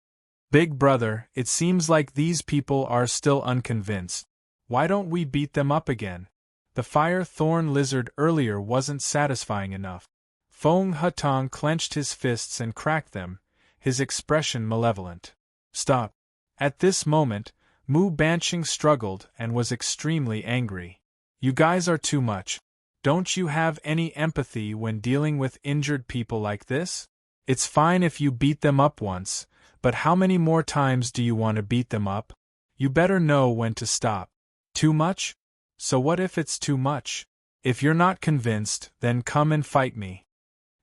Big brother, it seems like these people are still unconvinced. Why don't we beat them up again? The fire thorn lizard earlier wasn't satisfying enough. Fong Hatong clenched his fists and cracked them, his expression malevolent. Stop. At this moment, Mu Banqing struggled and was extremely angry. You guys are too much. Don't you have any empathy when dealing with injured people like this? It's fine if you beat them up once, but how many more times do you want to beat them up? You better know when to stop. Too much? So what if it's too much? If you're not convinced, then come and fight me.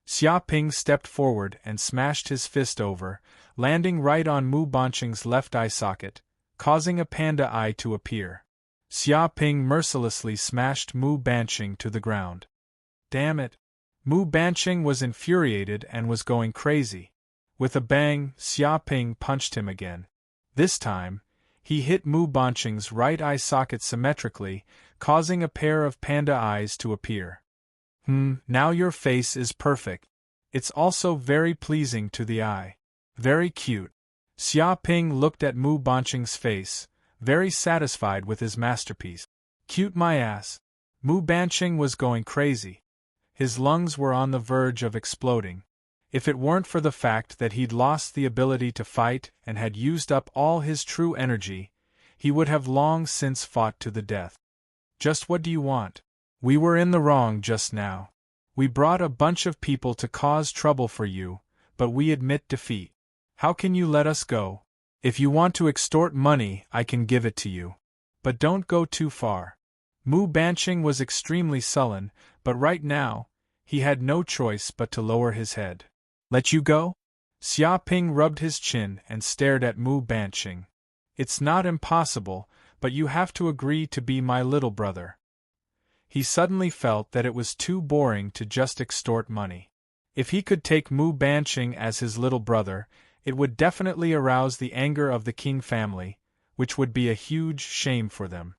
Xia Ping stepped forward and smashed his fist over, landing right on Mu Banqing's left eye socket, causing a panda eye to appear. Xia Ping mercilessly smashed Mu Banqing to the ground. Damn it! Mu Banqing was infuriated and was going crazy. With a bang, Xia Ping punched him again. This time, he hit Mu Banqing's right eye socket symmetrically, causing a pair of panda eyes to appear. Now your face is perfect. It's also very pleasing to the eye. Very cute. Xia Ping looked at Mu Banqing's face, very satisfied with his masterpiece. Cute my ass. Mu Banqing was going crazy. His lungs were on the verge of exploding. If it weren't for the fact that he'd lost the ability to fight and had used up all his true energy, he would have long since fought to the death. Just what do you want? We were in the wrong just now. We brought a bunch of people to cause trouble for you, but we admit defeat. How can you let us go? If you want to extort money, I can give it to you. But don't go too far. Mu Banqing was extremely sullen, but right now, he had no choice but to lower his head. Let you go? Xia Ping rubbed his chin and stared at Mu Banqing. It's not impossible, but you have to agree to be my little brother. He suddenly felt that it was too boring to just extort money. If he could take Mu Banqing as his little brother, it would definitely arouse the anger of the King family, which would be a huge shame for them.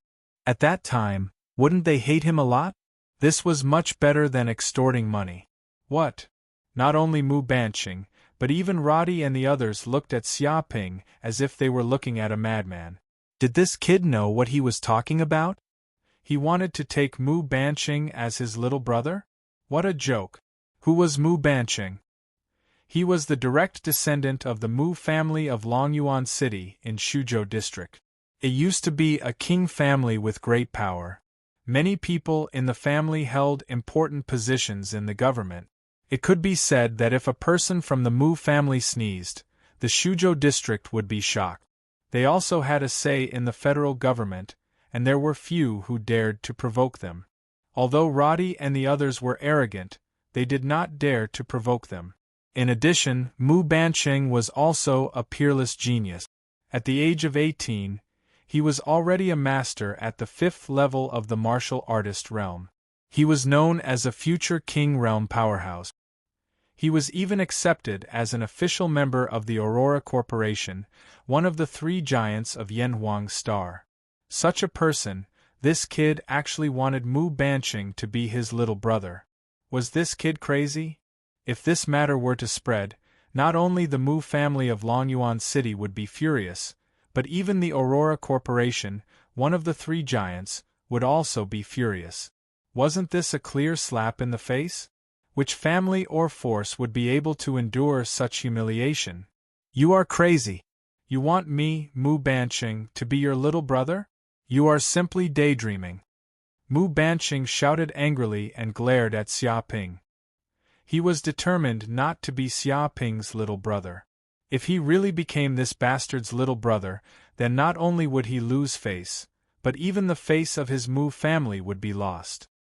At that time, wouldn't they hate him a lot? This was much better than extorting money. What? Not only Mu Banqing, but even Roddy and the others looked at Xia Ping as if they were looking at a madman. Did this kid know what he was talking about? He wanted to take Mu Banqing as his little brother? What a joke. Who was Mu Banqing? He was the direct descendant of the Mu family of Longyuan City in Shuzhou District. It used to be a king family with great power. Many people in the family held important positions in the government. It could be said that if a person from the Mu family sneezed, the Shuzhou District would be shocked. They also had a say in the federal government, and there were few who dared to provoke them. Although Roddy and the others were arrogant, they did not dare to provoke them. In addition, Mu Banqing was also a peerless genius. At the age of 18, he was already a master at the 5th level of the martial artist realm. He was known as a future King Realm powerhouse. He was even accepted as an official member of the Aurora Corporation, one of the 3 giants of Yanhuang Star. Such a person, this kid actually wanted Mu Banqing to be his little brother. Was this kid crazy? If this matter were to spread, not only the Mu family of Longyuan City would be furious, but even the Aurora Corporation, one of the 3 giants, would also be furious. Wasn't this a clear slap in the face? Which family or force would be able to endure such humiliation? You are crazy. You want me, Mu Banqing, to be your little brother? You are simply daydreaming. Mu Banqing shouted angrily and glared at Xia Ping. He was determined not to be Xia Ping's little brother. If he really became this bastard's little brother, then not only would he lose face, but even the face of his Mu family would be lost.